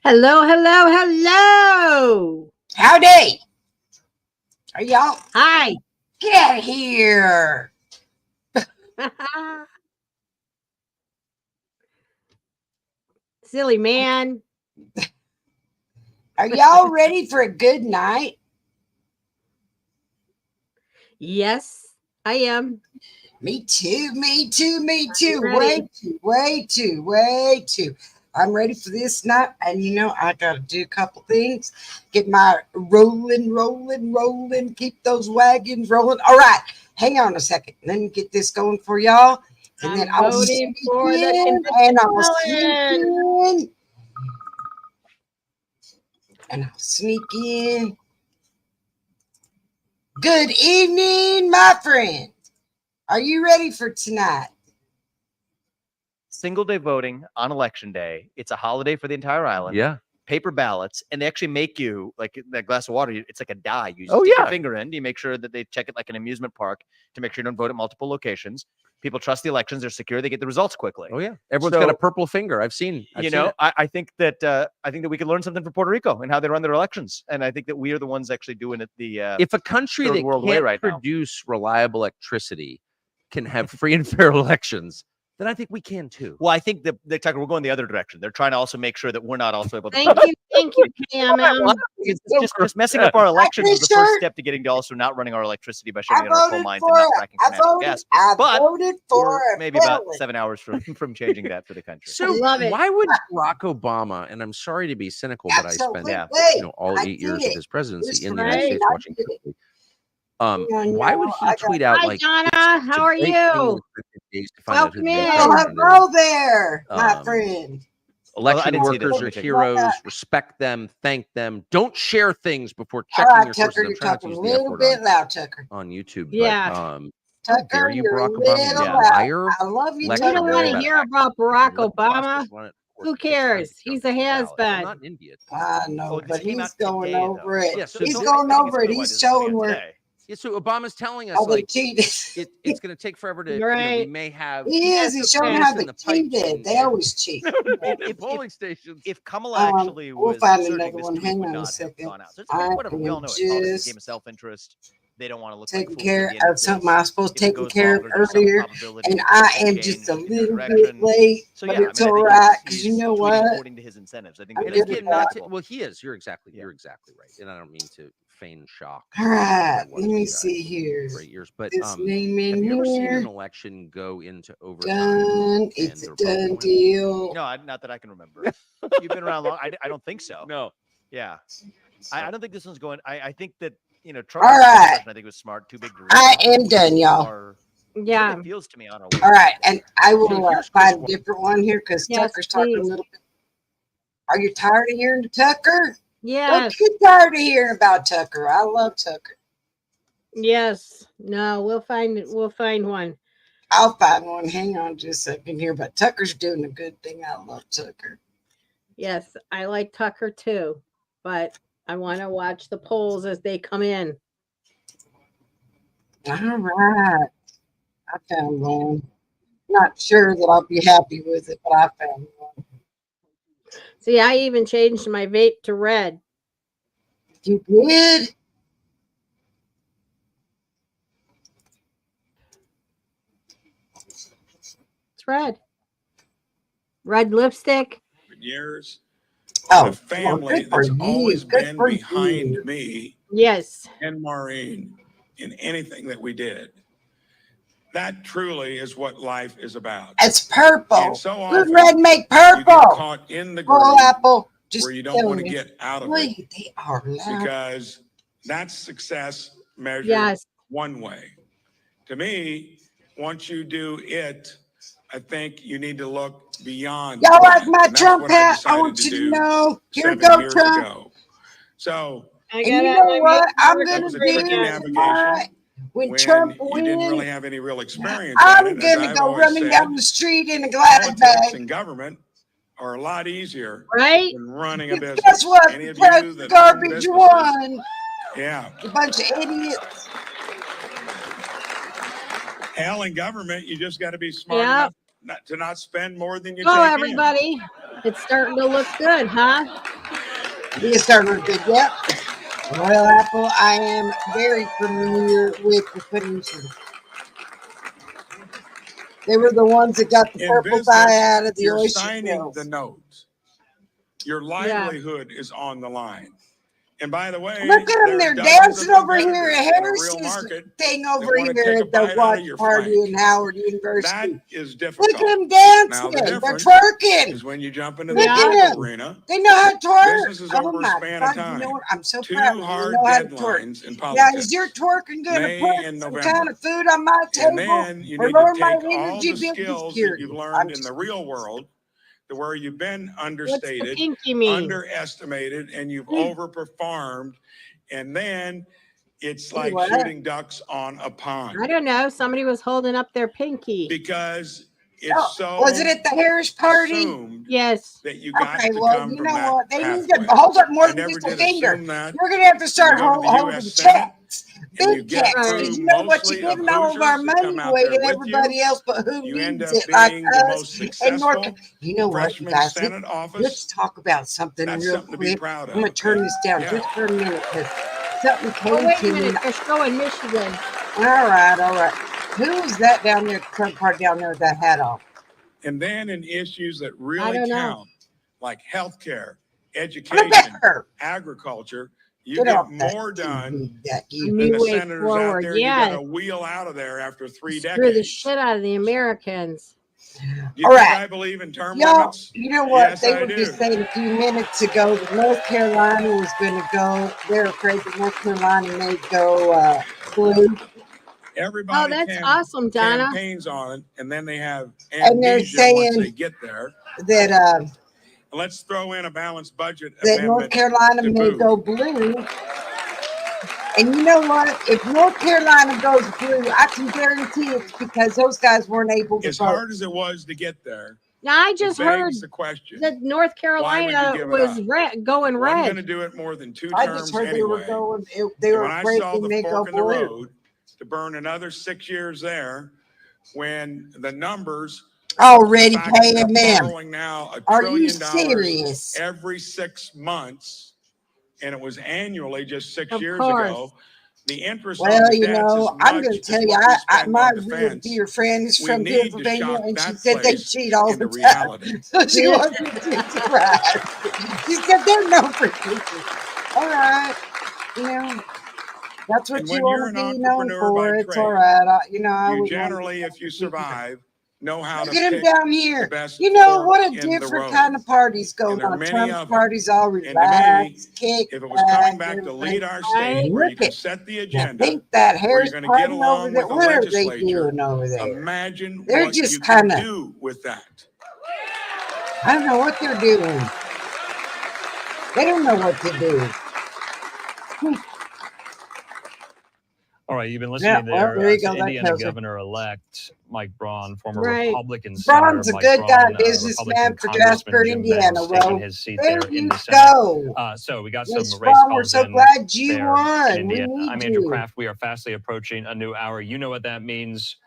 Hello, hello, hello. Howdy. Are y'all? Hi. Get out of here. Silly man. Are y'all ready for a good night? Yes, I am. Me too, me too, me too. Ready. Way too. I'm ready for this night. And I got to do a couple things. Get my rolling. Keep those wagons rolling. All right. Hang on a second. Let me get this going for y'all. And I'm then I'll voting sneak for the in, convention. And I'll sneak in. Good evening, my friend. Are you ready for tonight? Single day voting on election day. It's a holiday for the entire island. Yeah. Paper ballots, and they actually make you like that glass of water. It's like a die. You Oh, stick your yeah. finger in. You make sure that they check it like an amusement park to make sure you don't vote at multiple locations. People trust the elections. They're secure. They get the results quickly. Oh yeah. Everyone's got a purple finger. I've seen it. I think that we could learn something from Puerto Rico and how they run their elections. And I think that we are the ones actually doing it if a country that world way can't right now. produce reliable electricity can have free and fair elections, then I think we can too. Well, I think that we're going the other direction. They're trying to also make sure that we're not also able to. Thank you, PMM. It's just messing up our elections is the first step to getting to also not running our electricity by shutting down our coal mines and not fracking for natural gas. But voted for maybe about 7 hours from changing that for the country. So why would Barack Obama, and I'm sorry to be cynical, but I spent all 8 years of his presidency in the United States watching closely. Why would he tweet out Hi, like, Donna, how are you? Welcome in. Hello there, my friend. Election workers are heroes. Respect them. Thank them. Don't share things before checking your sources. Tucker, you're talking a little bit loud, Tucker. On YouTube. Yeah. How dare you, Barack Obama? Liar. I love you, You Tucker. don't want to hear about Barack Obama? Who cares? He's a has-been. Not an idiot. I know, but he's going today, over it. Yeah, so he's going over it. He's showing where. Yeah, so Obama's telling us they cheated. It's going to take forever to. Right. We may have. He's showing how they cheated. They always cheat. If polling stations. If Kamala actually was find asserting another this one. tweet Hang would on a not have second. gone out. So it's whatever. We all know it. Politics is a game of self-interest. They don't want to look taking like care of something I was supposed to take care of earlier, and I am just a little bit late. So but it's all right because you know what? According to his incentives, I think. Well, he is. You're exactly right, and I don't mean to feign shock. All right, let me see here. Great years, but this name in have you ever seen here. an election go into overtime? Done. It's a done deal. No, not that I can remember. You've been around long. I don't think so. No. Yeah, I don't think this one's going. I think that. Trump. All right. I think it was smart. Too big to read. I am done, y'all. Yeah. It feels to me on our way. All right, and I will find a different one here because Tucker's talking a little bit. Are you tired of hearing Tucker? Yeah. Don't get tired of hearing about Tucker. I love Tucker. Yes. No, we'll find it. We'll find one. I'll find one. Hang on just a second here. But Tucker's doing a good thing. I love Tucker. Yes, I like Tucker too, but I want to watch the polls as they come in. All right. I found one. Not sure that I'll be happy with it, but I found one. See, I even changed my vape to red. You did? It's red. Red lipstick. Years. Oh, the family that's always been behind me. Yes. And Maureen in anything that we did. That truly is what life is about. It's purple. And so often, good red make purple. You get caught in the groove apple. Just where you don't want to get out of it. They are loud. Because that's success measured one way. To me, once you do it, I think you need to look beyond. Y'all like my Trump hat? I want you to know. Here we go, Trump. So, and you know what? I'm going to do tonight. When Trump wins, you didn't really have any real experience. I'm going to go running down the street in a glad bag. And government are a lot easier than running a business. Guess what? Any of you that garbage one. Yeah. A bunch of idiots. Hell, in government, you just got to be smart enough to not spend more than you take everybody. It's starting to look good, huh? Be a starter good, yep. Royal Apple, I am very familiar with the Phoenicians. They were the ones that got the purple dye out of the you're oyster signing shells. the note. Your livelihood is on the line. And by the way, look at them, they're dancing over here at Harris's thing over here at the watch party in Howard University. That is difficult. Look at them dancing. They're twerking. Is when you jump into look the at arena. They know how to twerk. Business is over a span of time. You know what? I'm so Two proud. hard you know how to deadlines twerk. in politics. Now, is your twerking going to put some November. kind of food on my table? And then you need to take all the skills that you've learned in the real world to where you've been understated, underestimated, and you've overperformed. And then it's like shooting ducks on a pond. I don't know. Somebody was holding up their pinky. Because it's so. Was it at the Harris party? Yes. That you got to well, come you from know that what? They pathway. need to hold up more than just a finger. You're going to have to start holding checks. Big checks. Because you know what? You're giving all of our money away to everybody else, but who needs it like us? And you know what, you guys? Let's talk about something real quick. I'm going to turn this down just for a minute because something came wait to a minute. me. They're showing Michigan. All right. Who's that down there, front part down there with that hat on? And then in issues that really count, like healthcare, education, agriculture, you get more done than the senators out there. You got to wheel out of there after 3 decades. Screw the shit out of the Americans. You think I believe in term limits? You know what? They were just saying a few minutes ago that North Carolina was going to go. They're afraid that North Carolina may go blue. Everybody that's awesome, Donna. Campaigns on it, and then they have and they're saying once they get there that let's throw in a balanced budget. That North Carolina may go blue. And you know what? If North Carolina goes blue, I can guarantee it's because those guys weren't able to vote. As hard as it was to get there. Now I just heard the question, that North Carolina was going red. I'm going to do it more than 2 terms I just heard anyway. They were afraid they go blue. Road to burn another 6 years there, when the numbers already paying them. Now Are you serious? Every 6 months, and it was annually just 6 years ago. The interest. Well, you know, I'm going to tell you, my real dear friend is from Pennsylvania, and she said they cheat all the time. So she wasn't too surprised. She said they're known for cheating. All right, you know. That's what you want to be known for. It's all right. You generally, if you survive, know how to get them down here. You know what a different kind of parties going on. Trump's parties all relaxed, kick. If it was coming back to lead our state, where you can set the agenda, I think that Harris party over there. What are they doing over there? Imagine they're what just you kind can of do with that. I don't know what they're doing. They don't know what to do. All right, you've been listening there you go. Indiana Governor-elect Mike Braun, former Republican Braun's senator. a good guy, businessman for Jasper, Indiana. Well, his seat there there you in the Senate. go. So we got Yes, some race Braun, calls we're so in glad you there won. in Indiana. We need I'm Andrew you. Kraft. We are fastly approaching a new hour. You know what that means.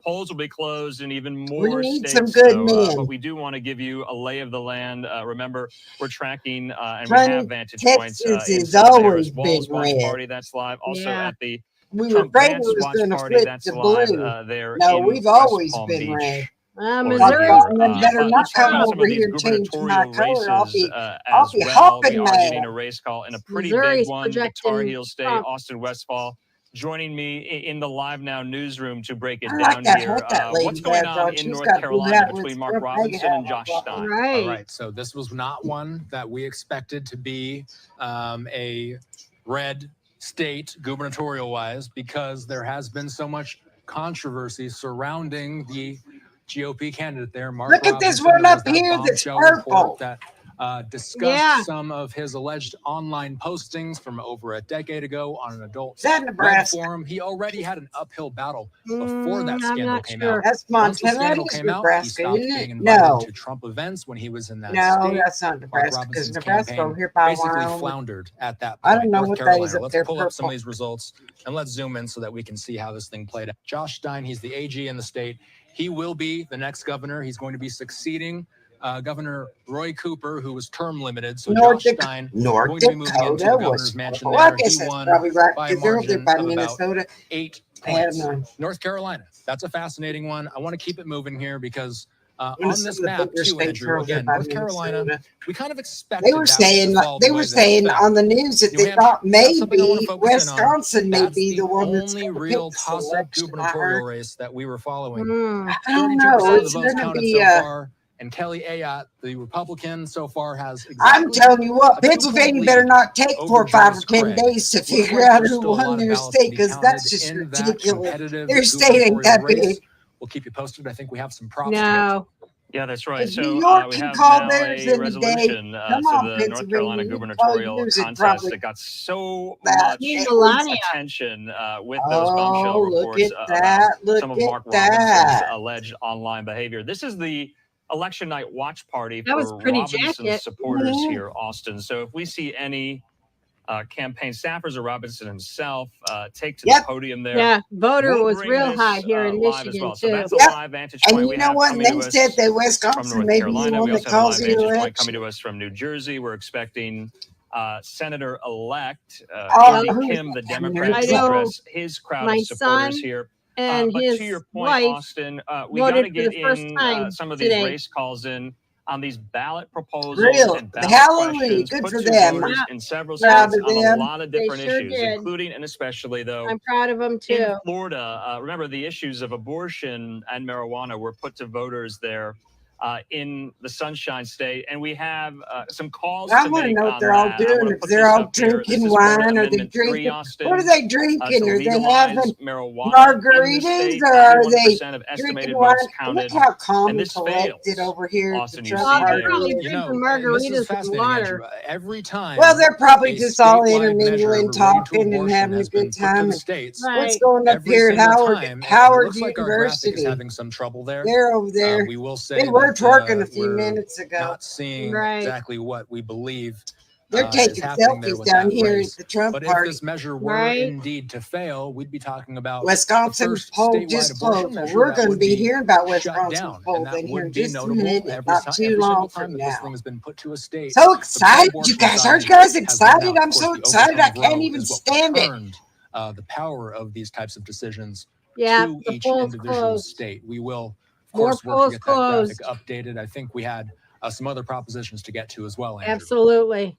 Polls will be closed in even more we need states. Some good men. But we do want to give you a lay of the land. Remember, we're tracking and we have vantage Texas points. has always been Watch red. Party, that's live. Also at the we were afraid it was going to flip to blue. No, we've always been red. Missouri's better not come over here and change my color. I'll be hopping mad. Getting a race call in a pretty big one. The Tar Heel State, Austin Westfall. Joining me in the Live Now newsroom to break it down here. What's going on in North Carolina between Mark Robinson and Josh Stein? All right. So this was not one that we expected to be a red state gubernatorial wise, because there has been so much controversy surrounding the GOP candidate there. Mark Look at this one up here that's purple. That discussed some of his alleged online postings from over a decade ago on an adult web forum. He already had an uphill battle before that scandal came out. That's Montana. Scandal came out, he stopped being invited to Trump events when he was in that state. No, that's not Nebraska, because Nebraska over here by basically Wyoming floundered at that point. I don't know North what that is up Let's there. pull up some of these results and let's zoom in so that we can see how this thing played out. Josh Stein, he's the AG in the state. He will be the next governor. He's going to be succeeding Governor Roy Cooper, who was term limited. So Josh Stein going to be moving into the governor's mansion there. He won by a margin of about 8 points. North Carolina, that's a fascinating one. I want to keep it moving here because on this map too, Andrew, again, North Carolina, we kind of expected they were saying on the news that they thought maybe Wisconsin may be the one that's only real toss-up gubernatorial race that we were following. I don't know. 32% of It's the votes going to counted be so far. And Kelly Ayotte, the Republican, so far has. I'm telling you what, Pennsylvania better not take 4, 5, or 10 days to figure out who won their state, because that's just ridiculous. Their state ain't that big. We'll keep you posted. I think we have some props. No. Yeah, that's right. If So New York we can have call now theirs a in a day, resolution come to on, the North Carolina Pennsylvania, gubernatorial use it contest probably. that got so That much Melania. attention with those bombshell look reports at that, about some of look Mark at that. Robinson's alleged online behavior. This is the election night watch party That was for pretty Robinson's jacket. supporters here, Austin. So if we see any campaign staffers or Robinson himself take to the podium there. Yeah, voter we'll was bring real this, high here in live Michigan as well. too. So that's a live vantage point. And we you know have what? coming They to us said that from Wisconsin North may be Carolina. the one We that also have a calls live the vantage point election. coming to us from New Jersey. We're expecting Senator-elect Andy Kim, the Democrat, to address his crowd of supporters here. And but his to your point, wife Austin, we got to get in some of these today. race calls in on these ballot proposals Real. and ballot Hallelujah. questions Good put for to them. voters in several Proud states of on a them. lot of They different sure issues, did. including and especially though I'm proud of them too. in Florida. Remember, the issues of abortion and marijuana were put to voters there in the Sunshine State, and we have some calls I to want to make know what on they're all that. doing. If they're all drinking wine, are they drinking? What are they drinking? Are they having margaritas, or are they drinking wine? Look how calm and collected over here at the Trump they're probably party. drinking margaritas with water. Andrew. Every time. Well, they're probably just all statewide measure intermingling, of talking, and abortion having a has been good put to time. the states. What's going up Every here at single Howard time, and it Howard looks like our graphic is University? having some trouble there. They're over there. We will say They were that, twerking a few we're minutes ago. not seeing exactly what we believe. They're taking selfies down here at the Trump But party. if this measure were indeed to fail, we'd be talking about Wisconsin's poll just closed. We're going to be hearing about Wisconsin's poll in here in just a minute, not too long from now. So excited, you guys! Aren't you guys excited? I'm so excited I can't even stand it. The power of these types of decisions to each individual state. We will, of course, work to get that graphic updated. I think we had some other propositions to get to as well, Andrew. Absolutely.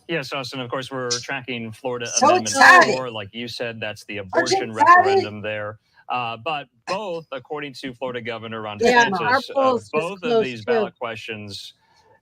Yes, Austin, of course, we're tracking Florida So Amendment excited. 4. Like you said, that's the abortion referendum there. But both, according to Florida Governor Ron DeSantis, both of these ballot questions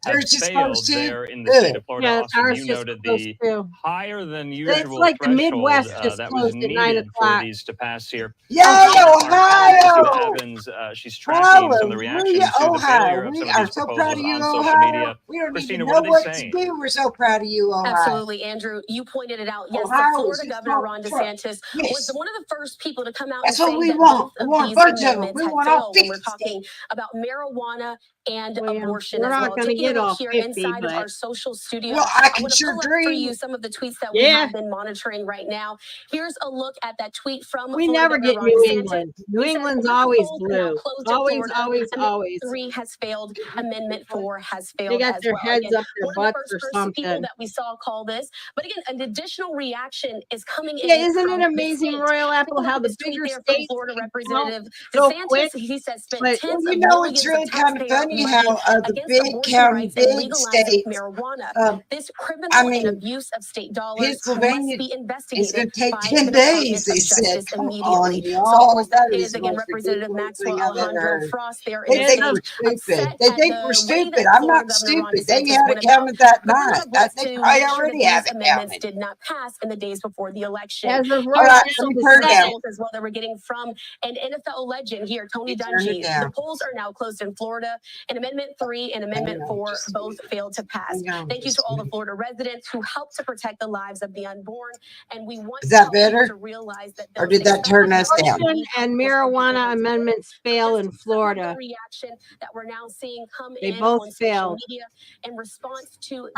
have failed there in the state of Florida. Austin, you noted the higher than usual like the threshold Midwest just that was closed at 9 needed for o'clock. these to pass here. Yay, Ohio! Evans, she's tracking some of the reactions to the Ohio. failure of We some of are these so proposals proud of you, on social Ohio. media. We don't Christina, even know what are they what saying? to do. We're so proud of you, Ohio. Absolutely, Andrew. You pointed it out. Yes, Ohio the Florida Governor Ron DeSantis was one of the first people to come out and say that both of these amendments had failed when we're talking about marijuana and abortion as well. Taking a look here inside of our social studio, I can want to sure pull up for you some of the tweets that we have been monitoring right now. Here's a look at that tweet from We Florida never get Governor New Ron England. DeSantis. New He says, England's "With always polls now blue. closed in Always, Florida, always, Amendment always. 3 has failed. Amendment 4 has failed They got as their well." heads Again, up their one of the butts or first people something. that we saw call this. But again, an additional reaction is coming in. Yeah, isn't it from amazing, the Royal Apple, Take a look how at the this tweet bigger there from states Florida can Representative so DeSantis, quick? he says, spent But tens you of know, millions it's really of kind of taxpayer funny money how the against big abortion county, rights and big legalizing states, marijuana. This criminal and abuse of state dollars Pennsylvania must be is investigated going to take by 10 the days, Department they of said. Justice Come immediately. on, So, of y'all. course, That that is is, the again, most Representative ridiculous Maxwell thing I've ever Alejandro heard. Frost there in They the think state, we're stupid. upset They at think the we're way stupid. that I'm Florida not Governor Ron stupid. They DeSantis had went it about. counted that But night. one was They to probably make sure that already these have it amendments counted. did not pass in the days before the election. As of All right right, now, let me the turn it down. Polls as well that we're getting from an NFL legend here, Tony Turn it Dungy. down. The polls are now closed in Florida, and Amendment 3 and Amendment 4 both failed to pass. Thank you to all the Florida residents who helped to protect the lives of the unborn, and we want Is that better? to realize that Or did that turn us down? abortion and marijuana amendments fail in Florida. Reaction that we're now seeing come They in both on social failed. media in response to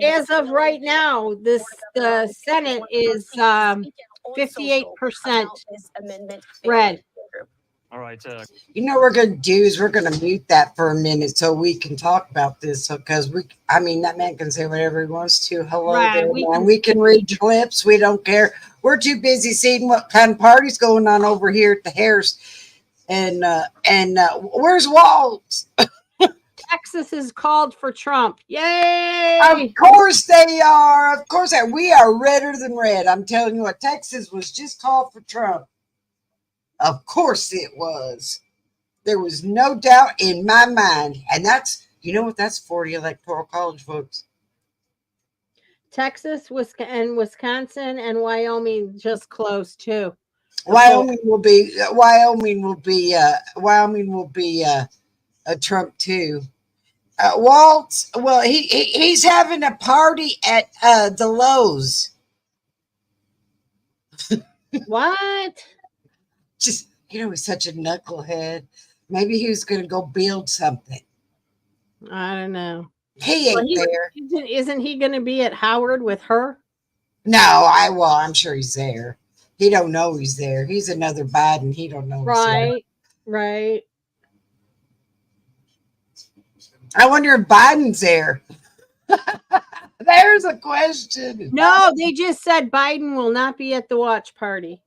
As of right now, the Senate is 58% red. All right. You know what we're going to do is we're going to mute that for a minute so we can talk about this. So, because that man can say whatever he wants to. Hello Right, there, man. We can read your lips. We don't care. We're too busy seeing what kind of party's going on over here at the Harris. And where's Walt? Texas is called for Trump. Yay! Of course they are. Of course we are redder than red. I'm telling you what, Texas was just called for Trump. Of course it was. There was no doubt in my mind. And that's, you know what, that's 40 electoral college votes. Texas, Wisconsin, and Wyoming just close too. Wyoming will be a Trump too. Walt, well, he's having a party at the Lowe's. What? Just, he's such a knucklehead. Maybe he was going to go build something. I don't know. He ain't there. Isn't he going to be at Howard with her? No, I'm sure he's there. He don't know he's there. He's another Biden. He don't know. Right. I wonder if Biden's there. There's a question. No, they just said Biden will not be at the watch party.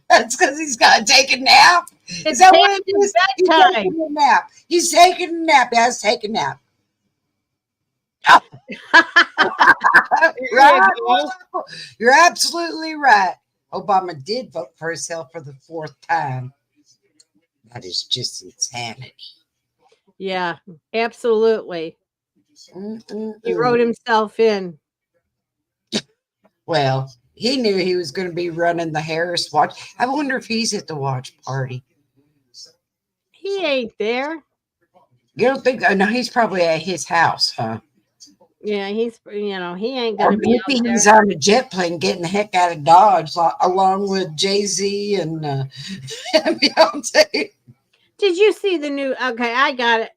That's because he's got to take a nap. Is that what it is? He's taking a nap. He's taking a nap. Yeah, he's taking a nap. Right. You're absolutely right. Obama did vote for himself for the 4th time. That is just insanity. Yeah, absolutely. He wrote himself in. Well, he knew he was going to be running the Harris watch. I wonder if he's at the watch party. He ain't there. You don't think? No, he's probably at his house, huh? Yeah, he ain't going to be out maybe there. He's on a jet plane getting the heck out of Dodge, along with Jay-Z and Beyonce. Did you see the new? Okay, I got it.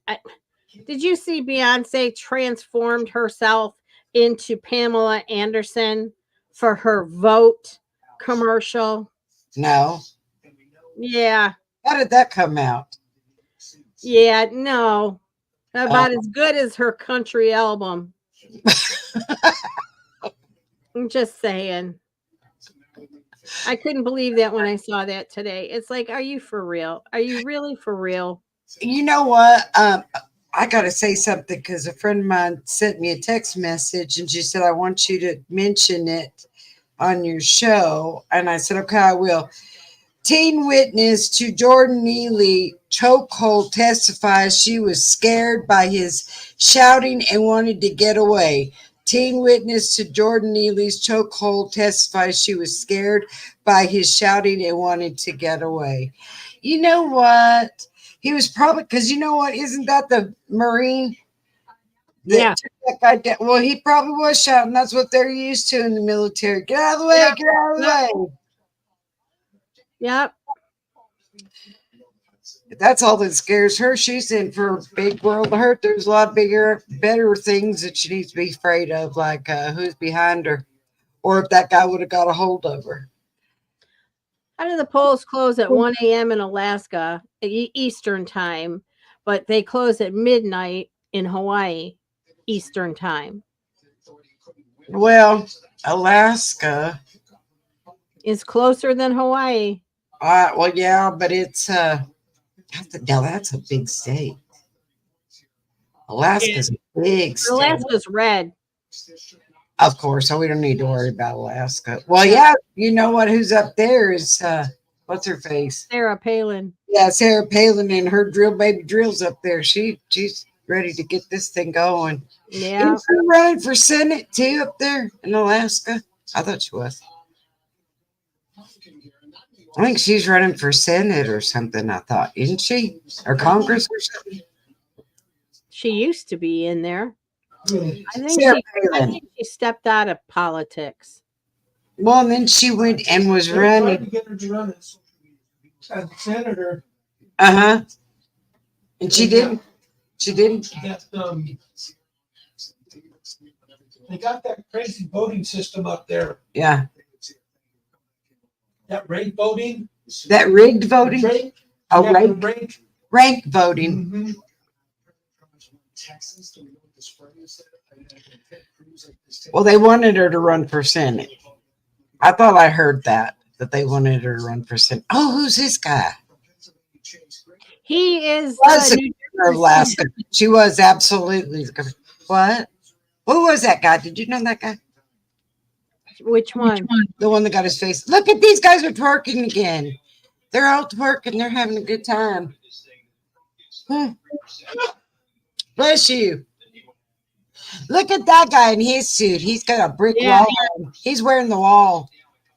Did you see Beyonce transformed herself into Pamela Anderson for her Vote commercial? No. Yeah. How did that come out? Yeah, no. About as good as her country album. I'm just saying. I couldn't believe that when I saw that today. It's like, are you for real? Are you really for real? You know what? I got to say something because a friend of mine sent me a text message and she said, I want you to mention it on your show. And I said, okay, I will. Teen witness to Jordan Neely chokehold testifies she was scared by his shouting and wanted to get away. Teen witness to Jordan Neely's chokehold testifies she was scared by his shouting and wanted to get away. You know what? He was probably, because you know what? Isn't that the Marine? Yeah. That guy down? Well, he probably was shouting. That's what they're used to in the military. Get out of the way. Yeah. Get out of the way. Yep. That's all that scares her. She's in for a big world of hurt. There's a lot bigger, better things that she needs to be afraid of, like who's behind her, or if that guy would have got a hold of her. How do the polls close at 1 a.m. in Alaska, Eastern time, but they close at midnight in Hawaii, Eastern time? Well, Alaska is closer than Hawaii. Well, yeah, but it's that's a big state. Alaska's a big state. Alaska's red. Of course, so we don't need to worry about Alaska. Well, yeah, you know what? Who's up there is what's her face? Sarah Palin. Yeah, Sarah Palin and her drill baby drills up there. She's ready to get this thing going. Yeah. Is she running for Senate too up there in Alaska? I thought she was. I think she's running for Senate or something, I thought. Isn't she? Or Congress or something? She used to be in there. I think she stepped out of politics. Well, and then she went and was running. To get her to run as a senator. Uh-huh. And she didn't. She didn't. They got that crazy voting system up there. Yeah. That ranked voting. That rigged voting. Ranked voting. Mm-hmm. Well, they wanted her to run for Senate. I thought I heard that they wanted her to run for Senate. Oh, who's this guy? He is the governor of Alaska. She was absolutely the governor. What? Who was that guy? Did you know that guy? Which one? The one that got his face. Look at these guys are twerking again. They're all twerking. They're having a good time. Bless you. Look at that guy in his suit. He's got a brick wall. He's wearing the wall.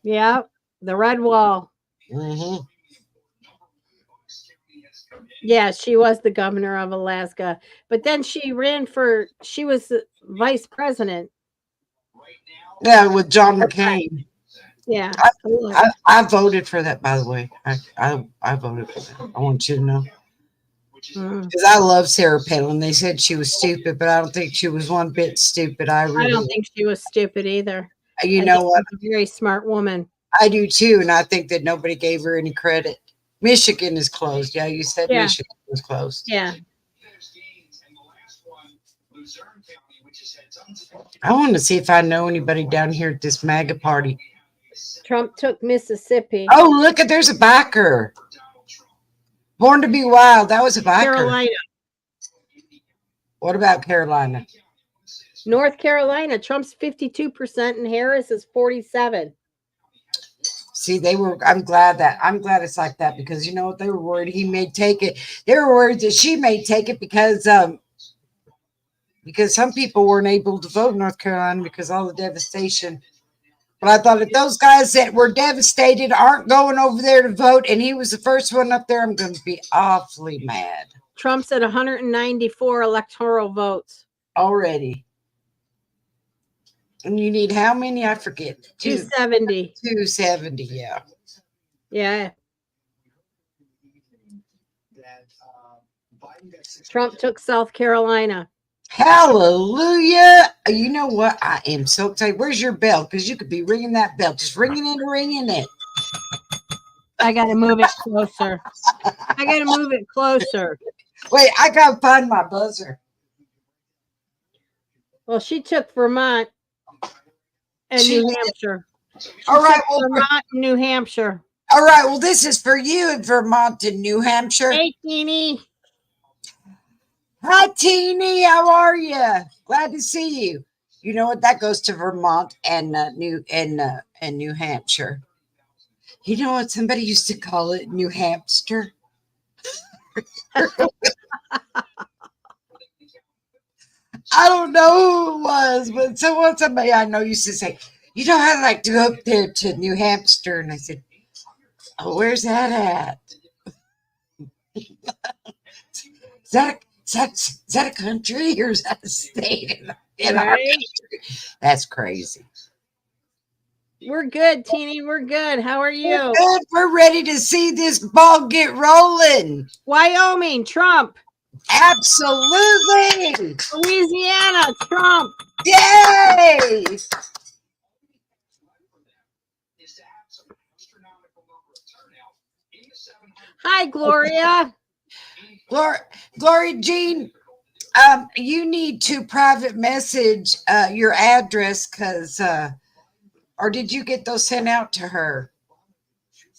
Yeah, the red wall. Mm-hmm. Yeah, she was the governor of Alaska. But then she was the vice president. Yeah, with John McCain. Yeah. I voted for that, by the way. I voted for that. I want you to know. Because I love Sarah Palin. They said she was stupid, but I don't think she was one bit stupid. I don't think she was stupid either. You know what? She's a very smart woman. I do too, and I think that nobody gave her any credit. Michigan is closed. Yeah, you said Michigan was closed. Yeah. I want to see if I know anybody down here at this MAGA party. Trump took Mississippi. Oh, look at there's a backer. Born to be Wild. That was a backer. Carolina. What about Carolina? North Carolina. Trump's 52% and Harris is 47%. See, I'm glad it's like that because you know what? They were worried he may take it. They were worried that she may take it because some people weren't able to vote in North Carolina because all the devastation. But I thought if those guys that were devastated aren't going over there to vote and he was the first one up there, I'm going to be awfully mad. Trump's at 194 electoral votes. Already. And you need how many? I forget. 270. 270, yeah. Yeah. Trump took South Carolina. Hallelujah. You know what? I am so excited. Where's your bell? Because you could be ringing that bell. Just ringing it. I got to move it closer. Wait, I got to find my buzzer. Well, she took Vermont and New Hampshire. All right. Well, Vermont and New Hampshire. All right. Well, this is for you in Vermont and New Hampshire. Hey, Teeny. Hi, Teeny. How are you? Glad to see you. You know what? That goes to Vermont and New Hampshire. You know what? Somebody used to call it New Hamster. I don't know who it was, but somebody I know used to say, you know, I'd like to go up there to New Hampshire. And I said, oh, where's that at? Is that a country or is that a state in our country? That's crazy. We're good, Teeny. We're good. How are you? We're good. We're ready to see this ball get rolling. Wyoming, Trump. Absolutely. Louisiana, Trump. Yay! Hi, Gloria. Gloria Jean, you need to private message your address because, or did you get those sent out to her?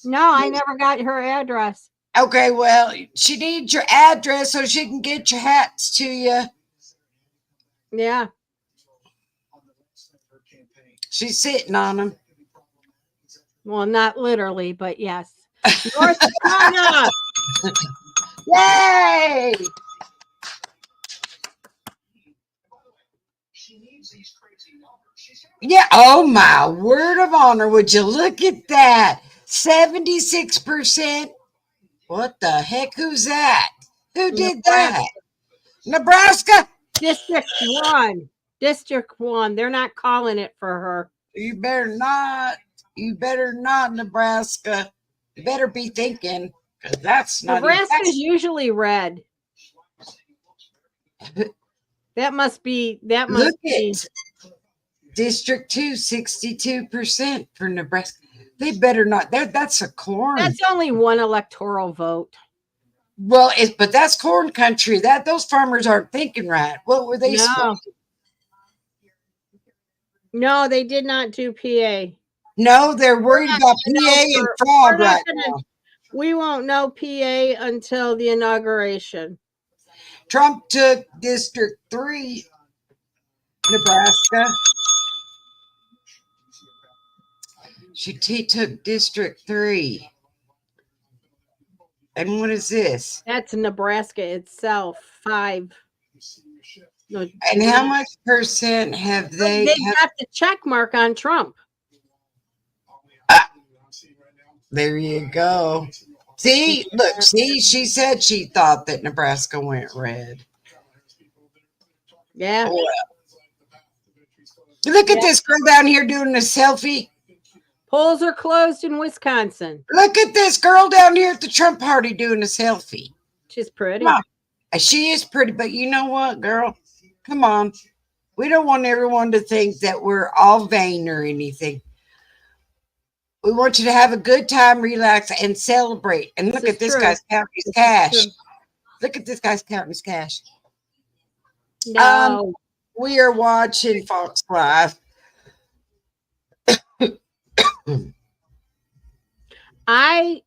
No, I never got her address. Okay, well, she needs your address so she can get your hats to you. Yeah. She's sitting on them. Well, not literally, but yes. North Dakota. Yay! Yeah. Oh, my word of honor. Would you look at that? 76%. What the heck? Who's that? Who did that? Nebraska? District 1. They're not calling it for her. You better not. Nebraska. You better be thinking. Because that's not. Nebraska is usually red. That must be. District 2, 62% for Nebraska. They better not. That's a corn. That's only one electoral vote. Well, but that's corn country. Those farmers aren't thinking right. What were they? No, they did not do PA. No, they're worried about PA and fraud right now. We won't know PA until the inauguration. Trump took District 3, Nebraska. He took District 3. And what is this? That's Nebraska itself, 5. No, and how much percent have they? They got the check mark on Trump. There you go. See, look, she said she thought that Nebraska went red. Yeah. Look at this girl down here doing a selfie. Polls are closed in Wisconsin. Look at this girl down here at the Trump party doing a selfie. She's pretty. She is pretty, but you know what, girl? Come on. We don't want everyone to think that we're all vain or anything. We want you to have a good time, relax, and celebrate. And look at this guy's counting his cash. Look at this guy's counting his cash. No. We are watching Fox Live.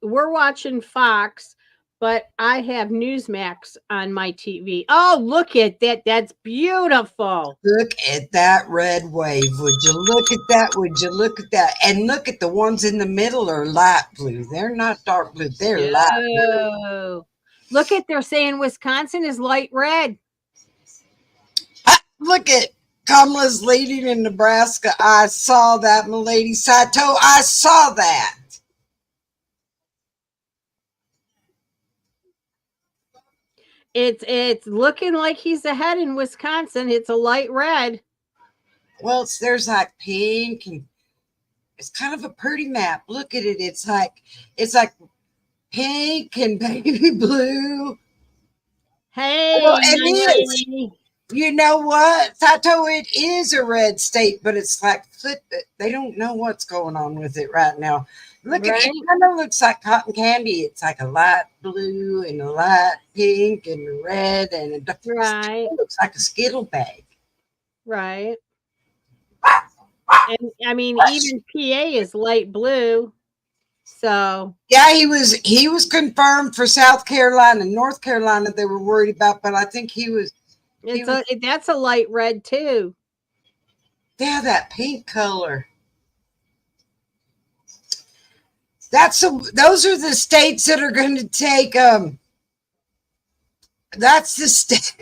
We're watching Fox, but I have Newsmax on my TV. Oh, look at that. That's beautiful. Look at that red wave. Would you look at that? Would you look at that? And look at the ones in the middle are light blue. They're not dark blue. They're light blue. Look at, they're saying Wisconsin is light red. Look at Kamala's leading in Nebraska. I saw that, Milady Sato. I saw that. It's looking like he's ahead in Wisconsin. It's a light red. Well, there's like pink, and it's kind of a pretty map. Look at it. It's like pink and baby blue. Hey, well, it is. You know what, Sato? It is a red state, but it's like they don't know what's going on with it right now. Look at it. Kind of looks like cotton candy. It's like a light blue and a light pink and a red and it looks like a Skittle bag. Right. And I mean, even PA is light blue. So yeah, he was confirmed for South Carolina, North Carolina. They were worried about, but I think he was. That's a light red too. Yeah, that pink color. Those are the states that are going to take that's the state.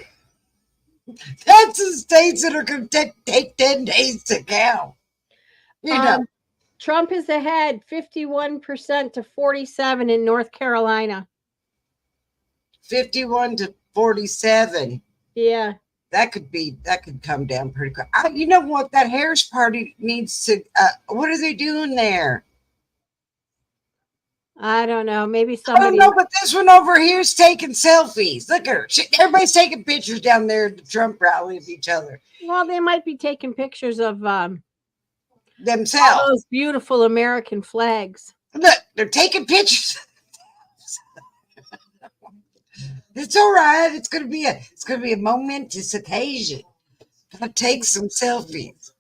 That's the states that are going to take 10 days to count. You know. Trump is ahead 51% to 47 in North Carolina. 51 to 47. Yeah. That could come down pretty quick. You know what? That Harris party needs to, what are they doing there? I don't know. Maybe somebody. I don't know, but this one over here is taking selfies. Look at her. Everybody's taking pictures down there at the Trump rally of each other. Well, they might be taking pictures of themselves. All those beautiful American flags. Look, they're taking pictures. It's all right. It's gonna be a momentous occasion. Gotta take some selfies.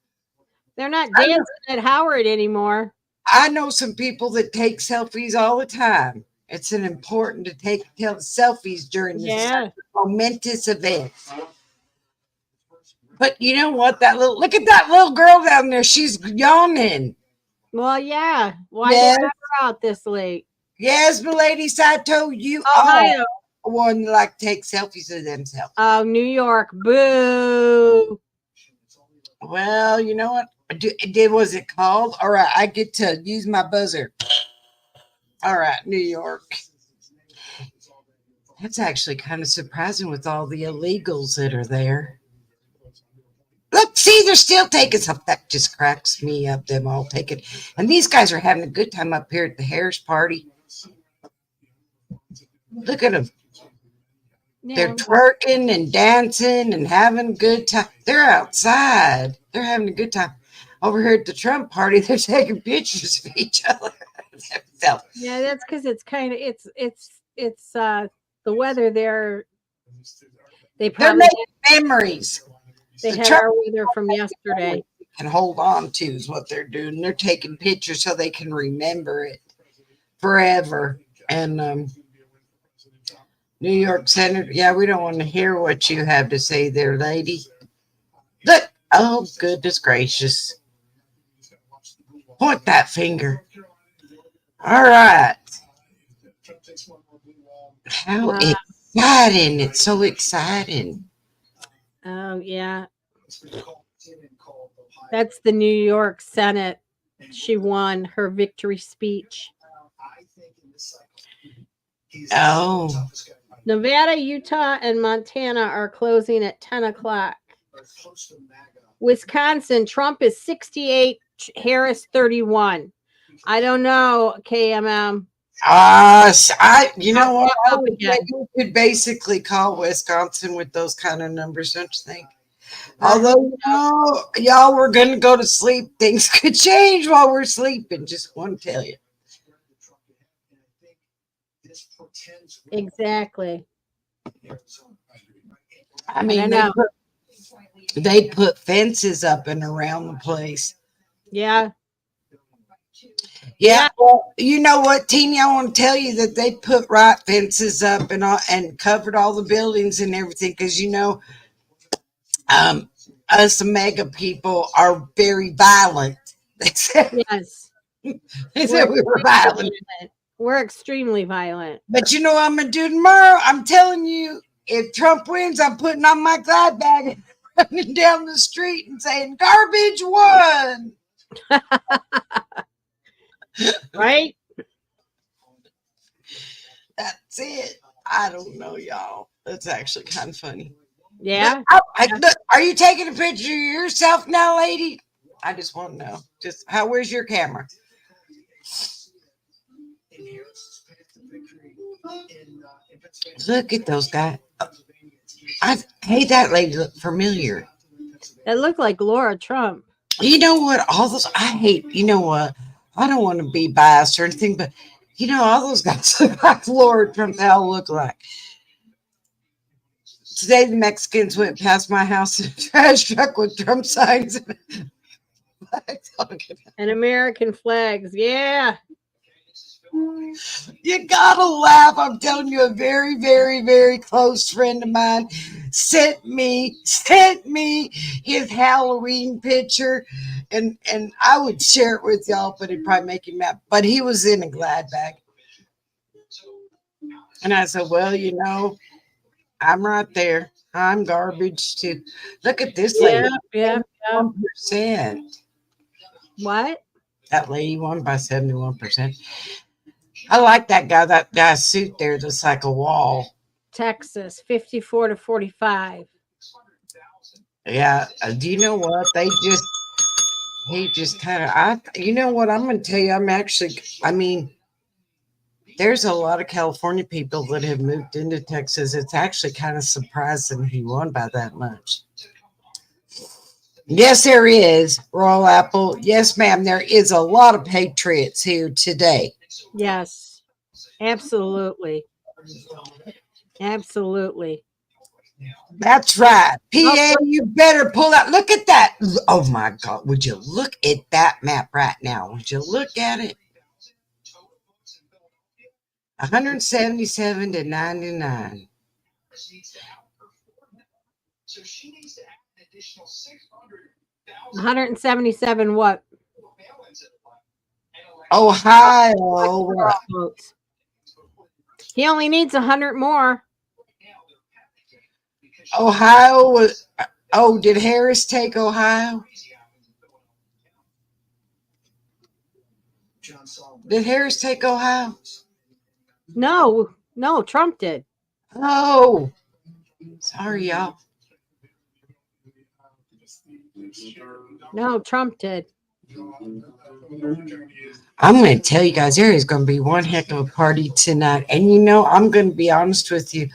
They're not dancing at Howard anymore. I know some people that take selfies all the time. It's important to take selfies during this momentous event. But you know what? Look at that little girl down there. She's yawning. Well, yeah. Why did I her out this late? Yes, Milady Sato, you are one like take selfies of themselves. Oh, New York, boo. Well, you know what? Was it called? All right, I get to use my buzzer. All right, New York. That's actually kind of surprising with all the illegals that are there. Look, see, they're still taking stuff. That just cracks me up, them all taking. And these guys are having a good time up here at the Harris party. Look at them. Yeah. They're twerking and dancing and having a good time. They're outside. They're having a good time. over here at the Trump party, they're taking pictures of each other. So, yeah, that's because it's kind of it's the weather there. They probably making memories. They had our weather from yesterday. Can hold on to is what they're doing. They're taking pictures so they can remember it forever. And New York Senator, yeah, we don't want to hear what you have to say there, lady. Look, oh goodness gracious. Point that finger. All right. How exciting. It's so exciting. Oh, yeah. That's the New York Senate. She won her victory speech. Oh. Nevada, Utah, and Montana are closing at 10 o'clock. Wisconsin, Trump is 68, Harris 31. I don't know, KMM. You know what? You could basically call Wisconsin with those kind of numbers, don't you think? Although, y'all were going to go to sleep, things could change while we're sleeping. Just want to tell you. Exactly. I mean, they put fences up and around the place. Yeah. Yeah. Well, you know what, Teeny? I want to tell you that they put fences up and covered all the buildings and everything because, us mega people are very violent. Yes. They said we were violent. We're extremely violent. But you know what I'm going to do tomorrow? I'm telling you, if Trump wins, I'm putting on my glide bag and running down the street and saying, garbage won. Right? That's it. I don't know, y'all. That's actually kind of funny. Yeah. Look, are you taking a picture of yourself now, lady? I just want to know. Where's your camera? Look at those guys. Hey, that lady looked familiar. It looked like Laura Trump. You know what? You know what? I don't want to be biased or anything, but all those guys look like Laura Trump. They all look like. Today, the Mexicans went past my house in a trash truck with Trump signs and American flags. Yeah. You gotta laugh. I'm telling you, a very, very, very close friend of mine sent me his Halloween picture, and I would share it with y'all, but it'd probably make him mad. But he was in a glad bag, and I said, "Well, I'm right there. I'm garbage too. Look at this lady. Yeah. 1%. What? That lady won by 71%. I like that guy. That guy's suit there looks like a wall. Texas, 54 to 45. Yeah. Do you know what? He just kind of, you know what? I'm going to tell you, there's a lot of California people that have moved into Texas. It's actually kind of surprising he won by that much. Yes, there is, Royal Apple. Yes, ma'am. There is a lot of patriots here today. Yes, absolutely. Absolutely. That's right. PA, you better pull out. Look at that. Oh, my God. Would you look at that map right now? Would you look at it? 177 to 99. So she needs to add an additional 177 what? Ohio. He only needs 100 more. Ohio was. Oh, did Harris take Ohio? Did Harris take Ohio? No, Trump did. Oh, sorry, y'all. No, Trump did. I'm going to tell you guys, there is going to be one heck of a party tonight. And I'm going to be honest with you.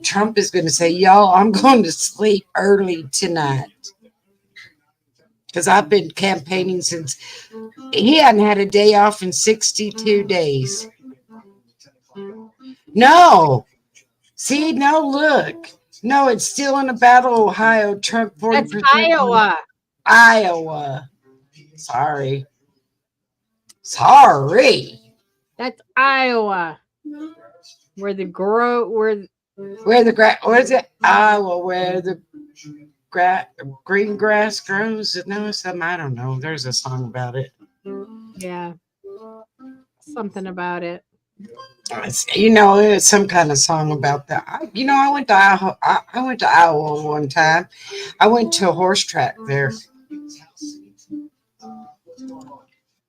Trump is going to say, y'all, I'm going to sleep early tonight. because I've been campaigning since he hadn't had a day off in 62 days. No. See, no, look. No, it's still in a battle, Ohio. Trump 40%. That's Iowa. Iowa. Sorry. That's Iowa. Where the Iowa, where the green grass grows. No, some, I don't know. There's a song about it. Yeah. Something about it. You know, it's some kind of song about that. I went to Iowa. I went to Iowa one time. I went to a horse track there.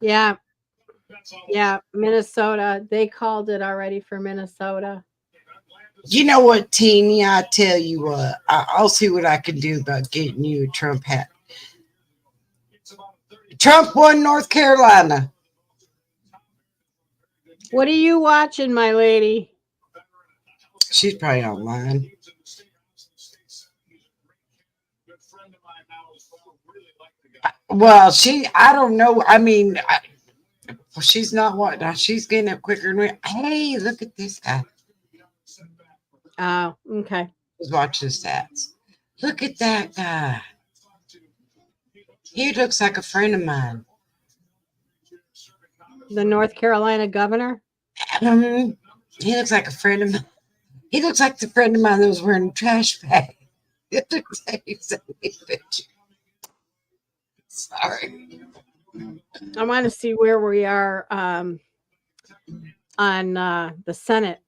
Yeah. Yeah, Minnesota. They called it already for Minnesota. You know what, Teeny? I tell you what. I'll see what I can do about getting you a Trump hat. Trump won North Carolina. What are you watching, my lady? She's probably online. Well, I don't know. I mean, she's not what. She's getting it quicker than we. Hey, look at this guy. Oh, okay. Let's watch the stats. Look at that guy. He looks like a friend of mine. The North Carolina governor? He looks like a friend of mine. He looks like the friend of mine that was wearing a trash bag. It looks like he sent me a picture. Sorry. I want to see where we are on the Senate.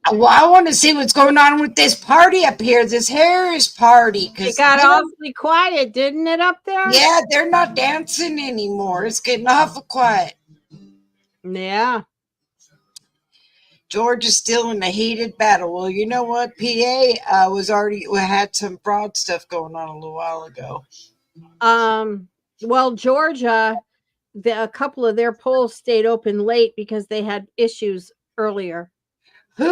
Well, I want to see what's going on with this party up here, this Harris party. It got awfully quiet, didn't it, up there? Yeah, they're not dancing anymore. It's getting awful quiet. Yeah. Georgia's still in a heated battle. Well, you know what? PA had some fraud stuff going on a little while ago. Well, Georgia, a couple of their polls stayed open late because they had issues earlier.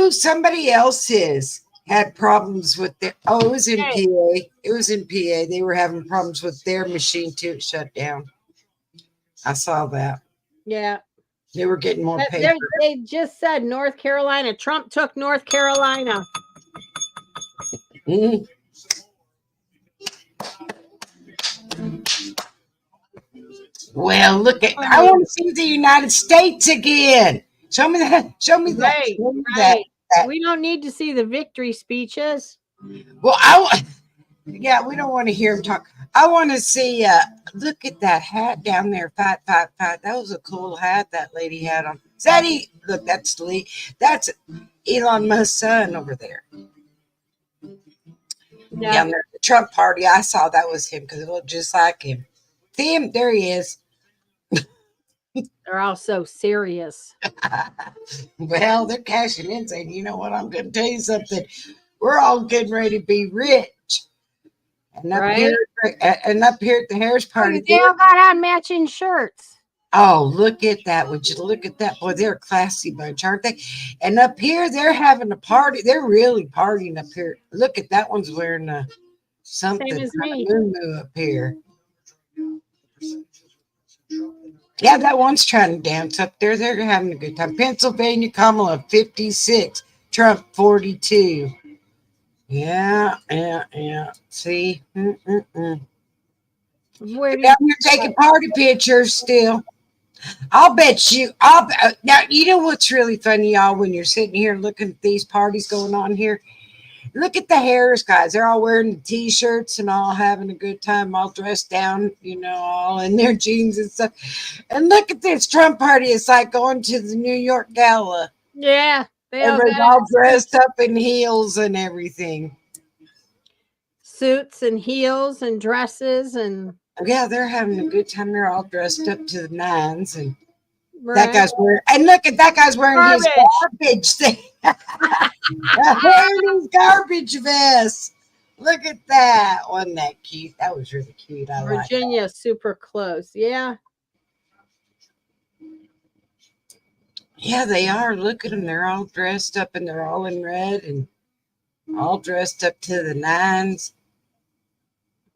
Somebody else's had problems with their. Oh, it was in PA. It was in PA. They were having problems with their machine too. It shut down. I saw that. Yeah. They were getting more paper. They just said North Carolina. Trump took North Carolina. Mm-hmm. Well, look at. I want to see the United States again. Show me that. Show me that. Right, Show me right. that. We don't need to see the victory speeches. Well, yeah, we don't want to hear him talk. I want to see. Look at that hat down there. Fight. That was a cool hat that lady had on. Is that Look, that's Lee. That's Elon Musk's son over there. Yeah. Down there, the Trump party. I saw that was him because it looked just like him. See him? There he is. They're all so serious. Well, they're cashing in, saying, you know what? I'm going to tell you something. We're all getting ready to be rich. And up here at the Harris party, they all got on matching shirts. Oh, look at that. Would you look at that? Boy, they're a classy bunch, aren't they? And up here, they're having a party. They're really partying up here. Look at that one's wearing something. Same as me. Up here. Yeah, that one's trying to dance up there. They're having a good time. Pennsylvania, Kamala, 56. Trump, 42. Yeah. See? Where down here taking party pictures still. I'll bet you. Now, you know what's really funny, y'all, when you're sitting here looking at these parties going on here? Look at the Harris guys. They're all wearing the T-shirts and all having a good time, all dressed down, all in their jeans and stuff. And look at this Trump party. It's like going to the New York Gala. Yeah. Everybody's all dressed up in heels and everything. Suits and heels and dresses and... Yeah, they're having a good time. They're all dressed up to the nines. And that guy's wearing... And look at that guy's wearing his garbage thing. Wearing his garbage vest. Look at that. Wasn't that cute? That was really cute. Virginia, like super close. Yeah. Yeah, they are. Look at them. They're all dressed up and they're all in red and all dressed up to the nines.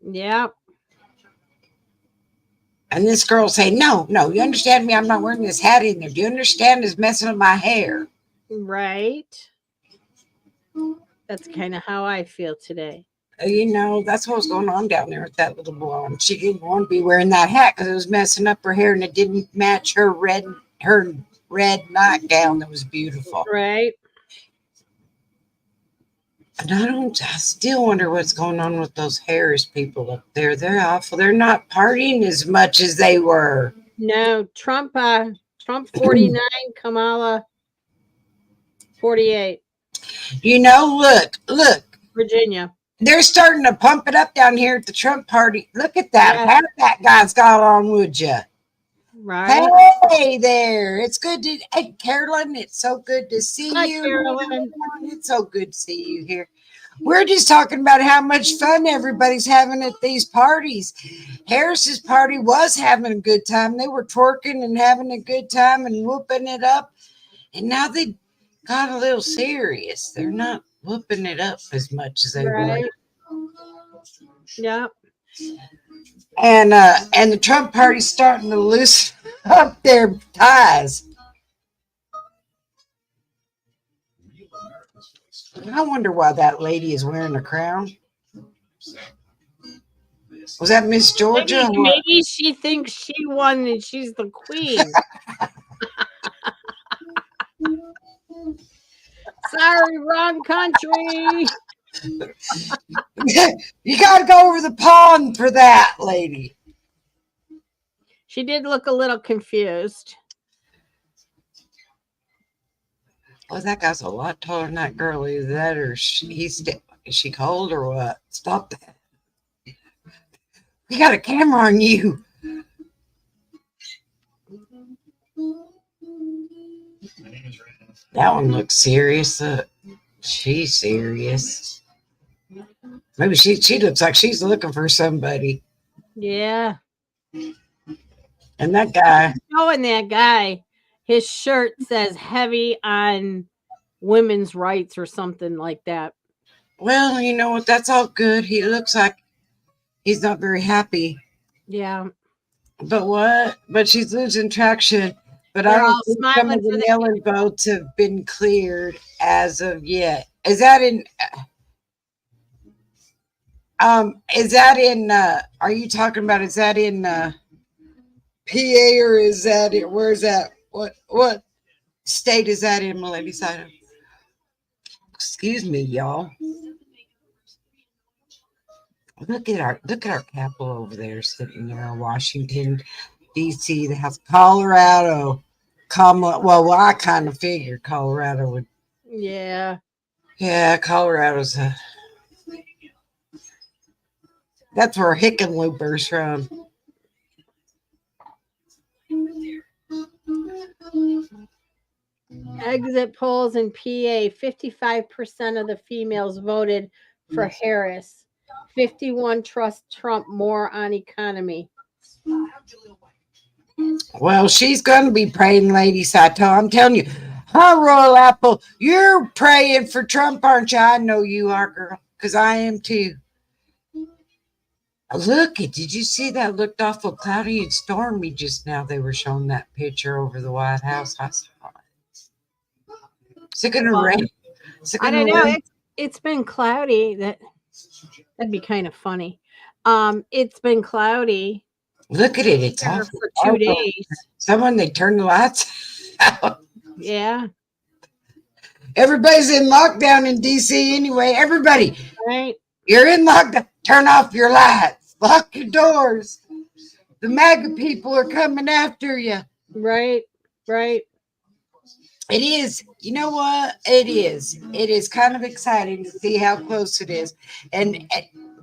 Yeah. And this girl say, no, you understand me? I'm not wearing this hat in there. Do you understand it's messing up my hair? Right. That's kind of how I feel today. That's what was going on down there with that little blonde. She didn't want to be wearing that hat because it was messing up her hair and it didn't match her red nightgown that was beautiful. Right. And I still wonder what's going on with those Harris people up there. They're awful. They're not partying as much as they were. No, Trump 49, Kamala 48. Look. Virginia. They're starting to pump it up down here at the Trump party. Look at that hat that guy's got on, would you? Right. Hey there. It's good to, hey, Carolyn, it's so good to see you. Carolyn. It's so good to see you here. We're just talking about how much fun everybody's having at these parties. Harris's party was having a good time. They were twerking and having a good time and whooping it up. And now they got a little serious. They're not whooping it up as much as they were. Yeah. And the Trump party's starting to loosen up their ties. I wonder why that lady is wearing a crown. Was that Miss Georgia? Maybe she thinks she won and she's the queen. Sorry, wrong country. You got to go over the pond for that, lady. She did look a little confused. Well, that guy's a lot taller than that girl. Either that or is she cold or what? Stop that. We got a camera on you. That one looks serious. Look, she's serious. Maybe she looks like she's looking for somebody. Yeah. And that guy. Showing that guy, his shirt says heavy on women's rights or something like that. Well, you know what? That's all good. He looks like he's not very happy. Yeah. But what? But she's losing traction. But I don't think some of the mail-in votes have been cleared as of yet. Is that in? Are you talking about? Is that in PA or is that in? Where's that? What state is that in, Milady Side? Excuse me, y'all. Look at our capital over there, sitting there in Washington, D.C. The House, Colorado. Well, I kind of figured Colorado would. Yeah. Yeah, Colorado's that's where Hickenlooper's from. Exit polls in PA, 55% of the females voted for Harris. 51 trust Trump more on economy. Well, she's going to be praying, Lady Sato. I'm telling you. Huh, Royal Apple? You're praying for Trump, aren't you? I know you are, girl, because I am too. Look, did you see that? Looked awful cloudy and stormy just now. They were showing that picture over the White House. I saw it. Is it going to rain? I don't know. It's been cloudy. That'd be kind of funny. It's been cloudy. Look at it. It's awful. For 2 days. They turned the lights out. Yeah. Everybody's in lockdown in DC anyway. Everybody. Right. You're in lockdown. Turn off your lights. Lock your doors. The MAGA people are coming after you. Right. Right. It is. You know what? It is. It is kind of exciting to see how close it is. And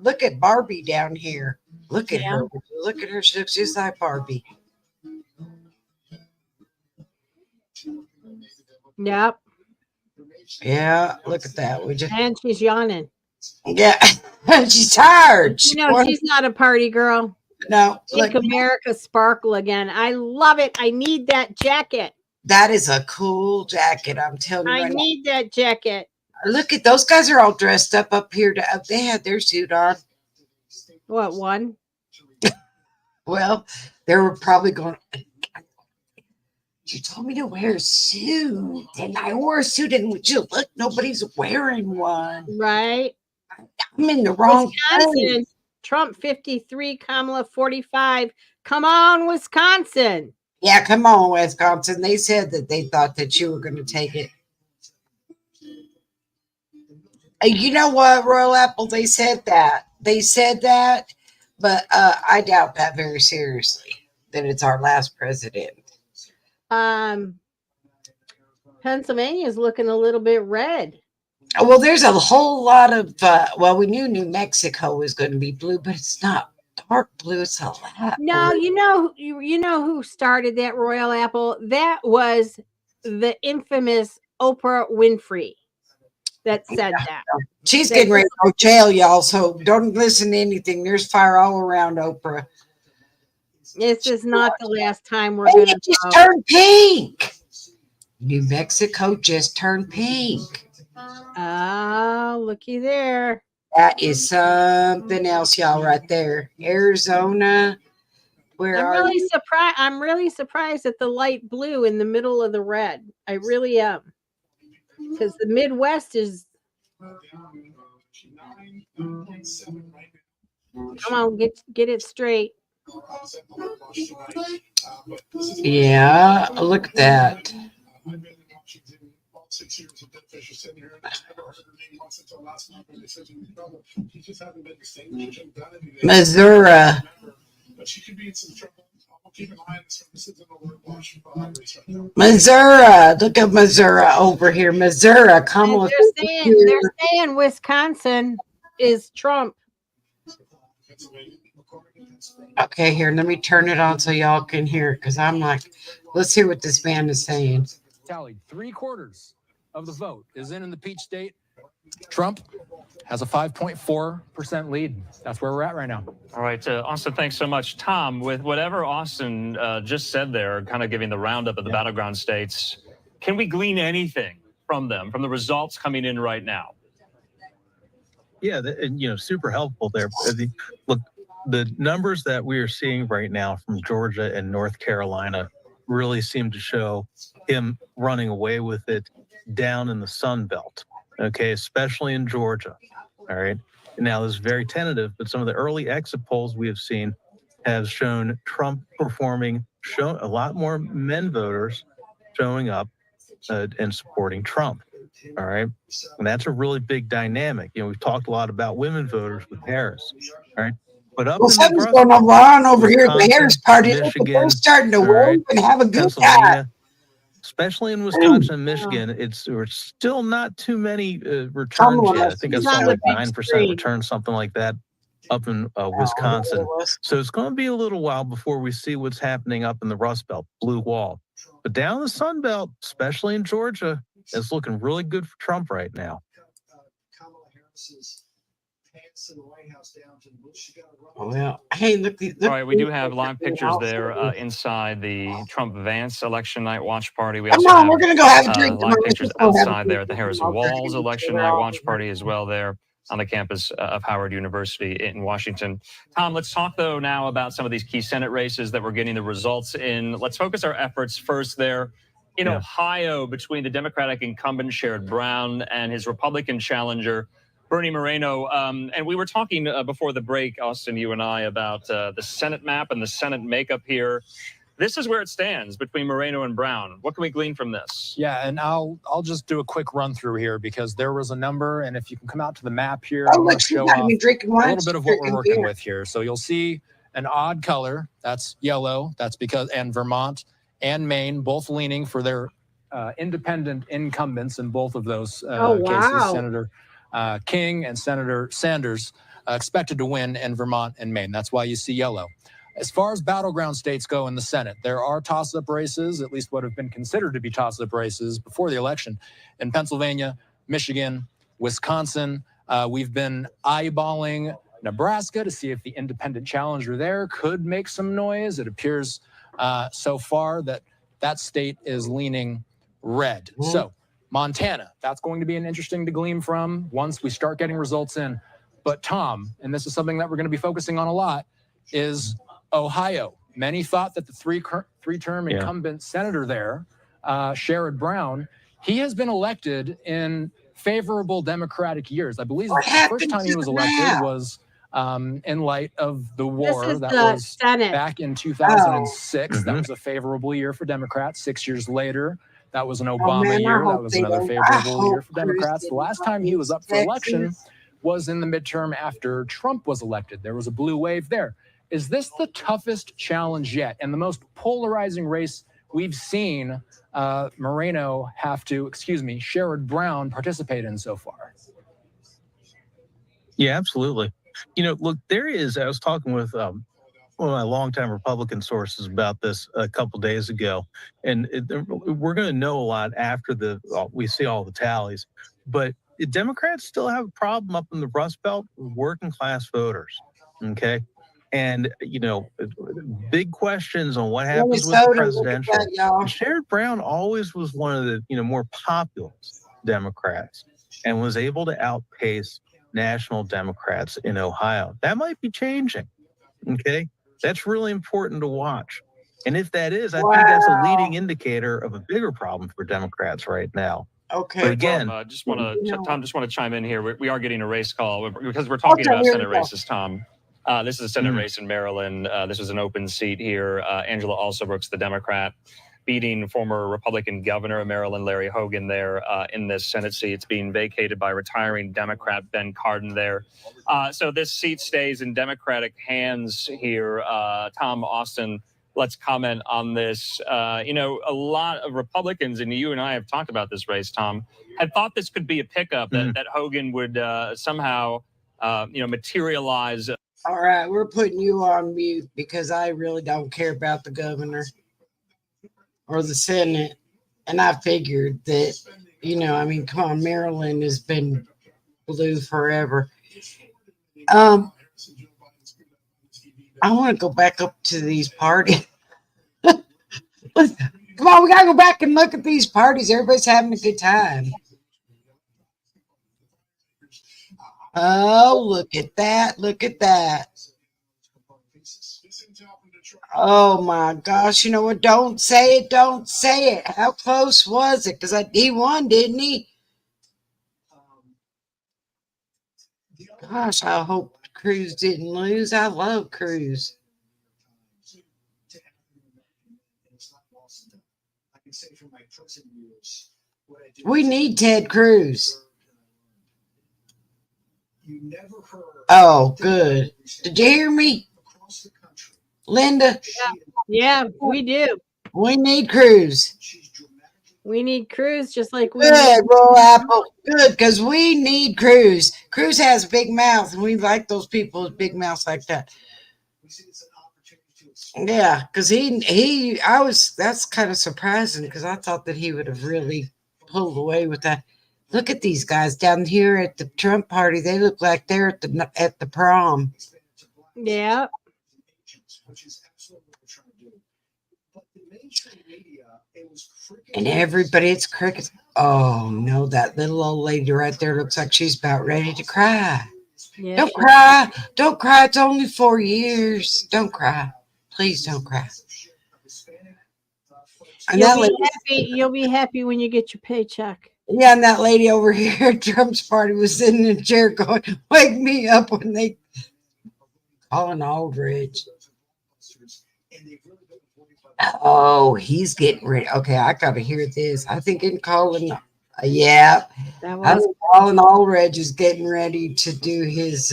look at Barbie down here. Look at her. Look at her. She looks just like Barbie. Yep. Yeah. Look at that. Would you? And she's yawning. Yeah. She's tired. She's not a party girl. No. Make America sparkle again. I love it. I need that jacket. That is a cool jacket. I'm telling you. I need that jacket. Look at those guys are all dressed up here. They had their suit on. What, one? Well, They were probably going, you told me to wear a suit, and I wore a suit, and would you look, nobody's wearing one. Right. I'm in the wrong Wisconsin, place. Trump 53, Kamala 45. Come on, Wisconsin. Yeah, come on, Wisconsin. They said that they thought that you were going to take it. You know what, Royal Apple? They said that. But I doubt that very seriously, that it's our last president. Pennsylvania is looking a little bit red. Well, there's a whole lot of, we knew New Mexico was going to be blue, but it's not dark blue. It's a lot. No, blue. You know who started that, Royal Apple? That was the infamous Oprah Winfrey that said that. She's getting ready to go to jail, y'all, so don't listen to anything. There's fire all around Oprah. This is not the last time we're going to just turn pink. New Mexico just turned pink. Oh, looky there. That is something else, y'all, right there. Arizona. I'm really surprised at the light blue in the middle of the red. I really am. Because the Midwest is. Come on, get it straight. Yeah, look at that. Missouri. Missouri, look at Missouri over here. Missouri, come on. They're saying Wisconsin is Trump. Okay, here, let me turn it on so y'all can hear it, because I'm like, let's hear what this man is saying. Tallied 3/4 of the vote is in the Peach State. Trump has a 5.4% lead. That's where we're at right now. All right, Austin, thanks so much. Tom, with whatever Austin just said there, kind of giving the roundup of the battleground states, can we glean anything from them, from the results coming in right now? Yeah, super helpful there. Look, the numbers that we are seeing right now from Georgia and North Carolina really seem to show him running away with it down in the Sun Belt, okay, especially in Georgia. All right. Now, this is very tentative, but some of the early exit polls we have seen have shown Trump shown a lot more men voters showing up and supporting Trump. All right. And that's a really big dynamic. We've talked a lot about women voters with Harris. All right. But something's going on over here at the Harris Party. They're starting to win and have a good time. Especially in Wisconsin and Michigan, we're still not too many returns yet. I think I saw like 9% returns, something like that, up in Wisconsin. So it's going to be a little while before we see what's happening up in the Rust Belt, Blue Wall. But down the Sun Belt, especially in Georgia, it's looking really good for Trump right now. Well, hey, look. All right, we do have live pictures there inside the Trump-Vance election night watch party. We also have, we're going to go have a drink. Live pictures outside there at the Harris-Walz election night watch party as well there on the campus of Howard University in Washington. Tom, let's talk, though, now about some of these key Senate races that we're getting the results in. Let's focus our efforts first there in Ohio between the Democratic incumbent Sherrod Brown and his Republican challenger, Bernie Moreno. And we were talking before the break, Austin, you and I, about the Senate map and the Senate makeup here. This is where it stands between Moreno and Brown. What can we glean from this? Yeah, and I'll just do a quick run through here because there was a number, and if you can come out to the map here, I'm going to show off a little bit of what we're working with here. So you'll see an odd color. That's yellow. That's because, and Vermont and Maine both leaning for their independent incumbents in both of those cases. Senator King and Senator Sanders expected to win in Vermont and Maine. That's why you see yellow. As far as battleground states go in the Senate, there are toss-up races, at least what have been considered to be toss-up races before the election, in Pennsylvania, Michigan, Wisconsin. We've been eyeballing Nebraska to see if the independent challenger there could make some noise. It appears so far that that state is leaning red. So Montana, that's going to be an interesting to glean from once we start getting results in. But Tom, and this is something that we're going to be focusing on a lot, is Ohio. Many thought that the three-term incumbent senator there, Sherrod Brown, he has been elected in favorable Democratic years. I believe the first time he was elected was in light of the war that was back in 2006. That was a favorable year for Democrats. 6 years later, that was an Obama year. That was another favorable year for Democrats. The last time he was up for election was in the midterm after Trump was elected. There was a blue wave there. Is this the toughest challenge yet and the most polarizing race we've seen Sherrod Brown participate in so far? Yeah, absolutely. Look, I was talking with one of my longtime Republican sources about this a couple days ago, and we're going to know a lot after we see all the tallies. But the Democrats still have a problem up in the Rust Belt with working class voters. Okay. And, big questions on what happens with the presidential. Sherrod Brown always was one of the, more populist Democrats and was able to outpace national Democrats in Ohio. That might be changing. Okay. That's really important to watch. And if that is, I think that's a leading indicator of a bigger problem for Democrats right now. Okay. But again, Tom, just want to chime in here. We are getting a race call because we're talking about Senate races, Tom. This is a Senate race in Maryland. This is an open seat here. Angela Alsobrooks, the Democrat, beating former Republican governor of Maryland, Larry Hogan, there in this Senate seat. It's being vacated by retiring Democrat Ben Cardin there. So this seat stays in Democratic hands here. Tom, Austin, let's comment on this. A lot of Republicans, and you and I have talked about this race, Tom, had thought this could be a pickup, that Hogan would somehow, materialize. All right, we're putting you on mute because I really don't care about the governor or the Senate. And I figured that, come on, Maryland has been blue forever. I want to go back up to these parties. Come on, we got to go back and look at these parties. Everybody's having a good time. Oh, look at that. Look at that. Oh, my gosh. You know what? Don't say it. Don't say it. How close was it? Because he won, didn't he? Gosh, I hope Cruz didn't lose. I love Cruz. We need Ted Cruz. Oh, good. Did you hear me, Linda? Yeah, we do. We need Cruz. We need Cruz just like we need Roll Apple. Good, because we need Cruz. Cruz has a big mouth, and we like those people with big mouths like that. Yeah, because that's kind of surprising because I thought that he would have really pulled away with that. Look at these guys down here at the Trump party. They look like they're at the prom. Yeah. And everybody, it's crickets. Oh, no, that little old lady right there looks like she's about ready to cry. Yeah, don't cry. Don't cry. It's only 4 years. Don't cry. Please don't cry. And you'll be happy when you get your paycheck. Yeah, and that lady over here at Trump's party was sitting in a chair going, wake me up when they calling Aldridge. Oh, he's getting ready. Okay, I got to hear this. I think in calling, I think Colin Aldridge is getting ready to do his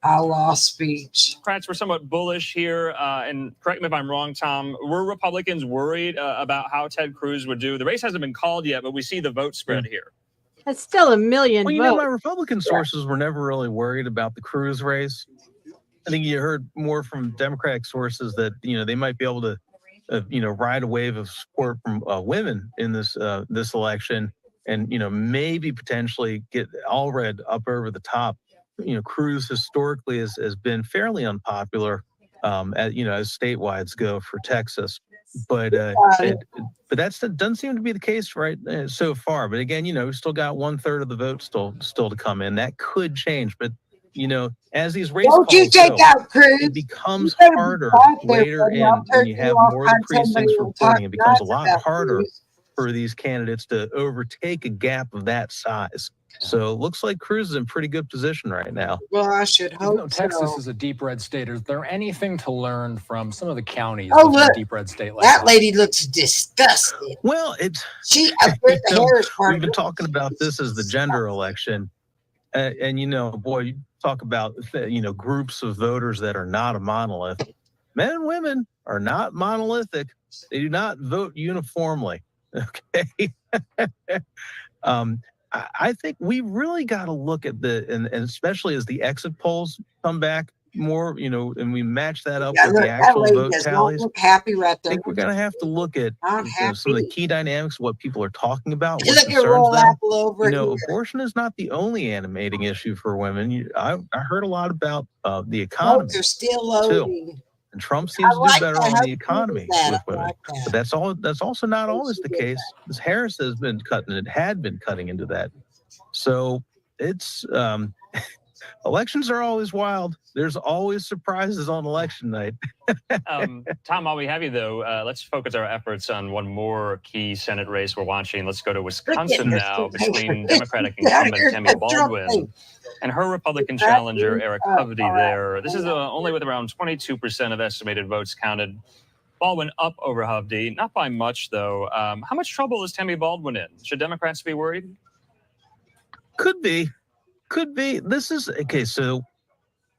Allah speech. Democrats were somewhat bullish here, and correct me if I'm wrong, Tom. Were Republicans worried about how Ted Cruz would do? The race hasn't been called yet, but we see the vote spread here. That's still a million votes. My Republican sources were never really worried about the Cruz race. I think you heard more from Democratic sources that they might be able to ride a wave of support from women in this election, and maybe potentially get Allred up over the top. Cruz historically has been fairly unpopular, as statewide go for Texas, but that doesn't seem to be the case right so far. But again, we still got 1/3 of the vote still to come in. That could change, but as these race calls go, it becomes harder later when you have more precincts reporting. It becomes a lot harder for these candidates to overtake a gap of that size. So it looks like Cruz is in pretty good position right now. Well, I should hope Even though Texas is a deep red state, is there anything to learn from some of the counties within a deep red state like that? Lady looks disgusted. Well, we've been talking about this as the gender election. And boy, you talk about, groups of voters that are not a monolith. Men and women are not monolithic. They do not vote uniformly. Okay. I think we really got to look at and especially as the exit polls come back more, and we match that up with the actual vote tallies. Look happy right there. I think we're going to have to look at some of the key dynamics, what people are talking about, You what look at roll concerns them. apple over here. Abortion is not the only animating issue for women. I heard a lot about the economy. Votes are still loading. Too. And Trump seems to do better on the economy with women. But that's also not always the case. Ms. Harris had been cutting into that. So it's elections are always wild. There's always surprises on election night. Tom, while we have you though, let's focus our efforts on one more key Senate race we're watching. Let's go to Wisconsin now between Democratic incumbent Tammy Baldwin and her Republican challenger, Eric Hovde there. This is only with around 22% of estimated votes counted. Baldwin up over Hovde, not by much though. How much trouble is Tammy Baldwin in? Should Democrats be worried? Could be. This is okay. So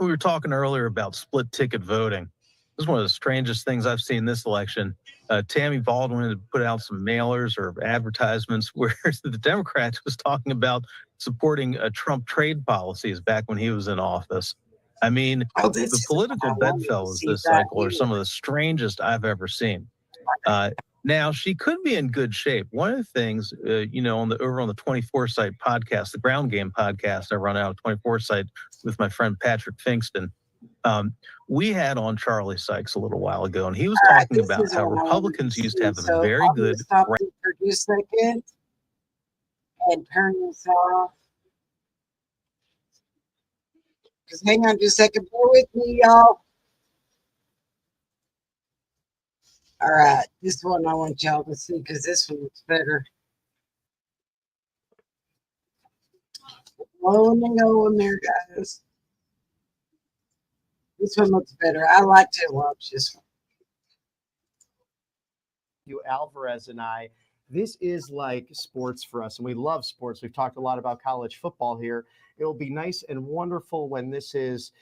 we were talking earlier about split ticket voting. This is one of the strangest things I've seen this election. Tammy Baldwin had put out some mailers or advertisements where the Democrats was talking about supporting Trump trade policies back when he was in office. I mean, the political bedfellows this cycle are some of the strangest I've ever seen. Now, she could be in good shape. One of the things, over on the 24 Site podcast, the Ground Game podcast I run out of 24 Site with my friend Patrick Finkston, we had on Charlie Sykes a little while ago, and he was talking about how Republicans used to have a very good... Stop for a second and turn this off. Just hang on just a second. Bear with me, y'all. All right, this one I want y'all to see because this one looks better. Blowing and going there, guys. This one looks better. I like to watch this one. You, Alvarez and I, this is like sports for us, and we love sports. We've talked a lot about college football here. It will be nice and wonderful when this is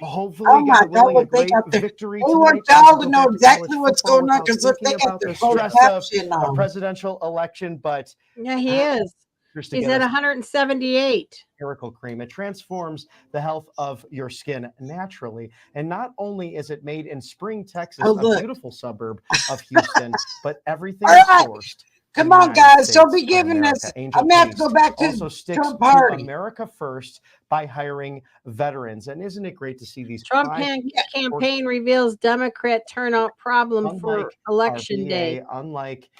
hopefully a great victory. We want y'all to know exactly what's going on because look, they got their stress caption of on. a presidential election, but yeah, he is. He's at 178. Miracle Cream. It transforms the health of your skin naturally. And not only is it made in Spring, Texas, a beautiful suburb of Houston, but everything is sourced. Come on, guys. Don't be giving us. I'm going to have to go back to Trump party. America first by hiring veterans. And isn't it great to see these Trump campaign reveals Democrat turnout problem for election day. Unlike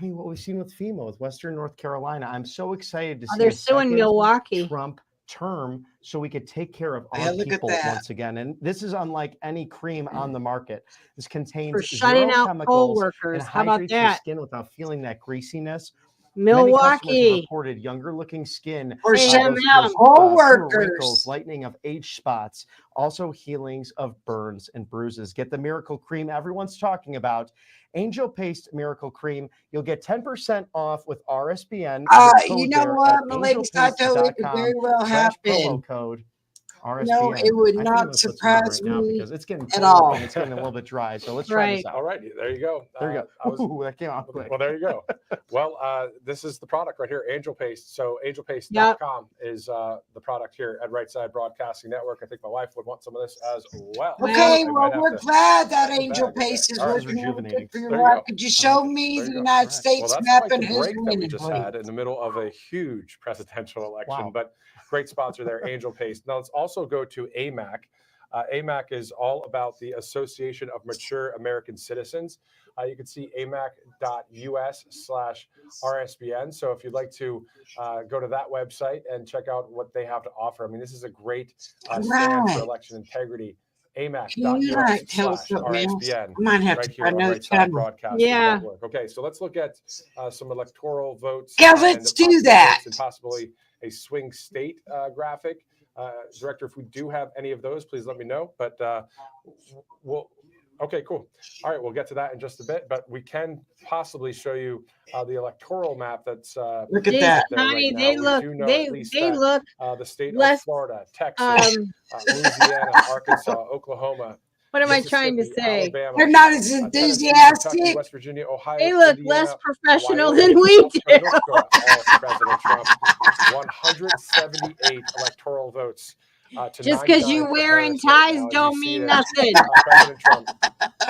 what we've seen with FEMA, with Western North Carolina. I'm so excited to see they're suing Milwaukee Trump term so we could take care of our people once again. And this is unlike any cream on the market. This contains for shutting out poll workers. How about that? Your skin without feeling that greasiness. Milwaukee reported younger looking skin or poll workers, wrinkles, lightening of age spots, also healings of burns and bruises. Get the Miracle Cream everyone's talking about. Angel Paste Miracle Cream. You'll get 10% off with RSBN. You know what, my lady Sato, it could very well happen. Promo code RSBN. No, it would not surprise me because it's getting at all. And it's getting a little bit dry. So let's try this out. All right, there you go. There you go. That came out quick. Well, there you go. Well, this is the product right here, Angel Paste. So angelpaste.com is the product here at Right Side Broadcasting Network. I think my wife would want some of this as well. Okay, well, we're glad that Angel Paste is working good for your wife. Could you show me the United States map and who's winning? That we just had in the middle of a huge presidential election, but great sponsor there, Angel Paste. Now let's also go to AMAC. AMAC is all about the Association of Mature American Citizens. you can see amac.us/RSBN. So if you'd like to go to that website and check out what they have to offer. I mean, this is a great stand for election integrity. amac.us/RSBN. Right here on Right Side Broadcasting Network. Okay, so let's look at some electoral votes. Yeah, let's do that. And possibly a swing state graphic. Director, if we do have any of those, please let me know. But we'll. Okay, cool. All right, we'll get to that in just a bit, but we can possibly show you the electoral map that's look at that. Honey, right now. they look the state less, of Florida, Texas, Louisiana, Arkansas, Oklahoma. What am I trying to say? Alabama, They're not as enthusiastic. Kentucky, West Virginia, Ohio, They look Indiana, less professional Wyoming, than we South do. Dakota, North Dakota, all for President Trump. 178 electoral votes. Just because you're wearing ties don't mean nothing. President Trump,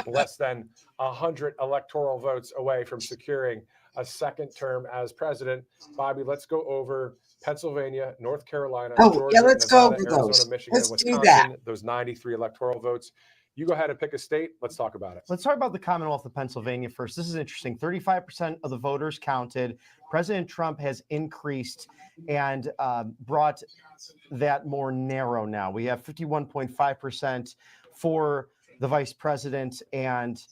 less than 100 electoral votes away from securing a second term as president. Bobby, let's go over Pennsylvania, North Carolina, Georgia, let's Nevada, go over Arizona, those. Michigan, Let's and do Wisconsin. that. Those 93 electoral votes. You go ahead and pick a state. Let's talk about it. Let's talk about the Commonwealth of Pennsylvania first. This is interesting. 35% of the voters counted. President Trump has increased and brought that more narrow now. We have 51.5% for the vice president and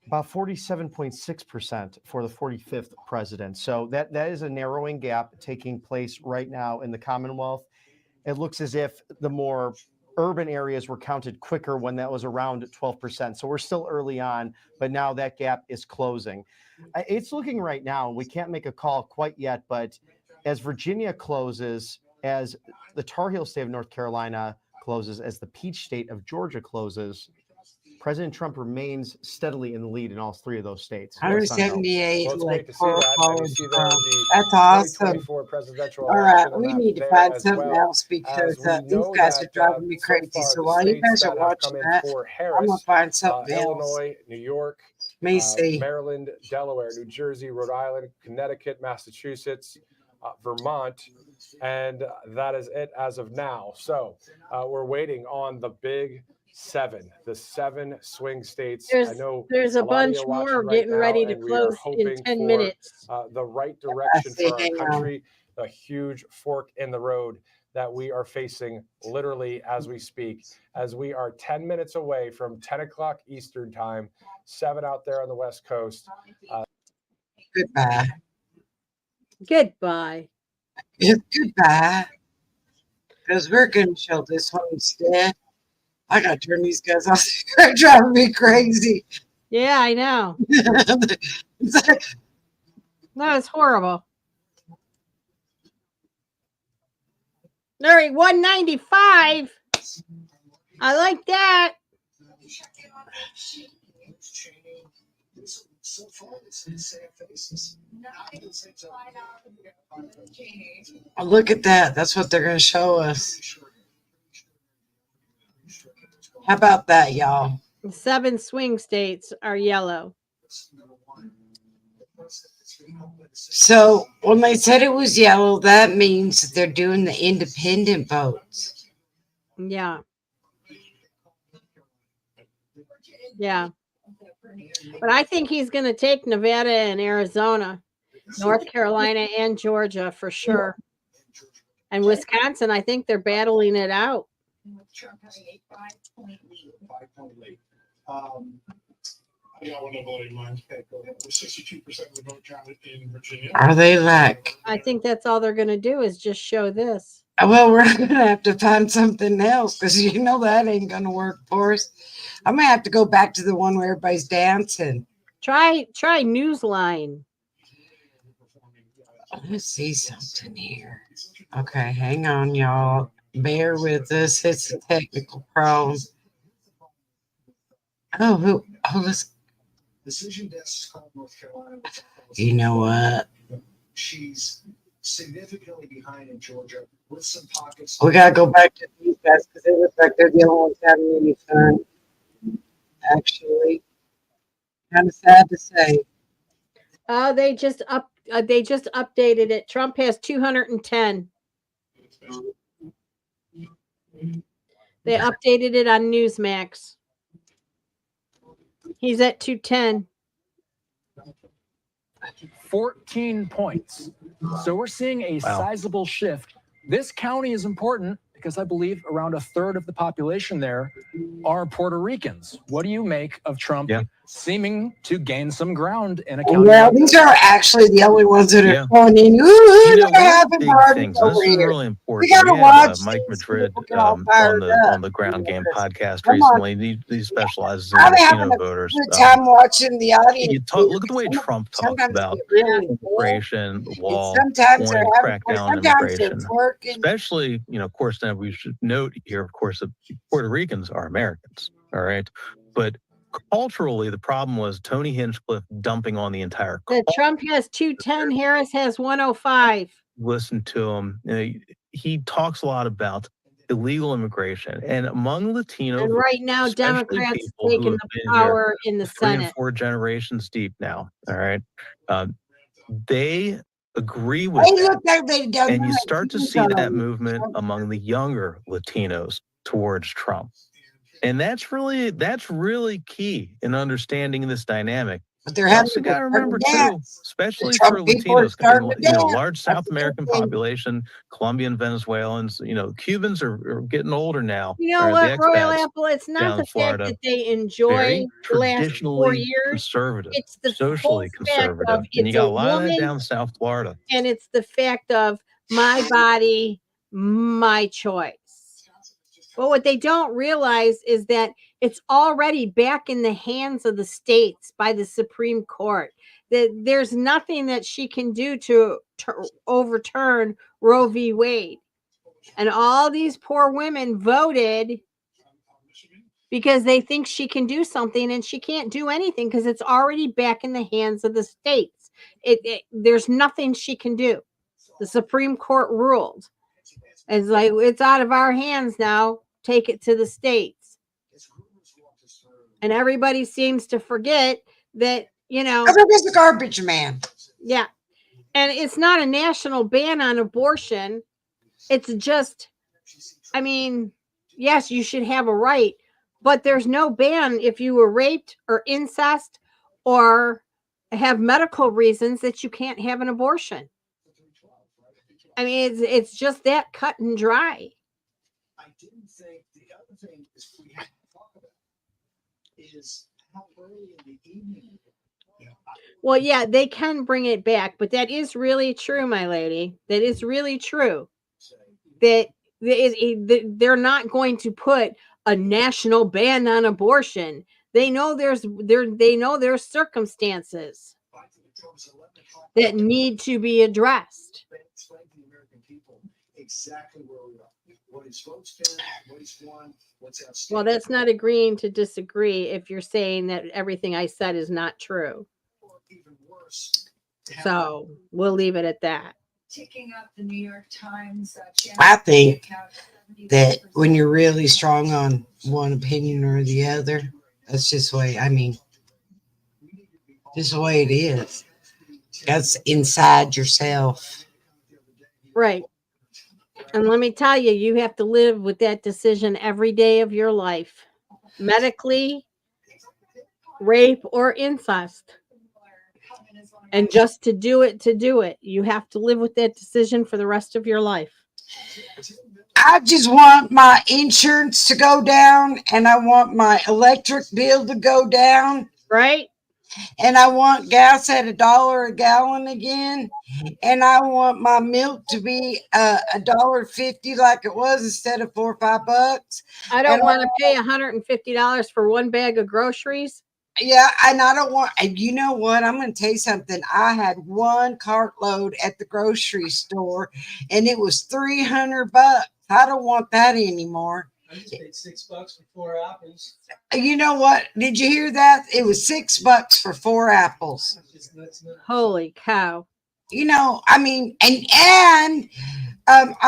about 47.6% for the 45th president. So that is a narrowing gap taking place right now in the Commonwealth. It looks as if the more urban areas were counted quicker when that was around 12%. So we're still early on, but now that gap is closing. It's looking right now, we can't make a call quite yet, but as Virginia closes, as the Tar Heel state of North Carolina closes, as the Peach state of Georgia closes, President Trump remains steadily in the lead in all three of those states. 178. Well, it's great to see that. And you see there the That's awesome. 2024 presidential All right, election we map need to there find as something well, else because as we these know guys that, are driving me so crazy. far, So the while you states guys that are have watching come in that, for I'm Harris, gonna find something else. Illinois, New York, Let me see. Maryland, Delaware, New Jersey, Rhode Island, Connecticut, Massachusetts, Vermont, and that is it as of now. So we're waiting on the big the seven swing states. I know there's a bunch more getting ready to close in 10 minutes. The right direction for our country, a huge fork in the road that we are facing literally as we speak, as we are 10 minutes away from 10 o'clock Eastern time, 7 out there on the West Coast. Goodbye. Goodbye. Goodbye. Because we're going to show this one instead. I got to turn these guys off. They're driving me crazy. Yeah, I know. No, it's horrible. All right, 195. I like that. Oh, look at that. That's what they're going to show us. How about that, y'all? 7 swing states are yellow. So when they said it was yellow, that means they're doing the independent votes. Yeah. Yeah. But I think he's going to take Nevada and Arizona, North Carolina and Georgia for sure. And Wisconsin, I think they're battling it out. I got one of mine. 62% of the vote counted in Virginia. Are they like? I think that's all they're going to do is just show this. Well, we're going to have to find something else because you know that ain't going to work for us. I'm going to have to go back to the one where everybody's dancing. Try Newsline. Let's see something here. Okay, hang on, y'all. Bear with us. It's a technical problem. Oh, let's. Decision desk called North Carolina. You know what? She's significantly behind in Georgia with some pockets. We gotta go back to these guys because they look like they're the only ones having any fun. Actually, kind of sad to say. They just updated it. Trump has 210. They updated it on Newsmax. He's at 210. 14 points. So we're seeing a sizable shift. This county is important because I believe around a third of the population there are Puerto Ricans. What do you make of Trump seeming to gain some ground in a county? Well, these are actually the only ones that are going in. Ooh, they're having parties over this is here. really important. We gotta watch Mike these Madrid people get all fired up. on the Ground Game podcast Come on. recently. He specializes in I'm having Latino a voters. good time watching the audience. Look at the way Trump talks Sometimes about they get really immigration, the wall, sometimes they're wanting to having crack down on sometimes they're immigration. twerking. Especially, of course, now we should note here, of course, that Puerto Ricans are Americans, all right? But culturally, the problem was Tony Hinchcliffe dumping on the entire culture. Trump has 210, Harris has 105. Listen to him. He talks a lot about illegal immigration, and among Latino and right now Democrats taking the power in the Senate. 3 and 4 generations deep now. All right. They agree with that. And you start to see that movement among the younger Latinos towards Trump. And that's really key in understanding this dynamic. But they're also got to remember too, especially for Latinos, large South American population, Colombian, Venezuelans, Cubans are getting older now. You know what, Royal Apple? It's not the fact that they enjoy the last 4 years. Conservative, it's the socially conservative, and you got a lot of that down South Florida. And it's the fact of my body, my choice. But what they don't realize is that it's already back in the hands of the states by the Supreme Court. That there's nothing that she can do to overturn Roe v. Wade. And all these poor women voted because they think she can do something, and she can't do anything because it's already back in the hands of the states. There's nothing she can do. The Supreme Court ruled. It's like, it's out of our hands now. Take it to the states. And everybody seems to forget that, Everybody's a garbage man. Yeah. And it's not a national ban on abortion. It's just, yes, you should have a right, but there's no ban if you were raped or incest or have medical reasons that you can't have an abortion. It's just that cut and dry. I didn't think the other thing we have to talk about is how early in the evening. Well, yeah, they can bring it back, but that is really true, my lady. That is really true. That they're not going to put a national ban on abortion. They know there's circumstances that need to be addressed. Exactly where we are. What his votes been, what he's won, what's outstanding. Well, that's not agreeing to disagree if you're saying that everything I said is not true. Or even worse. So we'll leave it at that. Ticking up the New York Times. I think that when you're really strong on one opinion or the other, that's just the way, just the way it is. That's inside yourself. Right. And let me tell you, you have to live with that decision every day of your life. Medically, rape, or incest. And just to do it. You have to live with that decision for the rest of your life. I just want my insurance to go down, and I want my electric bill to go down. Right. And I want gas at $1 a gallon again. And I want my milk to be $1.50 like it was instead of $4 or $5. I don't want to pay $150 for one bag of groceries. Yeah, and I don't want. And you know what? I'm going to tell you something. I had one cartload at the grocery store, and it was $300. I don't want that anymore. I just paid $6 for 4 apples. You know what? Did you hear that? It was $6 for 4 apples. Holy cow. I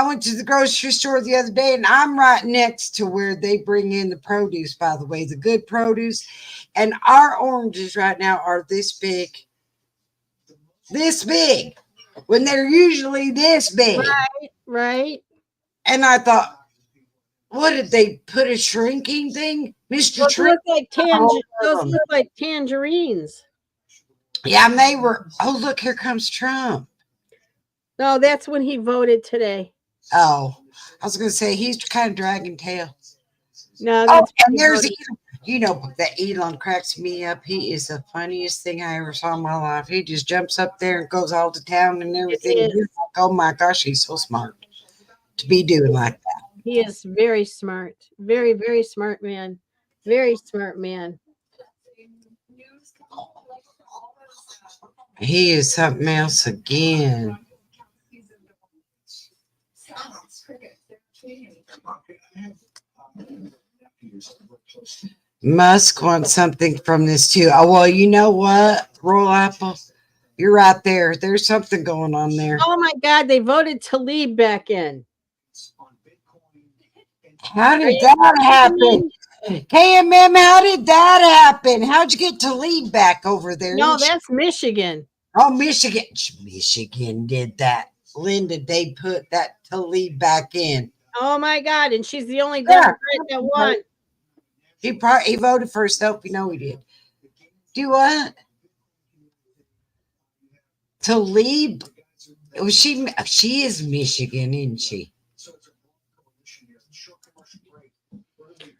went to the grocery store the other day, and I'm right next to where they bring in the produce, by the way, the good produce. And our oranges right now are this big, when they're usually this big. Right. And I thought, What did they put a shrinking thing? Mr. Those Trump. those look like tangerines. Yeah, and they were. Oh, look, here comes Trump. No, that's when he voted today. Oh, I was going to say he's kind of dragging tail. No, that's and there's you know that Elon cracks me up. He is the funniest thing I ever saw in my life. He just jumps up there and goes all to town and everything. You're like, oh my gosh, he's so smart to be doing like that. He is very smart. Very, very smart man. Very smart man. He is something else again. Musk wants something from this too. Oh, well, you know what, Roll Apple? You're right there. There's something going on there. Oh my God, they voted Talib back in. How did that happen? KMM, how did that happen? How'd you get Talib back over there? No, that's Michigan. Oh, Michigan. Michigan did that. Linda, they put that Talib back in. Oh my God, and she's the only Democrat that won. He voted for herself. You know he did. Do what? Talib. She is Michigan, isn't she?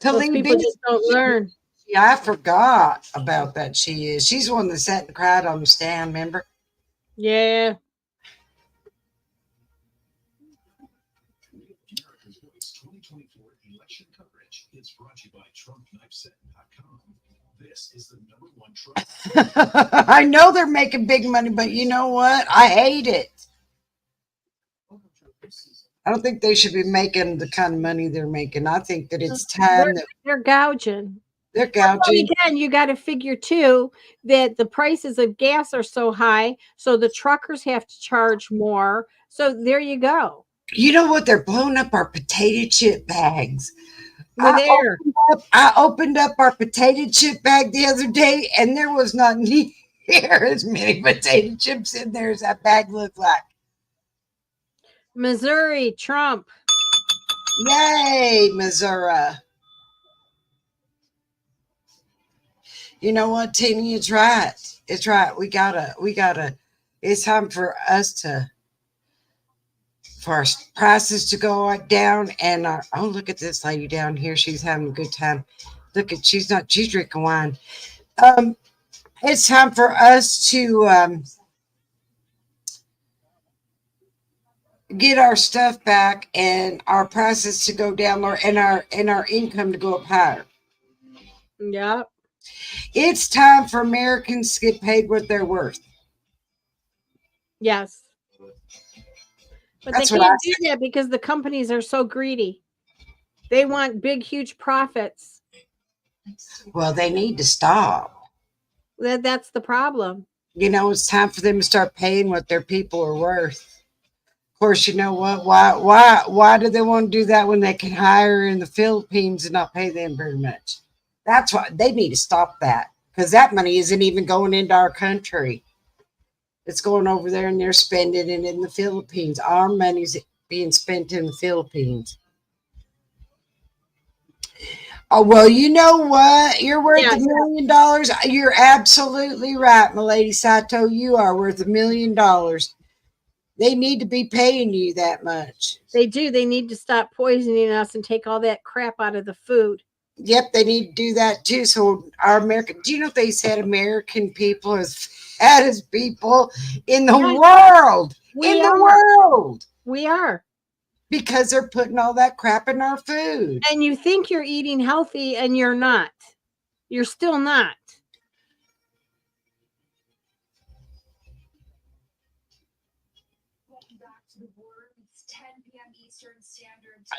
Those people just don't learn. Yeah, I forgot about that. She's one that sat and cried on the stand, remember? Yeah. This is the #1 Trump. I know they're making big money, but you know what? I hate it. I don't think they should be making the kind of money they're making. I think that it's time they're gouging. They're gouging. Well, again, you got to figure too that the prices of gas are so high, so the truckers have to charge more. So there you go. You know what? They're blowing up our potato chip bags. I opened up our potato chip bag the other day, and there was not near as many potato chips in there as that bag looked like. Missouri, Trump. Yay, Missouri. You know what, Tina? It's right. It's right. We gotta, it's time for us to, for our prices to go down, and oh, look at this lady down here. She's having a good time. She's drinking wine. It's time for us to get our stuff back and our prices to go down lower and our income to go up higher. Yeah. It's time for Americans to get paid what they're worth. Yes. But they can't do that because the companies are so greedy. They want big, huge profits. Well, they need to stop. That's the problem. You know, it's time for them to start paying what their people are worth. Of course, you know what? Why do they want to do that when they can hire in the Philippines and not pay them very much? That's why they need to stop that, because that money isn't even going into our country. It's going over there and they're spending it in the Philippines. Our money's being spent in the Philippines. Oh, well, you know what? You're worth $1 million. You're absolutely right, my lady Sato. You are worth $1 million. They need to be paying you that much. They do. They need to stop poisoning us and take all that crap out of the food. Yep, they need to do that too. So our American, do you know they said American people are as fat as people in the world? World. We are. Because they're putting all that crap in our food. And you think you're eating healthy and you're not. You're still not.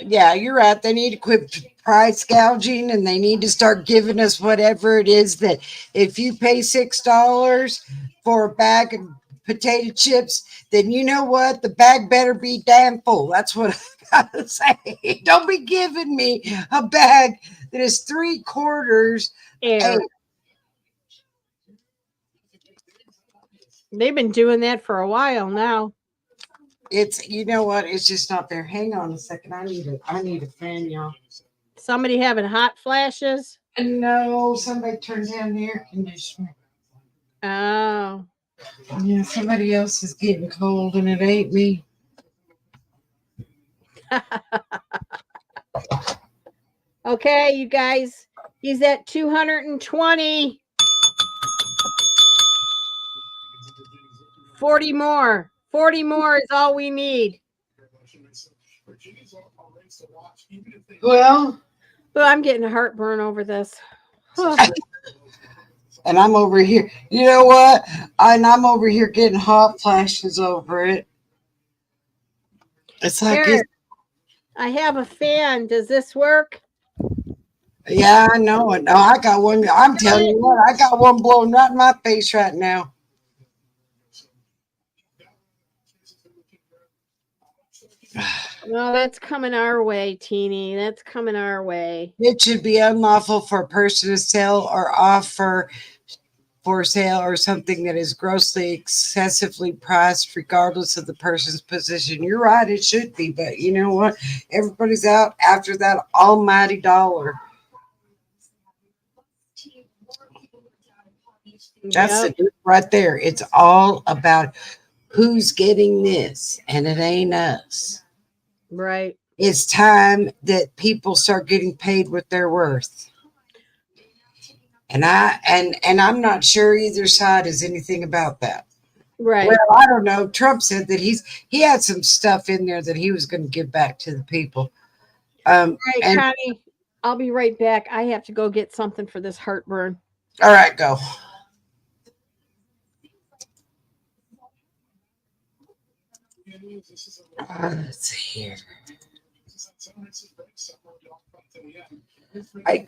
Yeah, you're right. They need to quit price gouging, and they need to start giving us whatever it is that if you pay $6 for a bag of potato chips, then you know what? The bag better be damn full. That's what I gotta say. Don't be giving me a bag that is 3/4 air. They've been doing that for a while now. It's, you know what? It's just not there. Hang on a second. I need a fan, y'all. Somebody having hot flashes? No, somebody turned down the air conditioner. Oh. Yeah, somebody else is getting cold and it ain't me. Okay, you guys. He's at 220. 40 more. 40 more is all we need. Well, I'm getting heartburn over this. And I'm over here. You know what? And I'm over here getting hot flashes over it. It's like Eric, I have a fan. Does this work? Yeah, I know it. No, I got one. I'm telling you what, I got one blowing right in my face right now. No, that's coming our way, Teeny. That's coming our way. It should be unlawful for a person to sell or offer for sale or something that is grossly excessively priced, regardless of the person's position. You're right, it should be, but you know what? Everybody's out after that almighty dollar. That's it right there. It's all about who's getting this, and it ain't us. Right. It's time that people start getting paid what they're worth. And I'm not sure either side is anything about that. Right. Well, I don't know. Trump said that he had some stuff in there that he was going to give back to the people. Right, Connie. I'll be right back. I have to go get something for this heartburn. All right, go. Let's see here.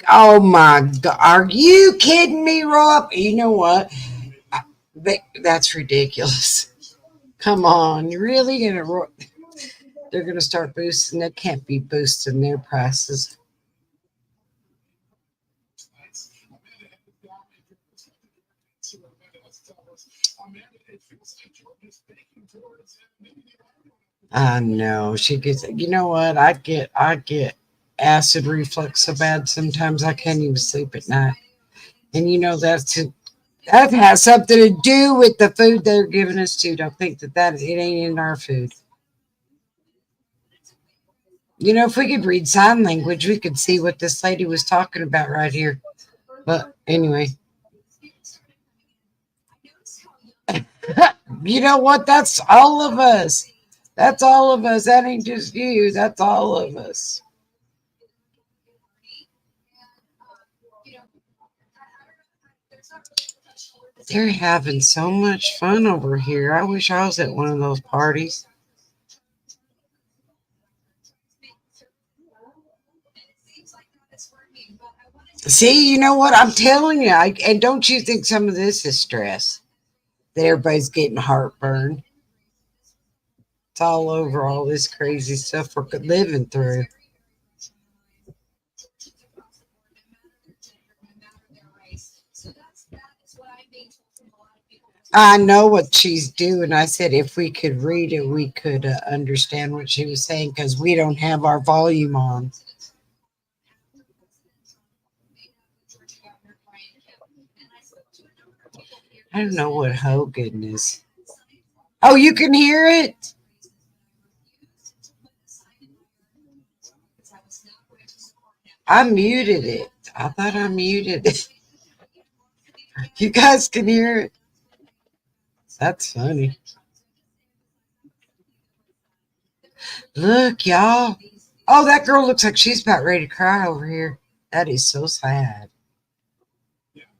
Oh my God. Are you kidding me, Rob? You know what? That's ridiculous. Come on. You're really going to... They're going to start boosting. They can't be boosting their prices. I know. She gets... You know what? I get acid reflux so bad sometimes I can't even sleep at night. And you know that has something to do with the food they're giving us too. Don't think that it ain't in our food. You know, if we could read sign language, we could see what this lady was talking about right here. But anyway. You know what? That's all of us. That's all of us. That ain't just you. That's all of us. They're having so much fun over here. I wish I was at one of those parties. See, you know what? I'm telling you. And don't you think some of this is stress? That everybody's getting heartburn. It's all over all this crazy stuff we're living through. I know what she's doing. I said if we could read it, we could understand what she was saying because we don't have our volume on. I don't know what Hogan is. Oh, you can hear it? I muted it. I thought I muted it. You guys can hear it? That's funny. Look, y'all. Oh, that girl looks like she's about ready to cry over here. That is so sad.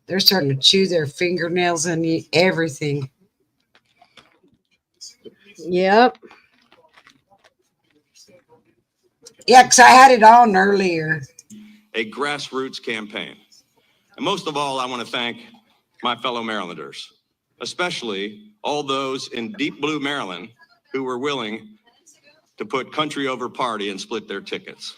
They're starting to chew their fingernails and eat everything. Yep. Yeah, because I had it on earlier. A grassroots campaign. And most of all, I want to thank my fellow Marylanders, especially all those in deep blue Maryland who were willing to put country over party and split their tickets.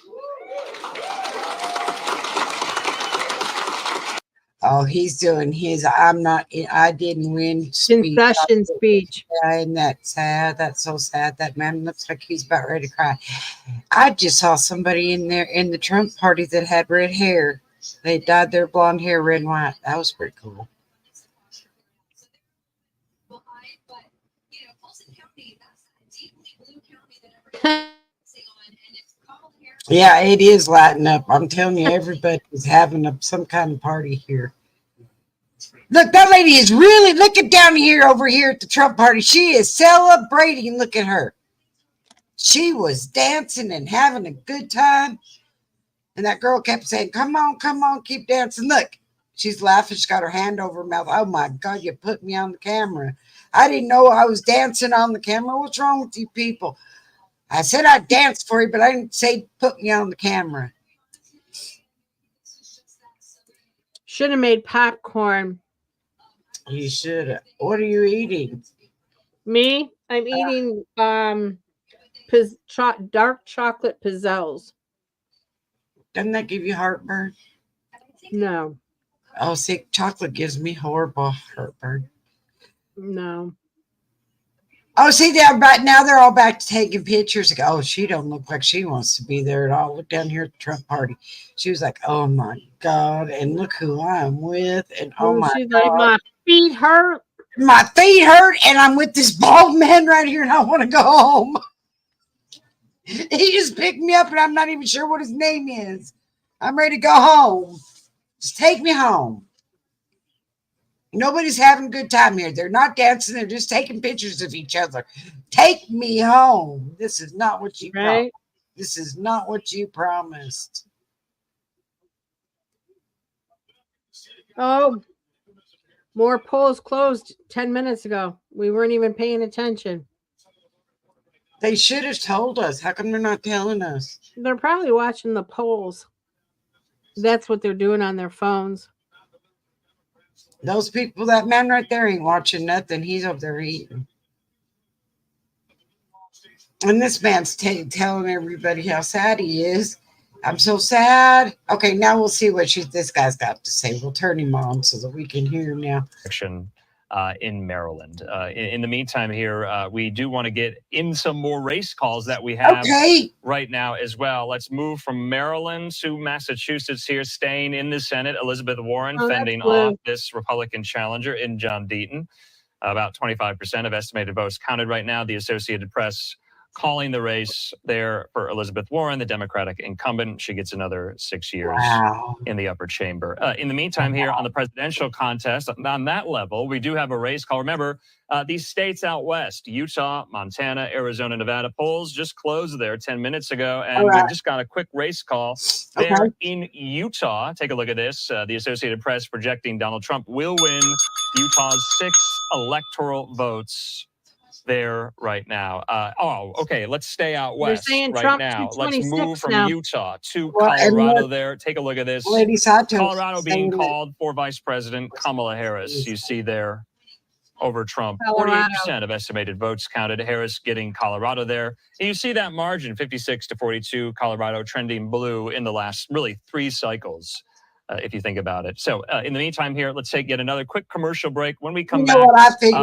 Oh, he's doing his I didn't win concession speech. And that's sad. That's so sad. That man looks like he's about ready to cry. I just saw somebody in there in the Trump party that had red hair. They dyed their blonde hair red and white. That was pretty cool. Yeah, it is lighting up. I'm telling you, everybody's having some kind of party here. Look, that lady is really looking down here over here at the Trump party. She is celebrating. Look at her. She was dancing and having a good time. And that girl kept saying, come on, keep dancing. Look, she's laughing. She's got her hand over her mouth. Oh, my God, you put me on the camera. I didn't know I was dancing on the camera. What's wrong with you people? I said I'd dance for you, but I didn't say put me on the camera. Should have made popcorn. You should have. What are you eating? Me? I'm eating dark chocolate pizzelles. Doesn't that give you heartburn? No. Oh, see, chocolate gives me horrible heartburn. No. Oh, see, right now they're all back to taking pictures. Oh, she don't look like she wants to be there at all. Look down here at the Trump party. She was like, oh, my God, and look who I'm with. And oh, my she's God. Like, my feet hurt. My feet hurt, and I'm with this bald man right here, and I want to go home. He just picked me up, and I'm not even sure what his name is. I'm ready to go home. Just take me home. Nobody's having a good time here. They're not dancing. They're just taking pictures of each other. Take me home. This is not what you promised. This is not what you promised. Oh, more polls closed 10 minutes ago. We weren't even paying attention. They should have told us. How come they're not telling us? They're probably watching the polls. That's what they're doing on their phones. Those people, that man right there ain't watching nothing. He's over there eating. And this man's telling everybody how sad he is. I'm so sad. Okay, now we'll see what this guy's got to say. We'll turn him on so that we can hear him now. In Maryland. In the meantime here, we do want to get in some more race calls that we have right now as well. Let's move from Maryland to Massachusetts here, staying in the Senate. Elizabeth Warren fending off this Republican challenger in John Deaton. About 25% of estimated votes counted right now. The Associated Press calling the race there for Elizabeth Warren, the Democratic incumbent. She gets another 6 years in the upper chamber. In the meantime, here on the presidential contest, on that level, we do have a race call. Remember, these states out west, Utah, Montana, Arizona, Nevada, polls just closed there 10 minutes ago, and we just got a quick race call there in Utah. Take a look at this. The Associated Press projecting Donald Trump will win Utah's 6 electoral votes there right now. Okay. Let's stay out west right Trump now. Let's move from Utah to Well, Colorado there. Take a look at this. Lady Sato Colorado being called for Vice President Kamala Harris. You see there over Trump. 48% of estimated votes counted. Harris getting Colorado there. And you see that margin, 56 to 42, Colorado trending blue in the last really 3 cycles. If you think about it. So in the meantime here, let's take yet another quick commercial break. When we come back,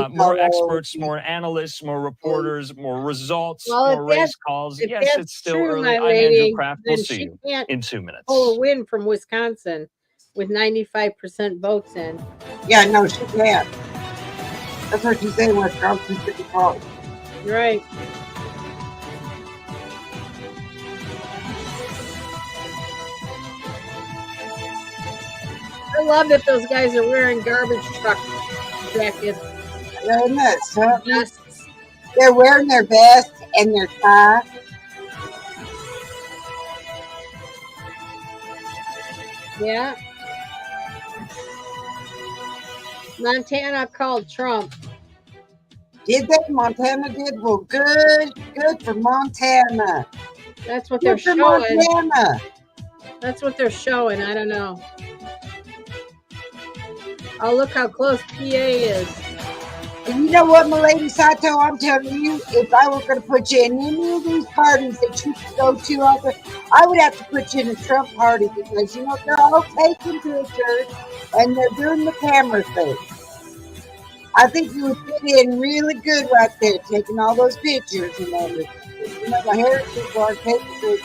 more experts, more analysts, more reporters, more results, more race calls. Yes, it's still early. I'm Andrew Kraft. We'll see you in 2 minutes. Pull a win from Wisconsin with 95% votes in. Yeah, no, she can't. That's what she's saying. Wisconsin City Hall. Right. I love that those guys are wearing garbage truck jackets. Isn't that something? They're wearing their vest and their tie. Yeah. Montana called Trump. Did they? Montana did? Well, good for Montana. That's what they're showing. Montana. That's what they're showing. I don't know. Oh, look how close PA is. And you know what, Milady Sato, I'm telling you, if I were going to put you in any of these parties that you could go to out there, I would have to put you in a Trump party because, you know, they're all taking pictures and they're doing the camera thing. I think you would fit in really good right there, taking all those pictures and everything. You know, the hair people are taking pictures.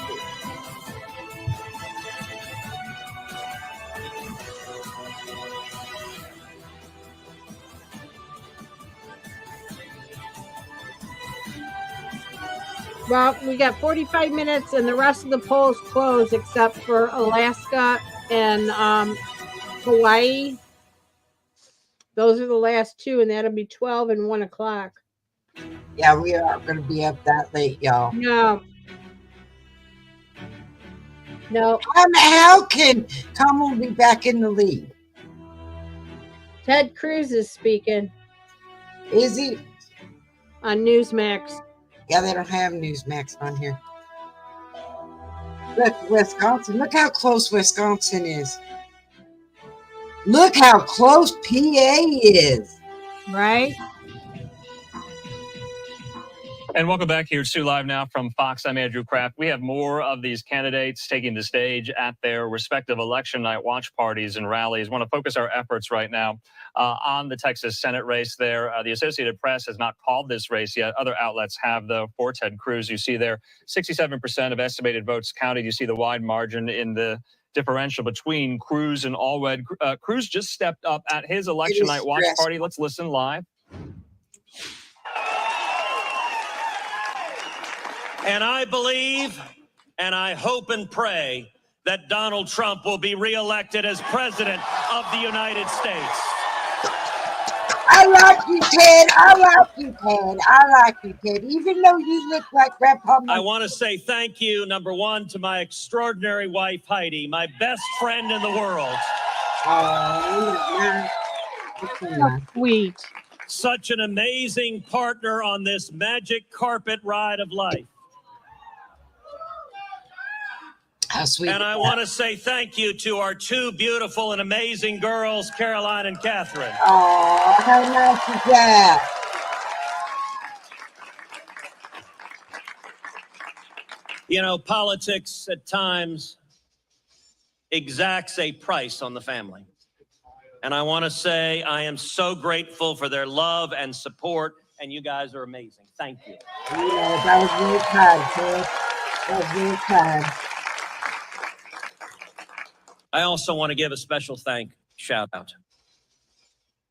Well, we got 45 minutes and the rest of the polls closed except for Alaska and Hawaii. Those are the last two, and that'll be 12 and 1 o'clock. Yeah, we aren't going to be up that late, y'all. No. How can Kamala be back in the lead? Ted Cruz is speaking. Is he? On Newsmax. Yeah, they don't have Newsmax on here. Look, Wisconsin. Look how close Wisconsin is. Look how close PA is. Right? And welcome back here to Live Now from Fox. I'm Andrew Kraft. We have more of these candidates taking the stage at their respective election night watch parties and rallies. I want to focus our efforts right now on the Texas Senate race there. The Associated Press has not called this race yet. Other outlets have, though, for Ted Cruz. You see there 67% of estimated votes counted. You see the wide margin in the differential between Cruz and Allred. Cruz just stepped up at his election night watch party. Let's listen live. And I believe and I hope and pray that Donald Trump will be reelected as president of the United States. I like you, Ted. I like you, Ted. I like you, Ted. Even though you look like Grandpa. I want to say thank you, number one, to my extraordinary wife, Heidi, my best friend in the world. Oh, sweet. Such an amazing partner on this magic carpet ride of life. How sweet. And I want to say thank you to our two beautiful and amazing girls, Caroline and Catherine. Oh, how nice is that? You know, politics at times exacts a price on the family. And I want to say I am so grateful for their love and support, and you guys are amazing. Thank you. Yeah, that was really kind, Ted. That was really kind. I also want to give a special shout out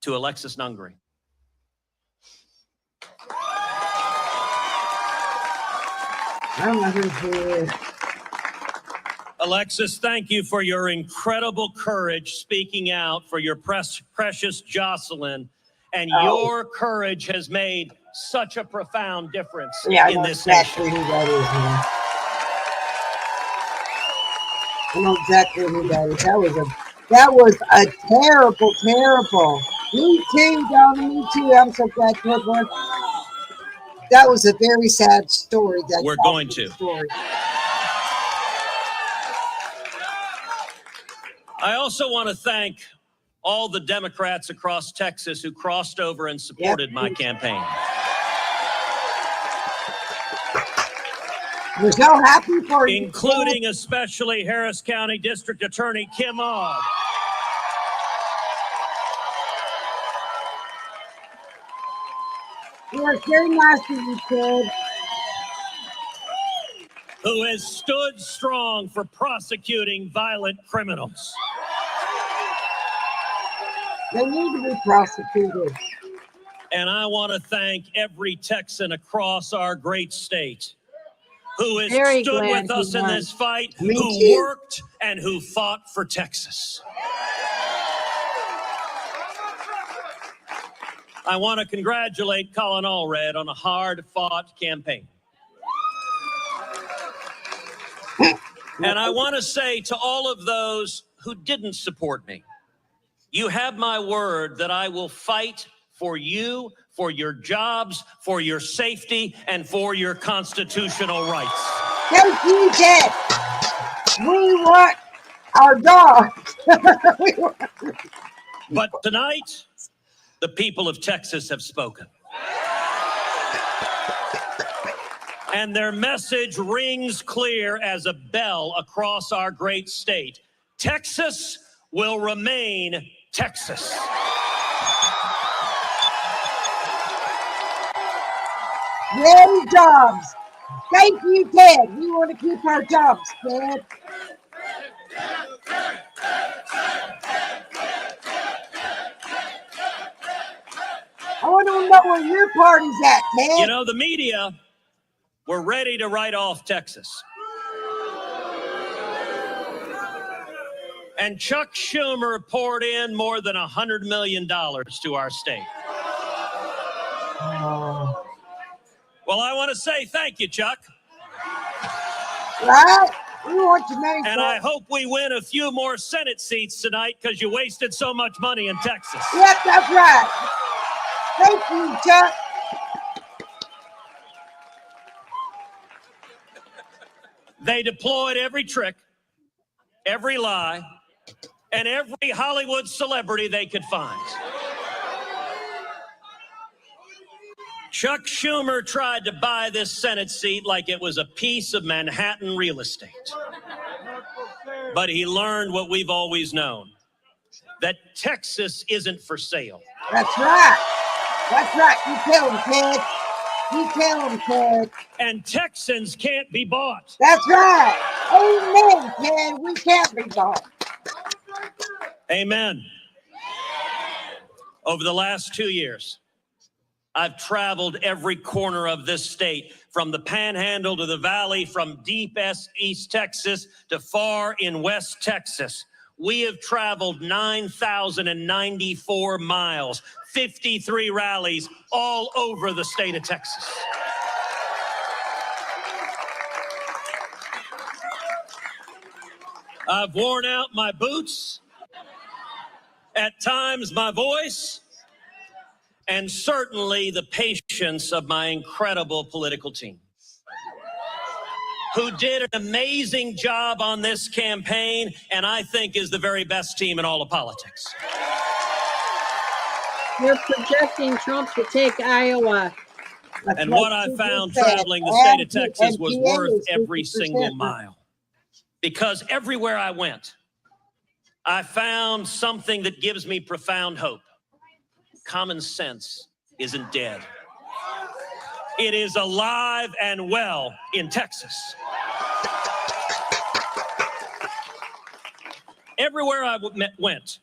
to Alexis Nungri. I don't know who she is. Alexis, thank you for your incredible courage speaking out for your precious Jocelyn. And your courage has made such a profound difference in this nation. Who that is, man. I know exactly who that is. That was a terrible. Me too, Donna. Me too. I'm so glad you're born. That was a very sad story. We're going to. I also want to thank all the Democrats across Texas who crossed over and supported my campaign. We're so happy for you. Including especially Harris County District Attorney Kim Ogg. You're very nice to you, kid. Who has stood strong for prosecuting violent criminals. They need to be prosecuted. And I want to thank every Texan across our great state who has stood with us in this fight, who worked and who fought for Texas. I want to congratulate Colin Allred on a hard-fought campaign. And I want to say to all of those who didn't support me, you have my word that I will fight for you, for your jobs, for your safety, and for your constitutional rights. Thank you, Ted. We want our dogs. But tonight, The people of Texas have spoken. And their message rings clear as a bell across our great state. Texas will remain Texas. Ready jobs. Thank you, Ted. We want to keep our jobs, Ted. I want to know where your party's at, Ted. You know, the media were ready to write off Texas. And Chuck Schumer poured in more than $100 million to our state. Well, I want to say thank you, Chuck. Right? We want your money. And I hope we win a few more Senate seats tonight because you wasted so much money in Texas. Yep, that's right. Thank you, Chuck. They deployed every trick, every lie, and every Hollywood celebrity they could find. Chuck Schumer tried to buy this Senate seat like it was a piece of Manhattan real estate. But he learned what we've always known, that Texas isn't for sale. That's right. That's right. You tell him, Ted. You tell him, Ted. And Texans can't be bought. That's right. Amen, Ted. We can't be bought. Amen. Over the last 2 years, I've traveled every corner of this state, from the Panhandle to the Valley, from deep East Texas to far in West Texas. We have traveled 9,094 miles, 53 rallies all over the state of Texas. I've worn out my boots, at times my voice, and certainly the patience of my incredible political team, who did an amazing job on this campaign, and I think is the very best team in all of politics. You're projecting Trump to take Iowa. And what I found traveling the state of Texas was worth every single mile. Because everywhere I went, I found something that gives me profound hope. Common sense isn't dead. It is alive and well in Texas. Everywhere I went,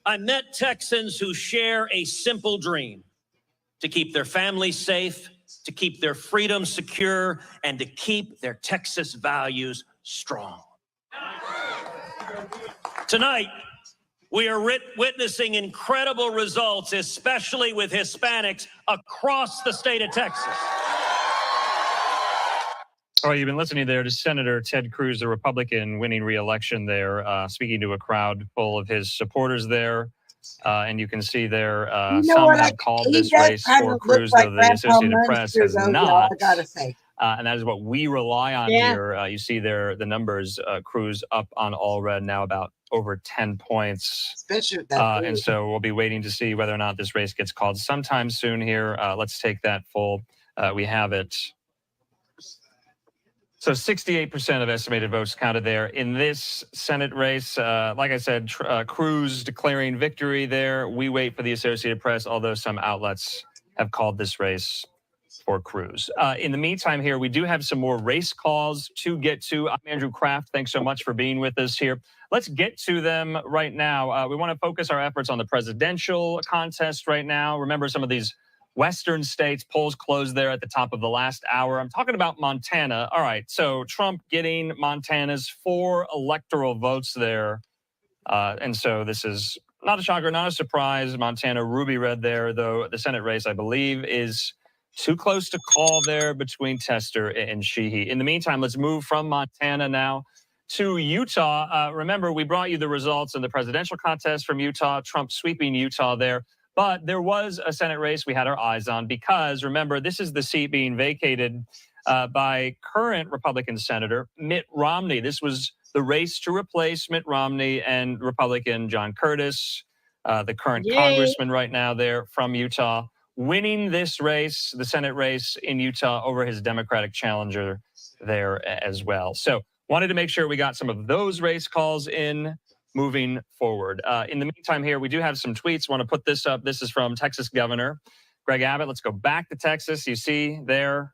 I met Texans who share a simple dream: to keep their families safe, to keep their freedom secure, and to keep their Texas values strong. Tonight, we are witnessing incredible results, especially with Hispanics across the state of Texas. All right, you've been listening there to Senator Ted Cruz, the Republican winning re-election there, speaking to a crowd full of his supporters there. And you can see there, some have called this race for Cruz, though the Associated Press has not. And that is what we rely on here. You see there the numbers, Cruz up on all red now, about over 10 points. And so we'll be waiting to see whether or not this race gets called sometime soon here. Let's take that full. We have it. So 68% of estimated votes counted there in this Senate race. Like I said, Cruz declaring victory there. We wait for the Associated Press, although some outlets have called this race for Cruz. In the meantime here, we do have some more race calls to get to. I'm Andrew Kraft. Thanks so much for being with us here. Let's get to them right now. We want to focus our efforts on the presidential contest right now. Remember, some of these Western states, polls closed there at the top of the last hour. I'm talking about Montana. All right, so Trump getting Montana's 4 electoral votes there. And so this is not a shocker, not a surprise. Montana ruby red there, though the Senate race, I believe, is too close to call there between Tester and Sheehy. In the meantime, let's move from Montana now to Utah. Remember, we brought you the results in the presidential contest from Utah, Trump sweeping Utah there. But there was a Senate race we had our eyes on because, remember, this is the seat being vacated by current Republican Senator Mitt Romney. This was the race to replace Mitt Romney and Republican John Curtis. the current congressman right now there from Utah, winning this race, the Senate race in Utah, over his Democratic challenger there as well. So wanted to make sure we got some of those race calls in moving forward. In the meantime here, we do have some tweets. Want to put this up. This is from Texas Governor Greg Abbott. Let's go back to Texas. You see there,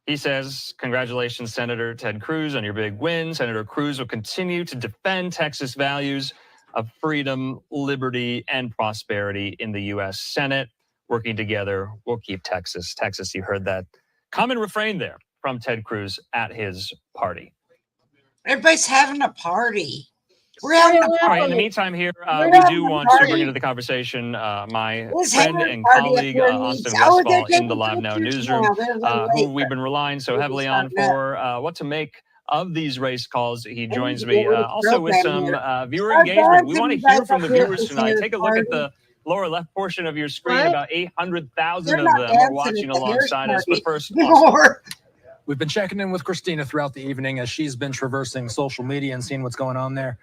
he says, congratulations, Senator Ted Cruz, on your big win. Senator Cruz will continue to defend Texas values of freedom, liberty, and prosperity in the U.S. Senate. Working together, we'll keep Texas. Texas, you heard that common refrain there from Ted Cruz at his party. Everybody's having a party. We're having a party. All right, in the meantime here, we do want to bring into the conversation my friend and colleague, Austin Westfall, in the Live Now newsroom, who we've been relying so heavily on for what to make of these race calls. He joins me also with some viewer engagement. We want to hear from the viewers tonight. Take a look at the lower left portion of your screen. About 800,000 of them are watching alongside us. But first, we've been checking in with Christina throughout the evening as she's been traversing social media and seeing what's going on there.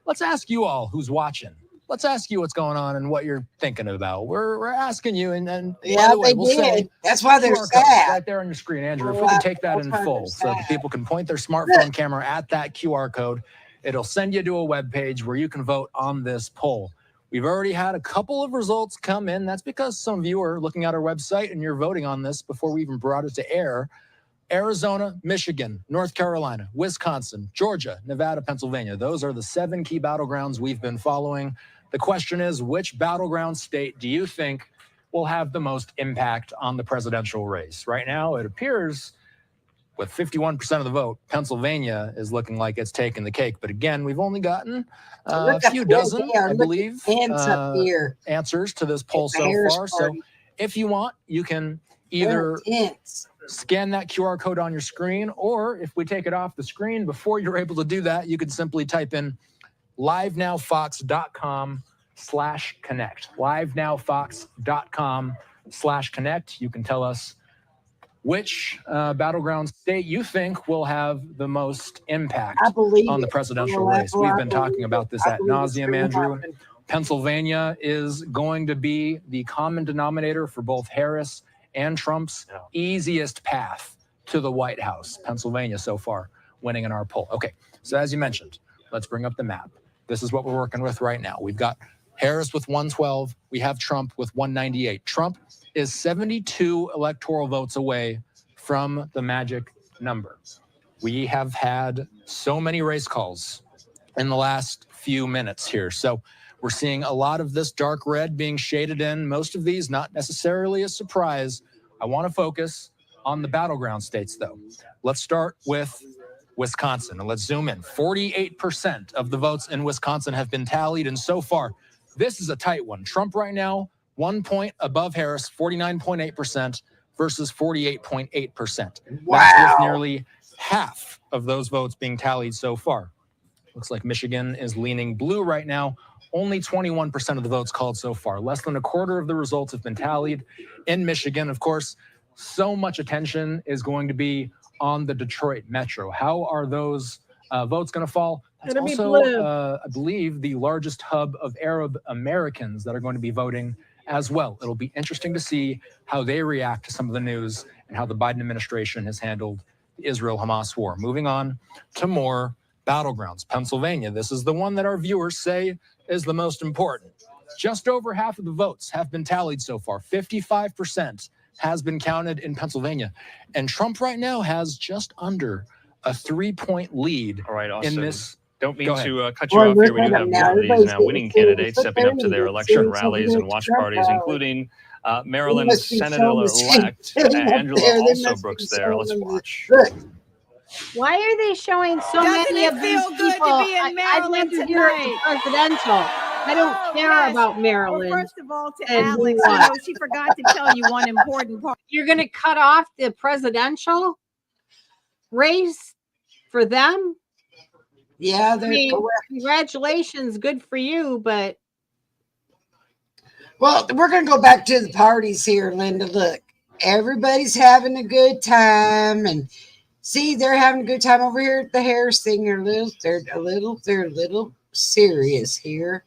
Let's ask you all who's watching. Let's ask you what's going on and what you're thinking about. We're asking you, and yeah, by the way, they we'll did. say That's why they're sad. Right there on your screen, Andrew. If we can take that in full, so that people can point their smartphone camera at that QR code, it'll send you to a web page where you can vote on this poll. We've already had a couple of results come in. That's because some of you are looking at our website and you're voting on this before we even brought it to air. Arizona, Michigan, North Carolina, Wisconsin, Georgia, Nevada, Pennsylvania. Those are the 7 key battlegrounds we've been following. The question is, which battleground state do you think will have the most impact on the presidential race? Right now, it appears with 51% of the vote, Pennsylvania is looking like it's taking the cake. But again, we've only gotten a few dozen, I believe, answers to this poll so far. So if you want, you can either scan that QR code on your screen, or if we take it off the screen before you're able to do that, you can simply type in livenowfox.com/connect. livenowfox.com/connect. You can tell us which battleground state you think will have the most impact on the presidential race. We've been talking about this ad nauseum, Andrew. Pennsylvania is going to be the common denominator for both Harris and Trump's easiest path to the White House. Pennsylvania so far winning in our poll. Okay, so as you mentioned, let's bring up the map. This is what we're working with right now. We've got Harris with 112. We have Trump with 198. Trump is 72 electoral votes away from the magic number. We have had so many race calls in the last few minutes here. So we're seeing a lot of this dark red being shaded in. Most of these not necessarily a surprise. I want to focus on the battleground states, though. Let's start with Wisconsin, and let's zoom in. 48% of the votes in Wisconsin have been tallied, and so far, this is a tight one. Trump right now, 1 point above Harris, 49.8% versus 48.8%. Wow. That's with nearly half of those votes being tallied so far. Looks like Michigan is leaning blue right now. Only 21% of the votes called so far. Less than a quarter of the results have been tallied in Michigan. Of course, so much attention is going to be on the Detroit metro. How are those votes going to fall? That's also, I believe, the largest hub of Arab Americans that are going to be voting as well. It'll be interesting to see how they react to some of the news and how the Biden administration has handled the Israel-Hamas war. Moving on to more battlegrounds. Pennsylvania, this is the one that our viewers say is the most important. Just over half of the votes have been tallied so far. 55% has been counted in Pennsylvania. And Trump right now has just under a 3-point lead in this. Don't mean to cut you off here. We do have one of these now winning candidates stepping up to their election rallies and watch parties, including Maryland's Senator-elect Angela Brooks there. Let's watch. Why are they showing so many of these people? I'd like to hear it presidential. I don't care about Maryland. Well, first of all, to Alex, you know, she forgot to tell you one important part. You're going to cut off the presidential race for them? Yeah, congratulations, good for you, but well, we're going to go back to the parties here, Linda. Look, everybody's having a good time, and see, they're having a good time over here at the Harris thing. They're a little serious here.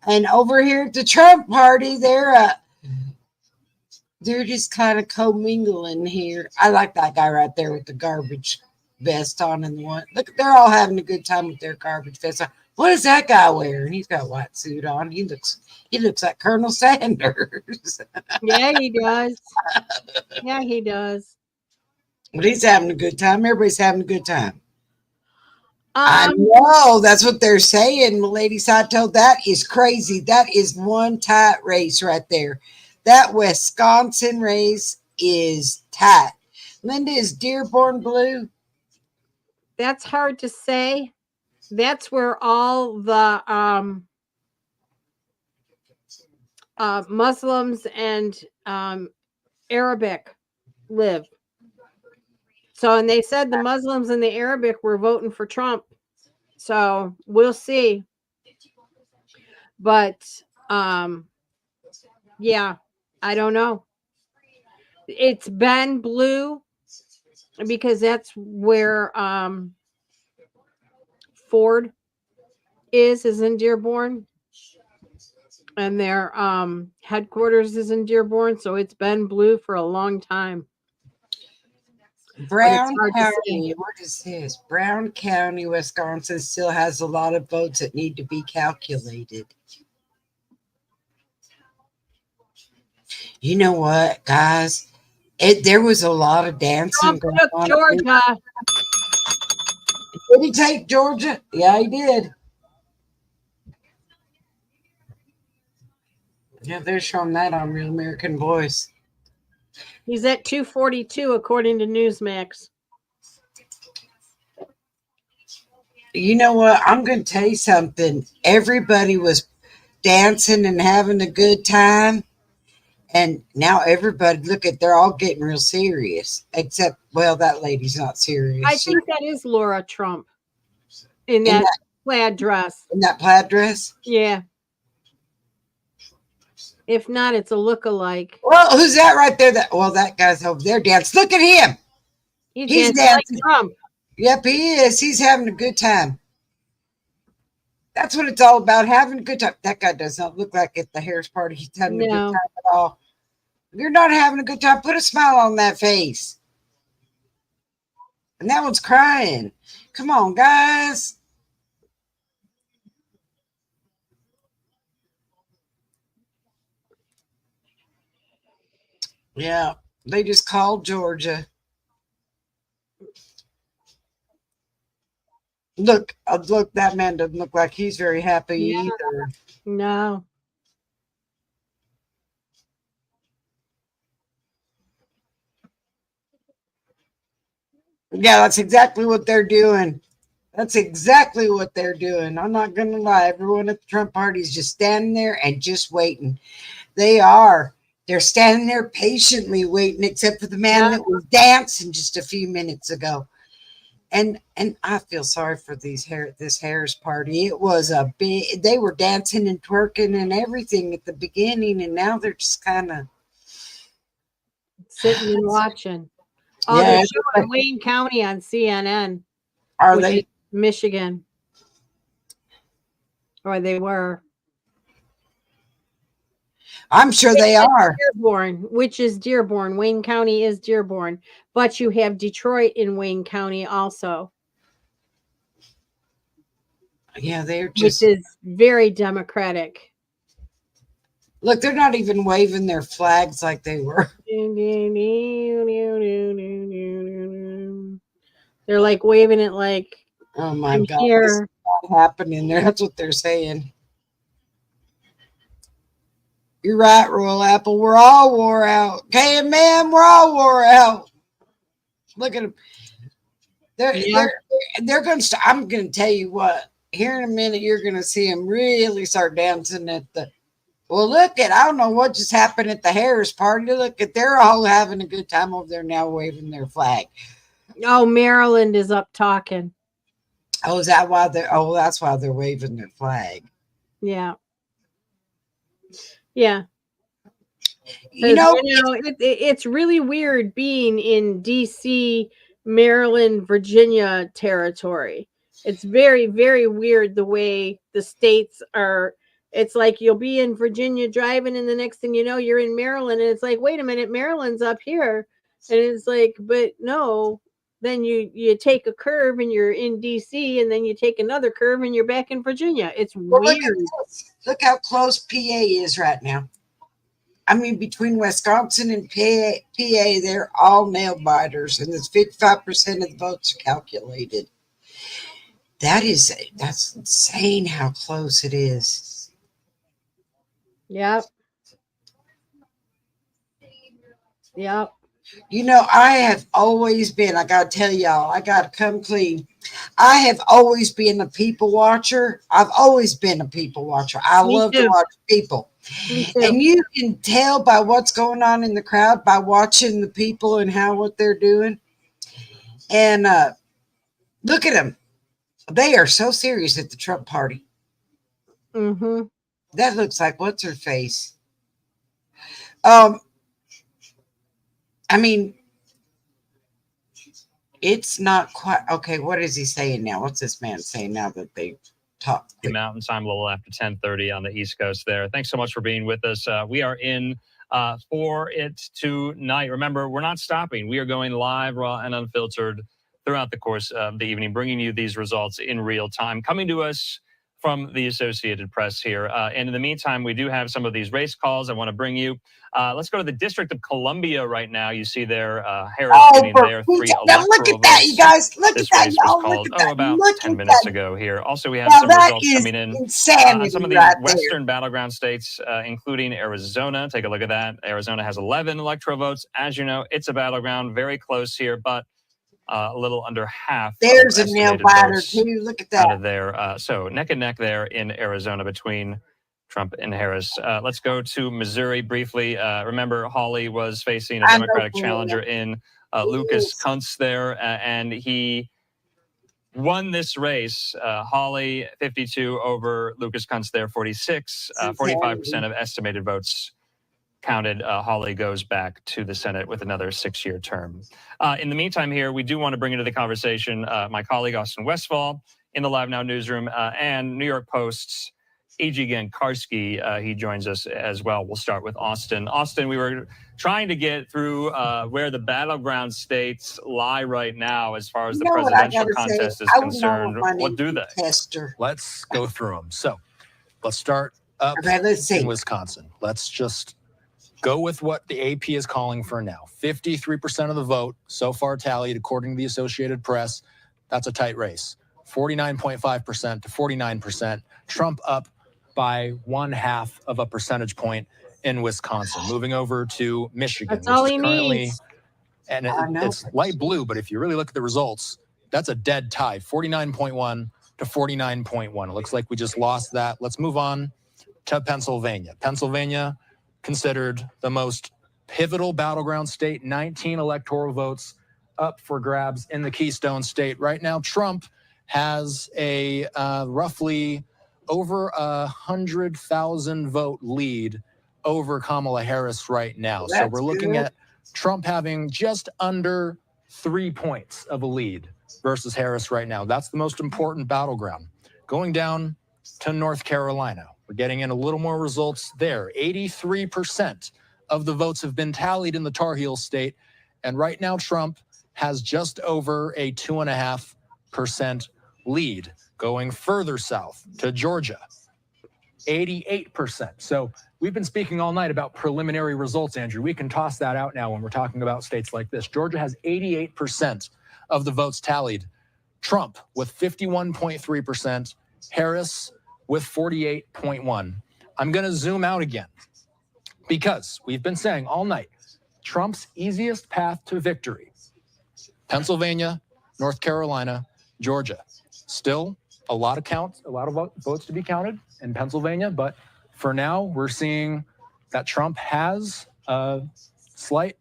And over here at the Trump party, they're just kind of commingling here. I like that guy right there with the garbage vest on and the one. Look, they're all having a good time with their garbage vest on. What is that guy wearing? He's got a white suit on. He looks like Colonel Sanders. Yeah, he does. Yeah, he does. But he's having a good time. Everybody's having a good time. I know. That's what they're saying, Milady Sato. That is crazy. That is one tight race right there. That Wisconsin race is tight. Linda, is Dearborn blue? That's hard to say. That's where all the Muslims and Arabic live. So, and they said the Muslims and the Arabic were voting for Trump. So we'll see. But yeah, I don't know. It's been blue because that's where Ford is in Dearborn. And their headquarters is in Dearborn, so it's been blue for a long time. Brown County, what is this? Brown County, Wisconsin still has a lot of votes that need to be calculated. You know what, guys? There was a lot of dancing going on. Georgia. Did he take Georgia? Yeah, he did. Yeah, they're showing that on Real American Voice. He's at 242 according to Newsmax. You know what? I'm going to tell you something. Everybody was dancing and having a good time. And now everybody, look at, they're all getting real serious. Except, well, that lady's not serious. I think that is Laura Trump in that plaid dress. In that plaid dress? Yeah. If not, it's a look-alike. Well, who's that right there? That guy's over there dancing. Look at him. He's dancing. Like Trump. Yep, he is. He's having a good time. That's what it's all about, having a good time. That guy does not look like at the Harris party he's having a good time at all. If you're not having a good time, put a smile on that face. And that one's crying. Come on, guys. Yeah, they just called Georgia. Look, that man doesn't look like he's very happy either. No. Yeah, that's exactly what they're doing. That's exactly what they're doing. I'm not going to lie. Everyone at the Trump party is just standing there and just waiting. They are. They're standing there patiently waiting, except for the man that was dancing just a few minutes ago. And I feel sorry for this Harris party. It was they were dancing and twerking and everything at the beginning, and now they're just kind of sitting and watching. Oh, they're showing Wayne County on CNN. Are they? Michigan. Or they were. I'm sure they are. Dearborn, which is Dearborn. Wayne County is Dearborn. But you have Detroit in Wayne County also. Yeah, they're just. Which is very Democratic. Look, they're not even waving their flags like they were. They're like waving it like, oh my God, this is not happening there. That's what they're saying. You're right, Royal Apple. We're all wore out. KMM, we're all wore out. Look at them. They're going to. I'm going to tell you what. Here in a minute, you're going to see them really start dancing at the. Well, look at. I don't know what just happened at the Harris party. Look at. They're all having a good time over there now, waving their flag. Oh, Maryland is up talking. Oh, is that why they're? Oh, that's why they're waving their flag. Yeah. Yeah. You know it's really weird being in DC, Maryland, Virginia territory. It's very, very weird the way the states are It's like you'll be in Virginia driving, and the next thing you know, you're in Maryland, and it's like, wait a minute, Maryland's up here, and it's like, but no. Then you take a curve and you're in DC, and then you take another curve and you're back in Virginia. It's Well, weird. Look how close PA is right now. I mean, between Wisconsin and PA, they're all nail biters, and it's 55% of the votes are calculated. That's insane how close it is. Yep. Yep. You know, I have always been, I got to tell y'all, I got to come clean. I have always been a people watcher. I've always been a people watcher. I love to watch people. And you can tell by what's going on in the crowd by watching the people and what they're doing. And look at them. They are so serious at the Trump party. Mm-hmm. That looks like what's her face. I mean, it's not quite okay. What is he saying now? What's this man saying now that they talk? Mountain time, a little after 10:30 on the East Coast there. Thanks so much for being with us. We are in for it tonight. Remember, we're not stopping. We are going live, raw, and unfiltered throughout the course of the evening, bringing you these results in real time, coming to us from the Associated Press here. And in the meantime, we do have some of these race calls I want to bring you. Let's go to the District of Columbia right now. You see there, Harris getting their 3 now look at that, you guys. Look at that, y'all. Look at that. about Look 10 at minutes that. ago here. Also, we have Now some that results is coming in. insanity Some of these right Western battleground states, including Arizona. Take a look at that. Arizona has 11 electoral votes. As you know, it's a battleground, very close here, but a little under half. There's a nail biter too. Look at that. Out of there. So neck and neck there in Arizona between Trump and Harris. Let's go to Missouri briefly. Remember, Hawley was facing a Democratic challenger in Lucas Kunce there, and he won this race. Hawley 52 over Lucas Kunce there 46. 45% of estimated votes counted. Hawley goes back to the Senate with another 6-year term. In the meantime here, we do want to bring into the conversation my colleague Austin Westfall in the Live Now newsroom and New York Post's A.G. Gankarski. He joins us as well. We'll start with Austin. Austin, we were trying to get through where the battleground states lie right now as far as the presidential contest is concerned. What do they? Let's go through them. So let's start up in Wisconsin. Let's just go with what the AP is calling for now. 53% of the vote so far tallied, according to the Associated Press. That's a tight race. 49.5% to 49%. Trump up by 0.5 of a percentage point in Wisconsin. Moving over to Michigan. That's all he needs. And it's light blue, but if you really look at the results, that's a dead tie. 49.1 to 49.1. It looks like we just lost that. Let's move on to Pennsylvania. Pennsylvania, considered the most pivotal battleground state, 19 electoral votes up for grabs in the Keystone State. Right now, Trump has a roughly over 100,000 vote lead over Kamala Harris right now. So we're looking at Trump having just under 3 points of a lead versus Harris right now. That's the most important battleground. Going down to North Carolina. We're getting in a little more results there. 83% of the votes have been tallied in the Tar Heel state. And right now, Trump has just over a 2.5% lead. Going further south to Georgia, 88%. So we've been speaking all night about preliminary results, Andrew. We can toss that out now when we're talking about states like this. Georgia has 88% of the votes tallied. Trump with 51.3%. Harris with 48.1. I'm going to zoom out again because we've been saying all night, Trump's easiest path to victory, Pennsylvania, North Carolina, Georgia. Still a lot of votes to be counted in Pennsylvania, but for now, we're seeing that Trump has a slight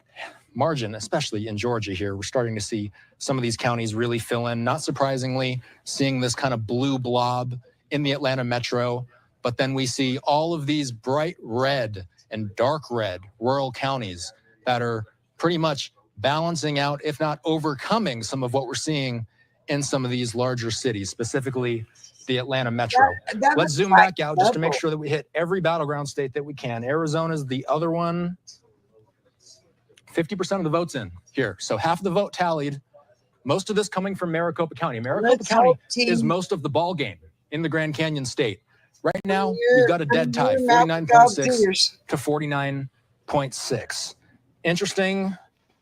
margin, especially in Georgia here. We're starting to see some of these counties really fill in. Not surprisingly, seeing this kind of blue blob in the Atlanta metro, but then we see all of these bright red and dark red rural counties that are pretty much balancing out, if not overcoming, some of what we're seeing in some of these larger cities, specifically the Atlanta metro. Let's zoom back out just to make sure that we hit every battleground state that we can. Arizona's the other one. 50% of the votes in here. So half of the vote tallied. Most of this coming from Maricopa County. Maricopa County is most of the ball game in the Grand Canyon State. Right now, we've got a dead tie, 49.6 to 49.6. Interesting,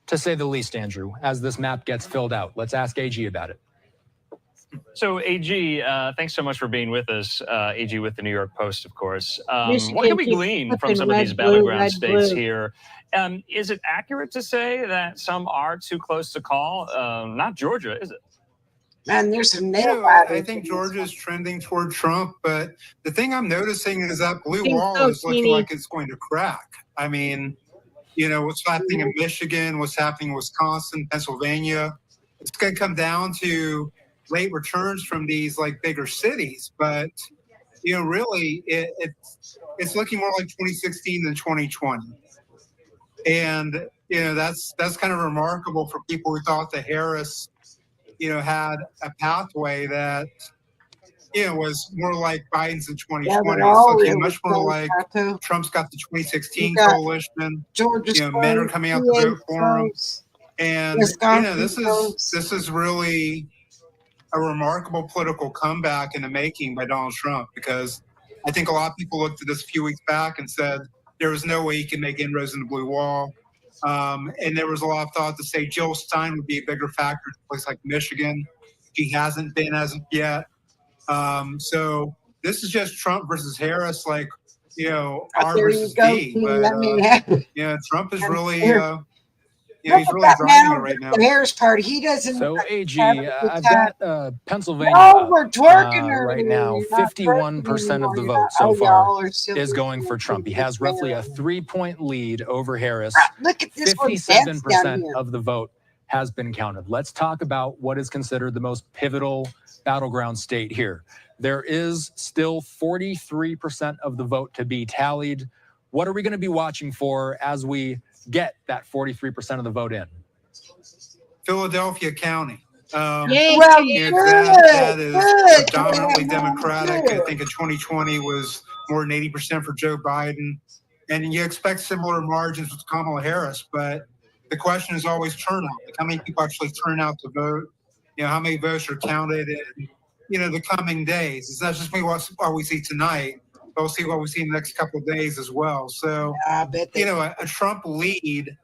to say the least, Andrew, as this map gets filled out. Let's ask AG about it. So, AG, thanks so much for being with us. AG with the New York Post, of course. What can we glean from some of these battleground states here? Is it accurate to say that some are too close to call? Not Georgia, is it? Man, there's some I think Georgia's trending toward Trump, but the thing I'm noticing is that blue wall is looking like it's going to crack. I mean, what's happening in Michigan, what's happening in Wisconsin, Pennsylvania. It's going to come down to late returns from these like bigger cities, but really it's looking more like 2016 than 2020. And that's kind of remarkable for people who thought that Harris had a pathway that was more like Biden's in 2020. It's looking much more like Trump's got the 2016 coalition. Men are coming out to vote for him, and this is really a remarkable political comeback in the making by Donald Trump, because I think a lot of people looked at this a few weeks back and said there was no way he could make inroads in the blue wall. And there was a lot of thought to say Jill Stein would be a bigger factor in a place like Michigan. She hasn't been as of yet. So this is just Trump versus Harris, like, R versus D. But, Trump is really, he's really driving it right now. The Harris party, he doesn't. So AG, I've got Pennsylvania we're twerking right now. 51% of the vote so far is going for Trump. He has roughly a 3-point lead over Harris. Look at this 57% of the vote has been counted. Let's talk about what is considered the most pivotal battleground state here. There is still 43% of the vote to be tallied. What are we going to be watching for as we get that 43% of the vote in? Philadelphia County. That is predominantly Democratic. I think in 2020 was more than 80% for Joe Biden. And you expect similar margins with Kamala Harris, but the question is always turnout. Like how many people actually turn out to vote? How many votes are counted in, the coming days. It's not just what we see tonight, but we'll see what we see in the next couple of days as well. So, a Trump lead,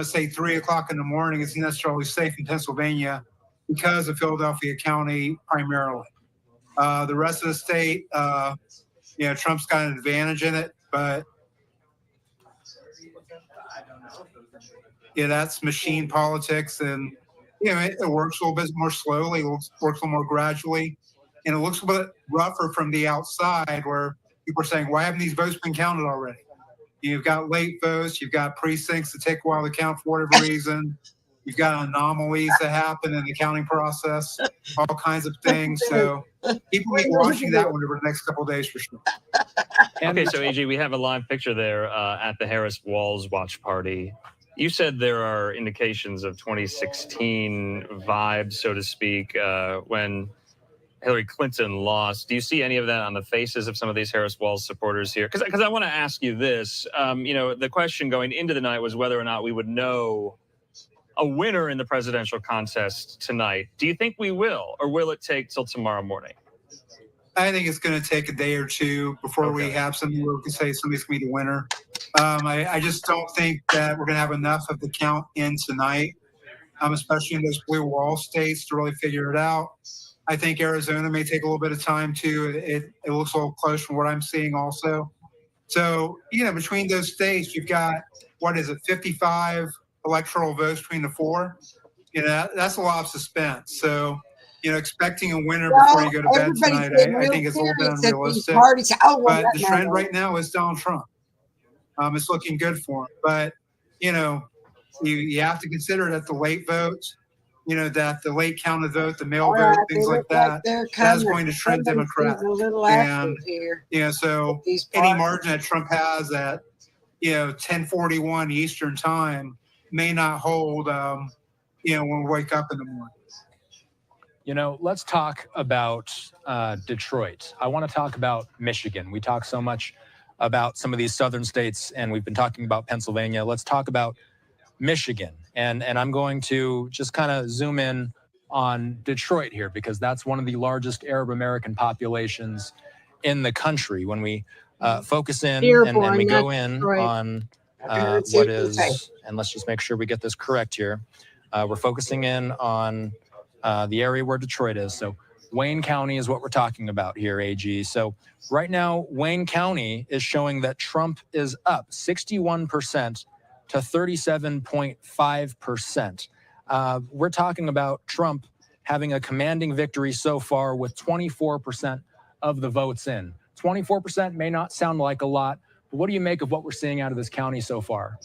say 3 o'clock in the morning isn't necessarily safe in Pennsylvania because of Philadelphia County primarily. The rest of the state, Trump's got an advantage in it, but that's machine politics, and it works a little bit more slowly, it works a little more gradually, and it looks a bit rougher from the outside where people are saying, why haven't these votes been counted already? You've got late votes, you've got precincts that take a while to count for whatever reason, you've got anomalies that happen in the counting process, all kinds of things. So people will be watching that one over the next couple of days for sure. Okay, so AG, we have a live picture there at the Harris Walls watch party. You said there are indications of 2016 vibes, so to speak, when Hillary Clinton lost. Do you see any of that on the faces of some of these Harris Walls supporters here? Because I want to ask you this. The question going into the night was whether or not we would know a winner in the presidential contest tonight. Do you think we will, or will it take till tomorrow morning? I think it's going to take a day or two before we have something where we can say somebody's going to be the winner. I just don't think that we're going to have enough of the count in tonight, especially in those blue wall states, to really figure it out. I think Arizona may take a little bit of time too. It looks a little close from what I'm seeing also. So, between those states, you've got, 55 electoral votes between the four? That's a lot of suspense. So, expecting a winner before you go to bed tonight, I think it's a little bit unrealistic. But the trend right now is Donald Trump. It's looking good for him. But, you have to consider that the late votes, that the late counted vote, the mail vote, things like that, that's going to trend Democratic. And, so any margin that Trump has at, 10:41 Eastern time may not hold, when we wake up in the morning. You know, let's talk about Detroit. I want to talk about Michigan. We talk so much about some of these southern states, and we've been talking about Pennsylvania. Let's talk about Michigan. And I'm going to just kind of zoom in on Detroit here, because that's one of the largest Arab American populations in the country. When we focus in and we go in on what is, and let's just make sure we get this correct here. We're focusing in on the area where Detroit is. So Wayne County is what we're talking about here, AG. So right now, Wayne County is showing that Trump is up 61% to 37.5%. We're talking about Trump having a commanding victory so far with 24% of the votes in. 24% may not sound like a lot, but what do you make of what we're seeing out of this county so far?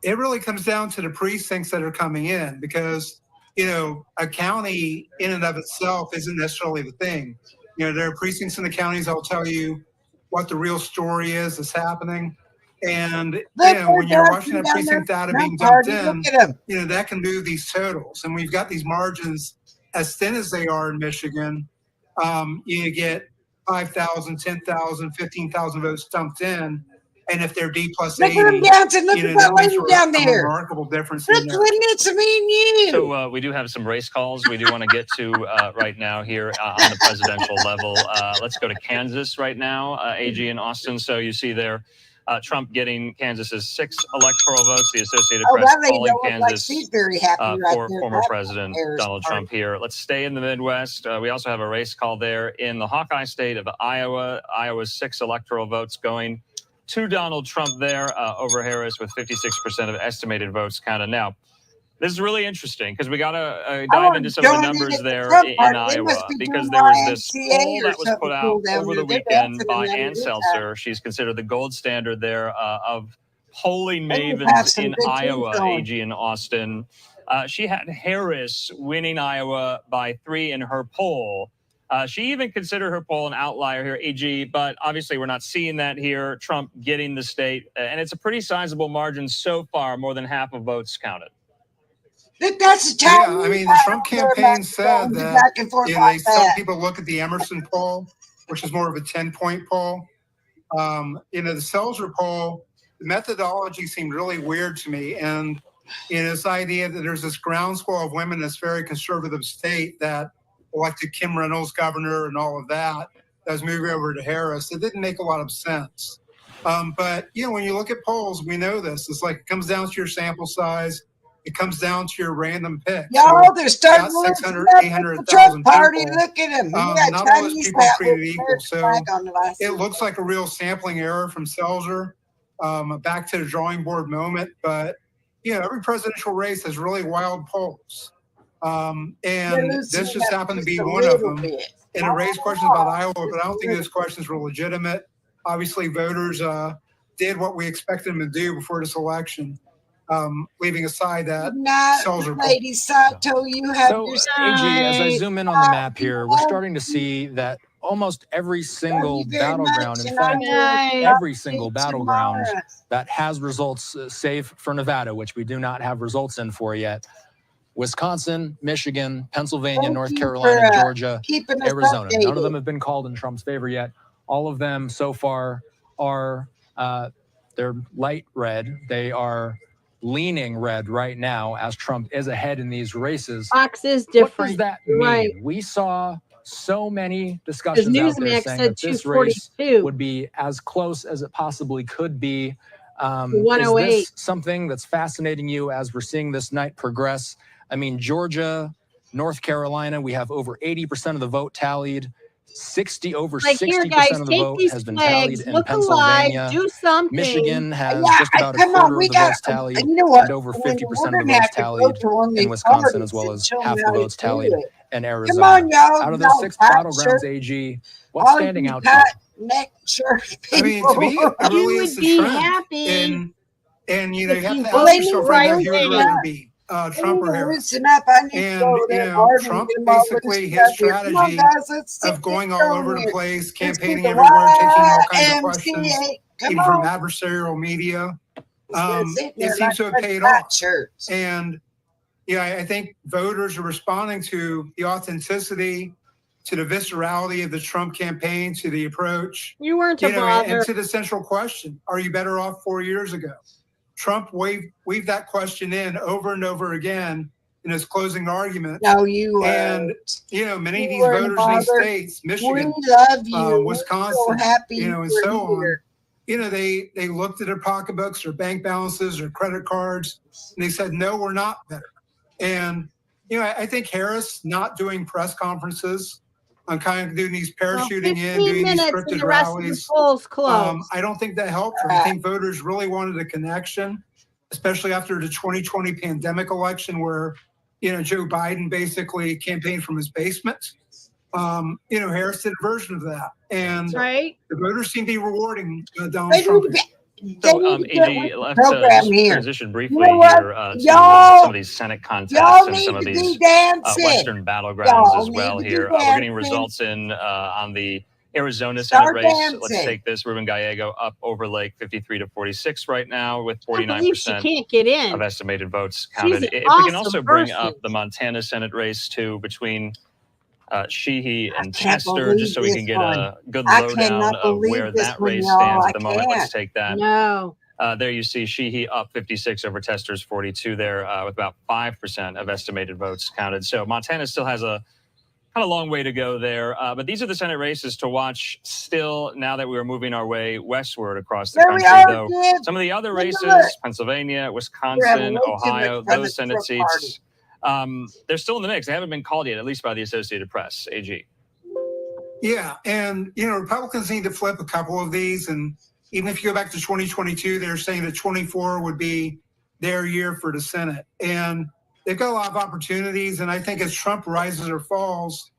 It really comes down to the precincts that are coming in, because you know, a county in and of itself isn't necessarily the thing. You know, there are precincts in the counties that'll tell you what the real story is that's happening. And, you know, when you're watching that precinct data being dumped in, you know, that can move these totals. And we've got these margins as thin as they are in Michigan. You get 5,000, 10,000, 15,000 votes dumped in. And if they're D plus 80, look at that lady down there. Remarkable difference. Look what it's me and you. So we do have some race calls we do want to get to right now here on the presidential level. Let's go to Kansas right now, AG in Austin. So you see there, Trump getting Kansas's 6 electoral votes. The Associated Press calling Kansas for former President Donald Trump here. Let's stay in the Midwest. We also have a race call there in the Hawkeye state of Iowa. Iowa's 6 electoral votes going to Donald Trump there over Harris, with 56% of estimated votes counted. Now, this is really interesting because we got to dive into some of the numbers there in Iowa, because there was this poll that was put out over the weekend by Ann Seltzer. She's considered the gold standard there of polling mavens in Iowa, AG in Austin. She had Harris winning Iowa by 3 in her poll. She even considered her poll an outlier here, AG, but obviously we're not seeing that here. Trump getting the state, and it's a pretty sizable margin so far, more than half of votes counted. That's the time. Yeah, I mean, the Trump campaign said that you know, some people look at the Emerson poll, which is more of a 10-point poll. You know, the Seltzer poll, the methodology seemed really weird to me. And you know, this idea that there's this groundswell of women in this very conservative state that elected Kim Reynolds governor and all of that was moving over to Harris. It didn't make a lot of sense. But, you know, when you look at polls, we know this. It's like it comes down to your sample size. It comes down to your random pick. Y'all, they're starting to 600, look 800,000 party. people. Look at him. Not all those people treated equal. So it looks like a real sampling error from Seltzer. Back to the drawing board moment. But, you know, every presidential race has really wild polls. And this just happened to be one of them. And it raised questions about Iowa, but I don't think those questions were legitimate. Obviously, voters did what we expected them to do before this election, leaving aside that Seltzer poll. Lady Sato, you have so, your AG, as I zoom in on the map here, we're starting to see that almost every single battleground, in fact, every single battleground that has results, save for Nevada, which we do not have results in for yet, Wisconsin, Michigan, Pennsylvania, North Carolina, Georgia, Arizona. None of them have been called in Trump's favor yet. All of them so far are, they're light red. They are leaning red right now as Trump is ahead in these races. Fox is different. What does that mean? Right. We saw so many discussions out there saying that this race would be as close as it possibly could be. Is this something that's fascinating you as we're seeing this night progress? I mean, Georgia, North Carolina, we have over 80% of the vote tallied. Over 60% of the vote has been tallied in Pennsylvania. Do something. Michigan has just about a quarter of the votes tallied, and over 50% of the votes tallied in Wisconsin, as well as half the votes tallied in Arizona. Out of those 6 battlegrounds, AG, what's standing out to you? I mean, to me, it really is the trend. And you know, you have to ask yourself right now, who would rather be? Trump or Harris. And, you know, Trump basically, his strategy of going all over the place, campaigning everywhere, taking all kinds of questions, even from adversarial media, it seems to have paid off. And, I think voters are responding to the authenticity, to the viscerality of the Trump campaign, to the approach. You weren't a bother. And to the central question, are you better off 4 years ago? Trump weaved that question in over and over again in his closing argument. No, you and many of these voters in these states, Michigan, we love you. Wisconsin, We're so happy and so on. They looked at their pocketbooks, their bank balances, their credit cards, and they said, no, we're not better. And I think Harris not doing press conferences on kind of doing these parachuting in, doing these scripted rallies. I don't think that helped her. I think voters really wanted a connection, especially after the 2020 pandemic election where, Joe Biden basically campaigned from his basement. Harris did a version of that. And the voters seem to be rewarding Donald Trump. So, AG, let's transition briefly here to some of these Senate contests and some of these Western battlegrounds as well here. We're getting results in on the Arizona Senate race. Let's take this. Ruben Gallego up over Lake 53-46 right now with 49% of estimated votes counted. If we can also bring up the Montana Senate race too between Sheehy and Tester, just so we can get a good lowdown of where that race stands at the moment. Let's take that. No. There you see Sheehy up 56 over Tester's 42 there with about 5% of estimated votes counted. So Montana still has a kind of long way to go there. But these are the Senate races to watch still now that we are moving our way westward across the country. Though some of the other races, Pennsylvania, Wisconsin, Ohio, those Senate seats, they're still in the mix. They haven't been called yet, at least by the Associated Press. AG. Yeah, and Republicans need to flip a couple of these. And even if you go back to 2022, they're saying that 24 would be their year for the Senate. And they've got a lot of opportunities. And I think as Trump rises or falls,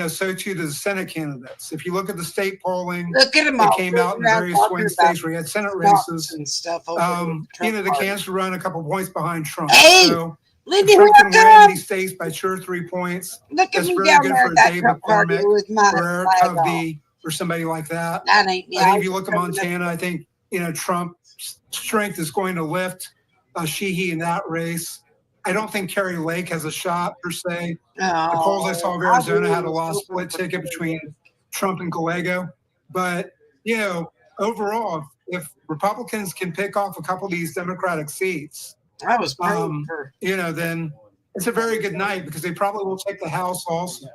so too does the Senate candidates. If you look at the state polling that came out in various swing states where you had Senate races, and stuff the candidates run a couple points behind Trump. Hey! So Lindy, Trump can win these states by 2 or 3 points. Look at That's me very down good there for at that Dave Trump party McCormick with my or Eric flag on. Hovde or somebody like that. That ain't me. I think if you look at Montana, I think Trump's strength is going to lift Sheehy in that race. I don't think Kerry Lake has a shot per se. The polls I saw of Arizona had a lot of split ticket between Trump and Gallego. But overall, if Republicans can pick off a couple of these Democratic seats, I was then it's a very good night because they probably will take the House also.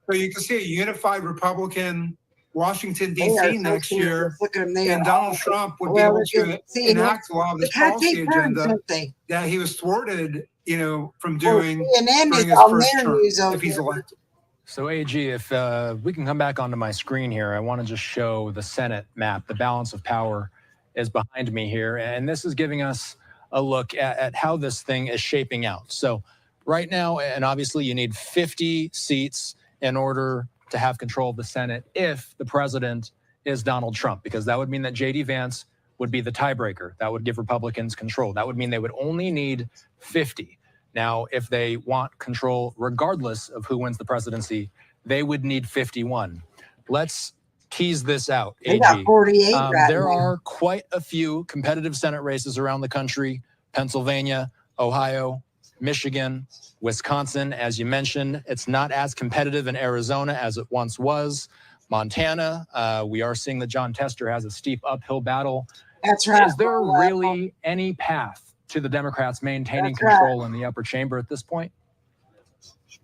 So you can see a unified Republican Washington, D.C. next year, and Donald Trump would be able to enact a lot of this policy agenda that he was thwarted, from doing during his first term if he's elected. So, AG, if we can come back onto my screen here, I want to just show the Senate map. The balance of power is behind me here, and this is giving us a look at how this thing is shaping out. So right now, and obviously you need 50 seats in order to have control of the Senate if the president is Donald Trump, because that would mean that J.D. Vance would be the tiebreaker. That would give Republicans control. That would mean they would only need 50. Now, if they want control, regardless of who wins the presidency, they would need 51. Let's tease this out, AG. They got 48 there are quite a few competitive Senate races around the country: Pennsylvania, Ohio, Michigan, Wisconsin. As you mentioned, it's not as competitive in Arizona as it once was. Montana, we are seeing that John Tester has a steep uphill battle. That's right. Is there really any path to the Democrats maintaining control in the upper chamber at this point?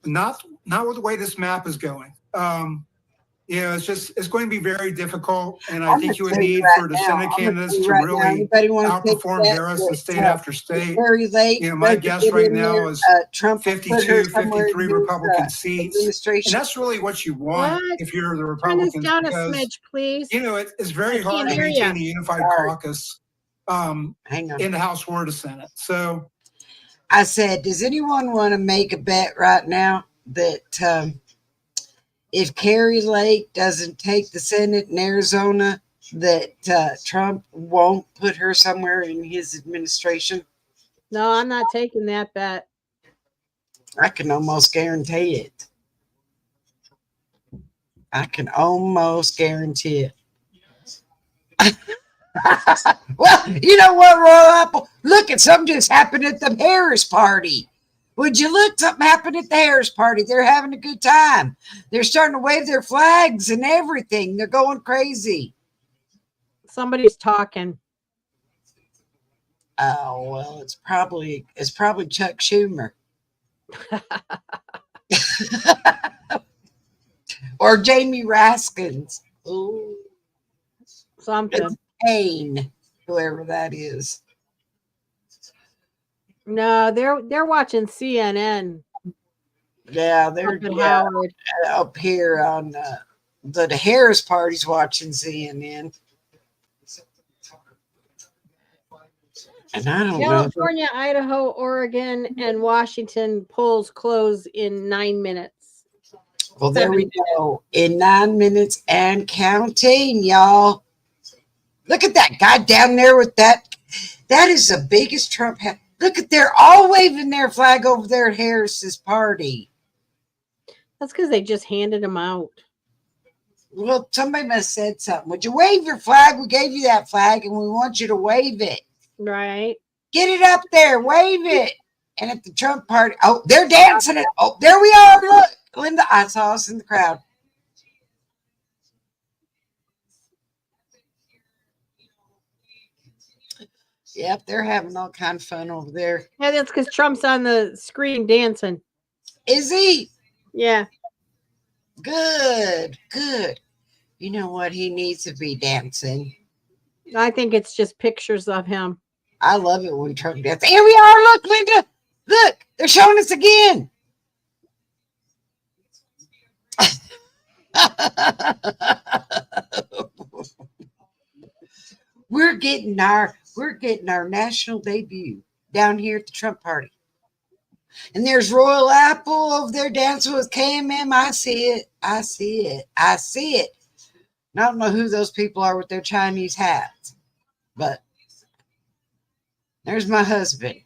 Not with the way this map is going. It's going to be very difficult, and I think you would need for the Senate candidates to really outperform Harris in state after state. My guess right now is 52, 53 Republican seats, and that's really what you want if you're the Republicans. Turn this down a smidge, please. It's very hard to maintain a unified caucus in the House or the Senate. So I said, does anyone want to make a bet right now that if Kerry Lake doesn't take the Senate in Arizona, that Trump won't put her somewhere in his administration? No, I'm not taking that bet. I can almost guarantee it. I can almost guarantee it. Well, you know what, Royal Apple? Look at something just happened at the Harris party. Would you look? Something happened at the Harris party. They're having a good time. They're starting to wave their flags and everything. They're going crazy. Somebody's talking. Oh, well, it's probably Chuck Schumer. Or Jamie Raskins. Ooh. Something. Pain, whoever that is. No, they're watching CNN. Yeah, they're Howard. up here on the Harris party's watching CNN. And I don't know. California, Idaho, Oregon, and Washington polls close in 9 minutes. Well, there we go. In 9 minutes and counting, y'all. Look at that guy down there with that. That is the biggest Trump hat. Look at, they're all waving their flag over there at Harris's party. That's because they just handed him out. Well, somebody must have said something. Would you wave your flag? We gave you that flag and we want you to wave it. Right. Get it up there. Wave it. And at the Trump party, oh, they're dancing it. Oh, there we are. Look. Linda, I saw us in the crowd. Yep, they're having all kind of fun over there. Yeah, that's because Trump's on the screen dancing. Is he? Yeah. Good, good. You know what? He needs to be dancing. I think it's just pictures of him. I love it when Trump dances. Here we are. Look, Linda. Look, they're showing us again. We're getting our national debut down here at the Trump party. And there's Royal Apple over there dancing with KMM. I see it. I see it. I see it. And I don't know who those people are with their Chinese hats, but there's my husband.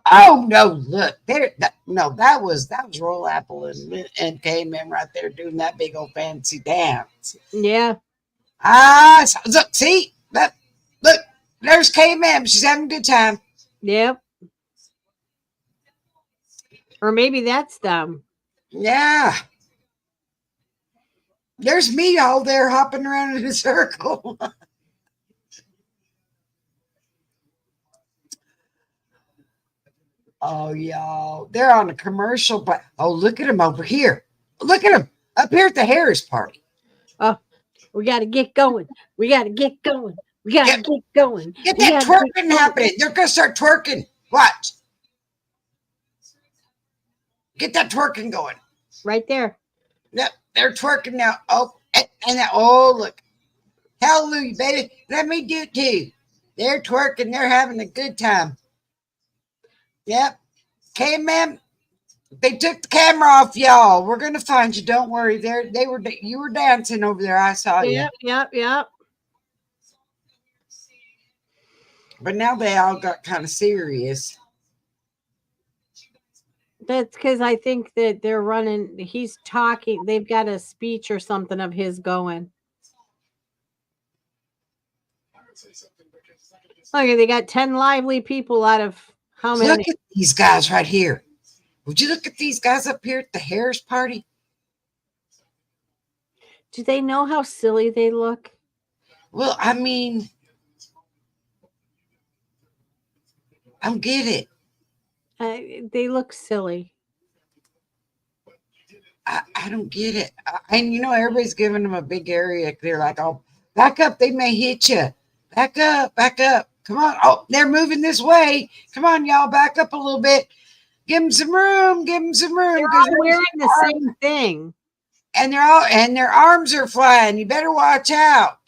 Oh no! Look there. No, that was Royal Apple and KMM right there doing that big old fancy dance. Yeah. Look, see that? Look, there's KMM. She's having a good time. Yep. Or maybe that's them. Yeah. There's me all there hopping around in a circle. Oh, y'all. They're on a commercial, but oh, look at them over here. Look at them up here at the Harris party. Oh, we got to get going. We got to get going. We got to get going. Get that twerking happening. They're going to start twerking. Watch. Get that twerking going. Right there. Yep, they're twerking now. Oh, and oh, look. Hallelujah, baby. Let me do it too. They're twerking. They're having a good time. Yep. Okay, ma'am. They took the camera off, y'all. We're gonna find you. Don't worry. You were dancing over there. I saw you. Yep. But now they all got kind of serious. That's because I think that they're running. He's talking. They've got a speech or something of his going. Look, they got 10 lively people out of how many? Look at these guys right here. Would you look at these guys up here at the Harris party? Do they know how silly they look? Well, I mean, I don't get it. They look silly. I don't get it. And everybody's giving them a big area. They're like, oh, back up. They may hit you. Back up. Come on. Oh, they're moving this way. Come on, y'all. Back up a little bit. Give them some room. They're all wearing the same thing. And their arms are flying. You better watch out.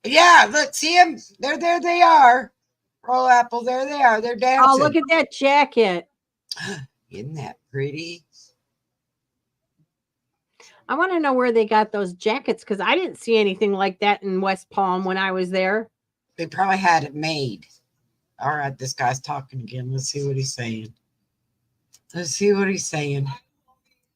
Yeah, look, see them? There they are. Roll Apple, there they are. They're dancing. Oh, look at that jacket. Isn't that pretty? I want to know where they got those jackets because I didn't see anything like that in West Palm when I was there. They probably had it made. All right, this guy's talking again. Let's see what he's saying.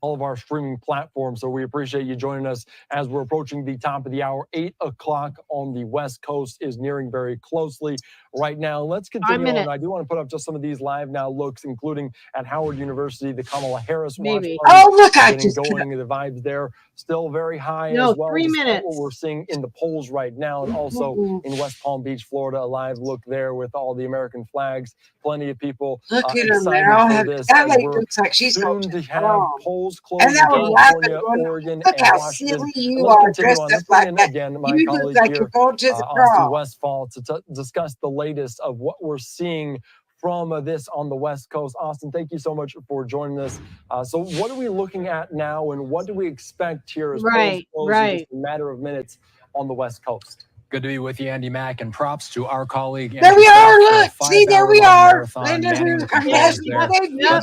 all of our streaming platforms. So we appreciate you joining us as we're approaching the top of the hour. 8 o'clock on the West Coast is nearing very closely right now. Let's continue on. I do want to put up just some of these live now looks, including at Howard University, the Kamala Harris watch party. Oh, look, I getting just going. The vibes there still very high No, as well. 3 minutes. What we're seeing in the polls right now, and also in West Palm Beach, Florida, a live look there with all the American flags. Plenty of people look at her, excited Meryl. for this. That as lady we're looks like she's soon going to to have prom. polls closed And in that was laughing, California, going, Oregon, look and how Washington. silly you Let's are continue dressed on. up Let's bring like in that. again my You look colleague like here, you're going to the Austin prom. Westfall, to discuss the latest of what we're seeing from this on the West Coast. Austin, thank you so much for joining us. So what are we looking at now, and what do we expect here as polls close in just a matter of minutes on the West Coast? Good to be with you, Andy Mack, and props to our colleague. There we are, look. See, there we are. Let's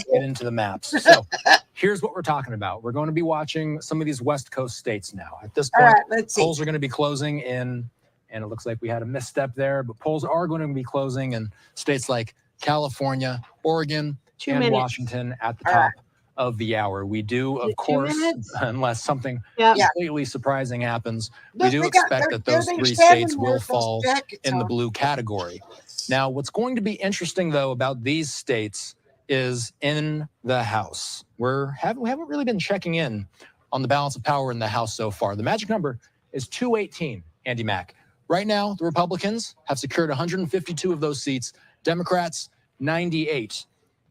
get into the maps. So here's what we're talking about. We're going to be watching some of these West Coast states now. At this point, polls are going to be closing in, and it looks like we had a misstep there, but polls are going to be closing in states like California, Oregon, and Washington at the top of the hour. We do, of course, unless something completely surprising happens, we do expect that those 3 states will fall in the blue category. Now, what's going to be interesting, though, about these states is in the House. We haven't really been checking in on the balance of power in the House so far. The magic number is 218, Andy Mack. Right now, the Republicans have secured 152 of those seats, Democrats 98.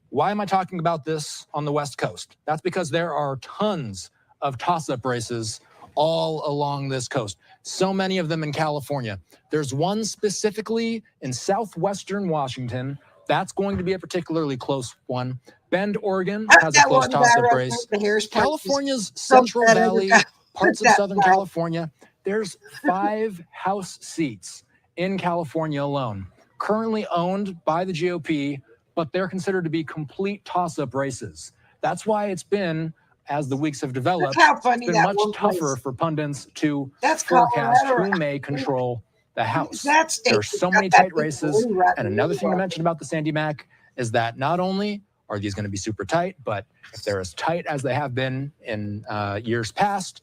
Why am I talking about this on the West Coast? That's because there are tons of toss-up races all along this coast. So many of them in California. There's one specifically in southwestern Washington. That's going to be a particularly close one. Bend, Oregon has a close toss-up race. California's Central Valley, parts of Southern California, there's 5 House seats in California alone, currently owned by the GOP, but they're considered to be complete toss-up races. That's why it's been, as the weeks have developed, it's been much tougher for pundits to forecast who may control the House. There are so many tight races. And another thing to mention about the Sandy Mac is that not only are these going to be super tight, but if they're as tight as they have been in years past,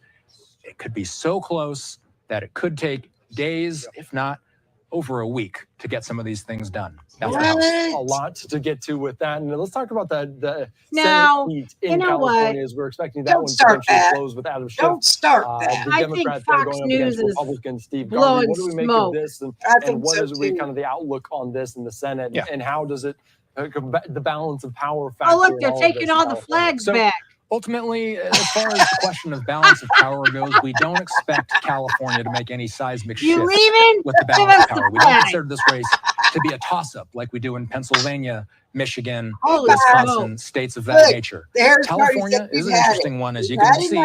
it could be so close that it could take days, if not over a week, to get some of these things done. That's a lot to get to with that. And let's talk about the Now, Senate seat in you know California, what? as we're expecting that one to potentially close with Adam Schiff. Don't start that. The I think Democrats there Fox going up News against is Republican Steve blowing Garvey. What do we make smoke. of this? And what is kind of the outlook on this in the Senate? Yeah. And how does it the balance of power factor? Oh, look, in they're all of taking this all in the California? flags So, back. ultimately, as far as the question of balance of power goes, we don't expect California to make any seismic You shifts leaving? with the Give balance us of power. the We don't flag. consider this race to be a toss-up like we do in Pennsylvania, Michigan, Holy Wisconsin, smoke. states of that Look, nature. there's California is an interesting one, as you can see.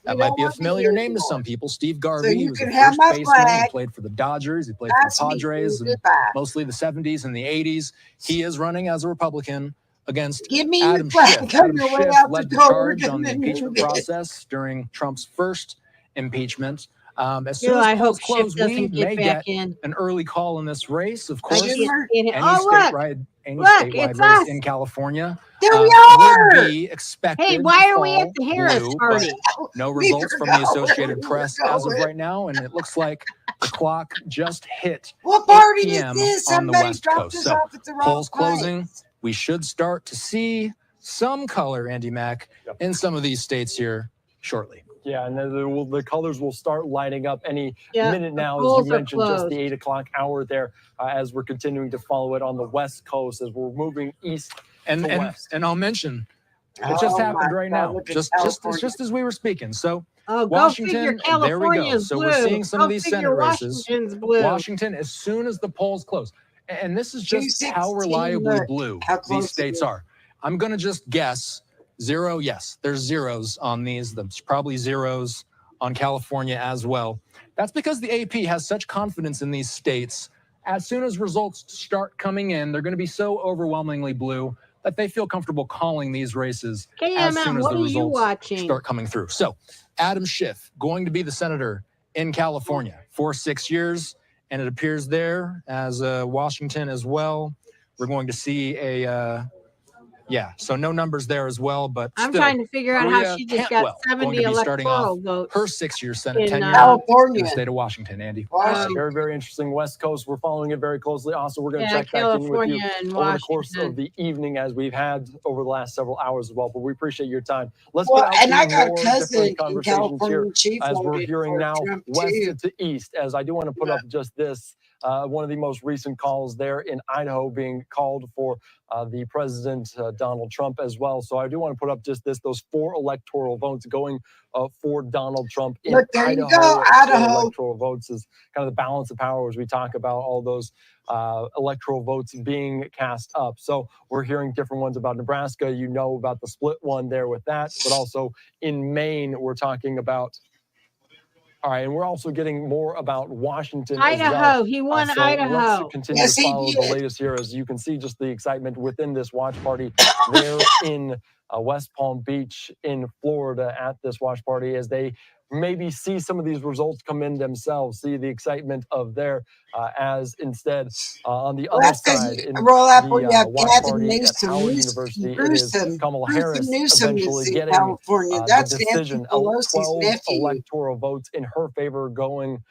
That might be a familiar name to some people. Steve Garvey, he you was can the have first my baseman. He flag. played for the Dodgers. He played for That's the me. Padres, and Goodbye. mostly the 70s and the 80s. He is running as a Republican against Give me Adam your flag. Schiff. Come Adam your way Schiff out led the the door charge on the and then impeachment move it. process during Trump's first impeachment. As soon as I polls hope close, Schiff we doesn't may get back get in. an early call in this race. Of I course, see it in here. any Oh, look. statewide it's race us. in California There we would are. be expected. Hey, why to are we at fall the Harris blue, party? but no We results from forgot the where Associated we were Press as of going. right now, and it looks like the clock just hit What 8 party is p.m. this? on the Somebody West dropped Coast. us So off at the wrong polls place. closing. We should start to see some color, Andy Mack, in some of these states here shortly. Yeah, and then the colors will start lighting up any minute now, as polls you are mentioned, just closed. the 8 o'clock hour there, as we're continuing to follow it on the West Coast, as we're moving east And to west. I'll mention, it just happened right now, just as we were speaking. So Oh, go Washington, figure. there we go. California's So blue. we're seeing some Go of these figure Senate races. Washington's blue. Washington, as soon as the polls close, and this is just how 216, reliably look blue how close these it states is. are. I'm going to just guess 0. Yes, there's zeros on these. There's probably zeros on California as well. That's because the AP has such confidence in these states. As soon as results start coming in, they're going to be so overwhelmingly blue that they feel comfortable calling these races as soon KMM, as what the are you results watching? start coming through. So Adam Schiff going to be the senator in California for 6 years, and it appears there as Washington as well. We're going to see a Yeah, so no numbers there as well, but I'm still, trying to figure out how she just got 70 electoral votes. her 6-year Senate in, tenure California. in the state of Washington, Andy. Very, very interesting. West Coast, we're following it very closely. Also, we're going to Yeah, check back in with you California and over the course Washington. of the evening as we've had over the last several hours as well. But we appreciate your time. Let's Well, get out and to I got a more cousin different in conversations California, here she as we're voted hearing for now Trump, west too. to east. As I do want to put up just this. One of the most recent calls there in Idaho being called for the president, Donald Trump, as well. So I do want to put up just this, those 4 electoral votes going for Donald Trump in Look, there Idaho. you go, 4 Idaho. electoral votes is kind of the balance of power as we talk about all those electoral votes being cast up. So we're hearing different ones about Nebraska. You know about the split one there with that, but also in Maine, we're talking about. All right, and we're also getting more about Washington as well. Idaho, he won So Idaho. let's continue to follow the latest here. As you can see, just the excitement within this watch party there in West Palm Beach in Florida at this watch party as they maybe see some of these results come in themselves, see the excitement of their as instead on the other side in the watch party at Howard University, it is Kamala Harris eventually getting the decision, 12 electoral votes in her favor going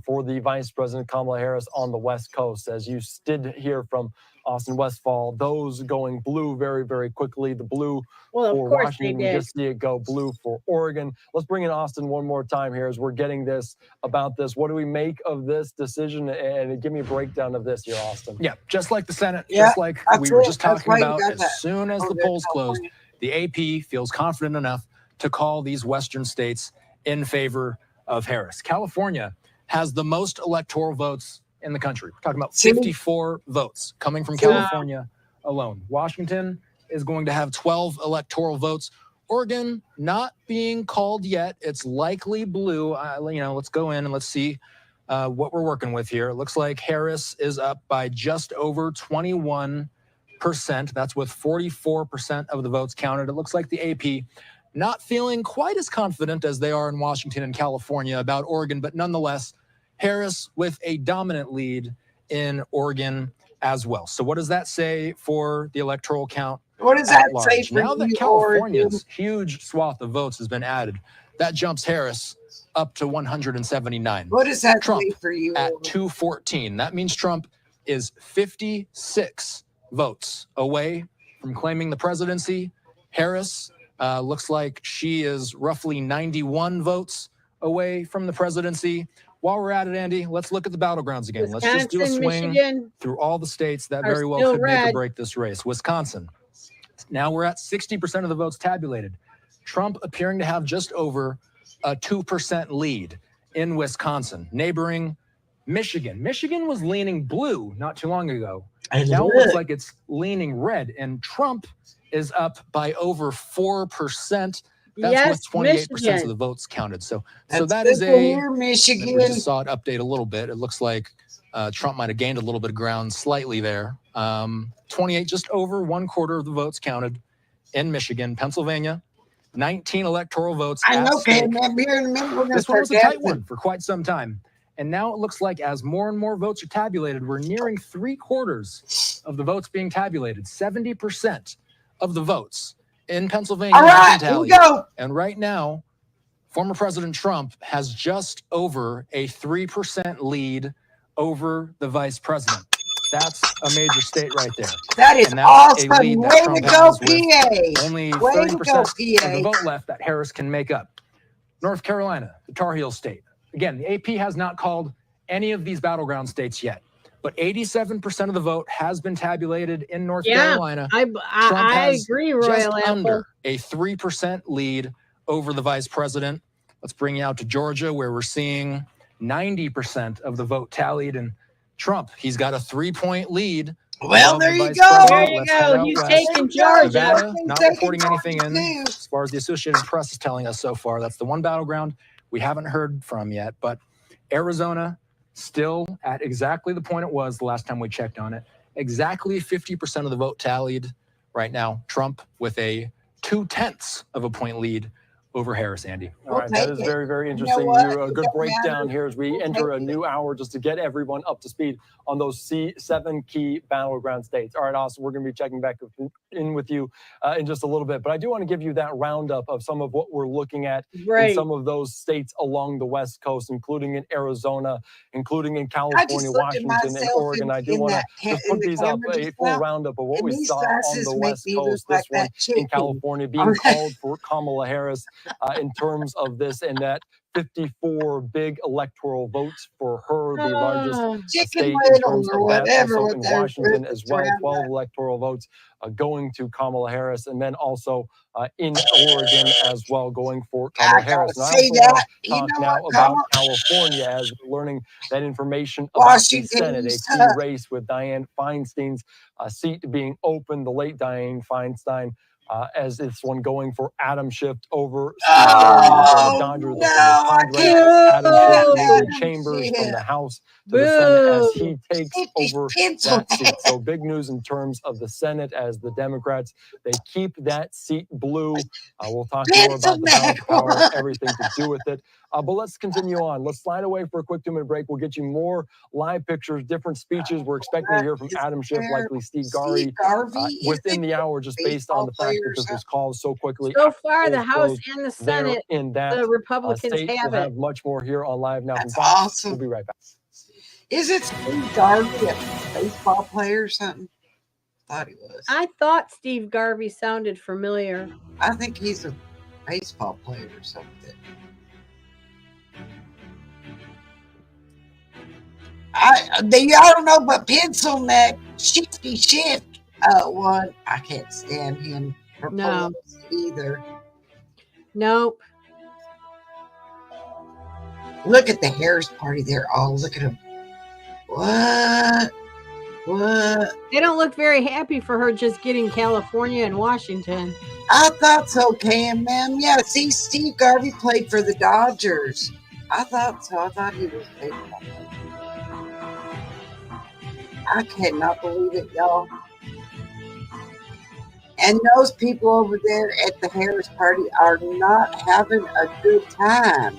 for the Vice President Kamala Harris on the West Coast. As you did hear from Austin Westfall, those going blue very, very quickly. The blue for Washington, you just see it go blue for Oregon. Let's bring in Austin one more time here as we're getting this about this. What do we make of this decision? And give me a breakdown of this here, Austin. Yeah, just like the Senate, just like we were just talking about, as soon as the polls closed, the AP feels confident enough to call these Western states in favor of Harris. California has the most electoral votes in the country. We're talking about 54 votes coming from California alone. Washington is going to have 12 electoral votes. Oregon not being called yet. It's likely blue. Let's go in and let's see what we're working with here. It looks like Harris is up by just over 21%. That's with 44% of the votes counted. It looks like the AP not feeling quite as confident as they are in Washington and California about Oregon, but nonetheless, Harris with a dominant lead in Oregon as well. So what does that say for the electoral count? What does that say for now that California's huge swath of votes has been added, that jumps Harris up to 179. What does that Trump say for you? At 214. That means Trump is 56 votes away from claiming the presidency. Harris looks like she is roughly 91 votes away from the presidency. While we're at it, Andy, let's look at the battlegrounds again. Let's just do a swing Michigan through all the states that very well could make or break this race. Wisconsin. Now we're at 60% of the votes tabulated. Trump appearing to have just over a 2% lead in Wisconsin. Neighboring Michigan. Michigan was leaning blue not too long ago. Now it looks like it's leaning red, and Trump is up by over 4%. That's with 28% of the votes counted. So that is Michigan. We just saw it update a little bit. It looks like Trump might have gained a little bit of ground slightly there. 28, just over 1/4 of the votes counted in Michigan. Pennsylvania, 19 electoral votes. I know, stake. This one was a tight one for quite some time. And now it looks like as more and more votes are tabulated, we're nearing 3/4 of the votes being tabulated. 70% of the votes in Pennsylvania. All right, here we go. And right now, former President Trump has just over a 3% lead over the vice president. That's a major state right there. That is awesome. Way to go, PA. Only Way 30% to go, PA. of the vote left that Harris can make up. North Carolina, the Tar Heel state. Again, the AP has not called any of these battleground states yet, but 87% of the vote has been tabulated in North Carolina. I agree, Royal just under a 3% lead over the vice president. Let's bring you out to Georgia, where we're seeing 90% of the vote tallied, and Trump, he's got a 3-point lead. Well, there you go. There you go. He's taking Georgia. Nevada, not reporting anything in as far as the Associated Press is telling us so far. That's the one battleground we haven't heard from yet. But Arizona, still at exactly the point it was the last time we checked on it. Exactly 50% of the vote tallied right now. Trump with a 0.2 of a point lead over Harris, Andy. All right, that is very, very interesting. A good breakdown here as we enter a new hour just to get everyone up to speed on those 7 key battleground states. All right, Austin, we're going to be checking back in with you in just a little bit, but I do want to give you that roundup of some of what we're looking at in some of those states along the West Coast, including in Arizona, including in California, Washington, and Oregon. I do want to just put these up, a full roundup of what we saw on the West Coast. This one in California being called for Kamala Harris in terms of this, and that 54 big electoral votes for her, the largest state in terms of that. Also in Washington as well, 12 electoral votes going to Kamala Harris, and then also in Oregon as well going for Kamala Harris. And I also want to talk now about California as we're learning that information about the Senate, a key race with Dianne Feinstein's seat being open, the late Dianne Feinstein. As this one going for Adam Schiff over Steve Garvey for the Dodgers, the Padres. Adam Schiff moving Chambers from the House to the Senate as he takes over that seat. So big news in terms of the Senate as the Democrats, they keep that seat blue. We'll talk more about the balance of power, everything to do with it. But let's continue on. Let's slide away for a quick 2-minute break. We'll get you more live pictures, different speeches. We're expecting to hear from Adam Schiff, likely Steve Garvey, within the hour, just based on the fact that this was called so quickly. So far, the House and the Senate, in that the Republicans state. have We'll it. have much more here on Live Now from Fox. Awesome. We'll be right back. Is it Steve Garvey, a baseball player or something? Thought he was. I thought Steve Garvey sounded familiar. I think he's a baseball player or something. I don't know, but Pencil Neck, Shifty Shift one. I can't stand him for either. Nope. Look at the Harris party. They're all look at him. What? They don't look very happy for her just getting California and Washington. I thought so, Cam, ma'am. Yeah, see, Steve Garvey played for the Dodgers. I thought so. I thought he was baseball. I cannot believe it, y'all. And those people over there at the Harris party are not having a good time.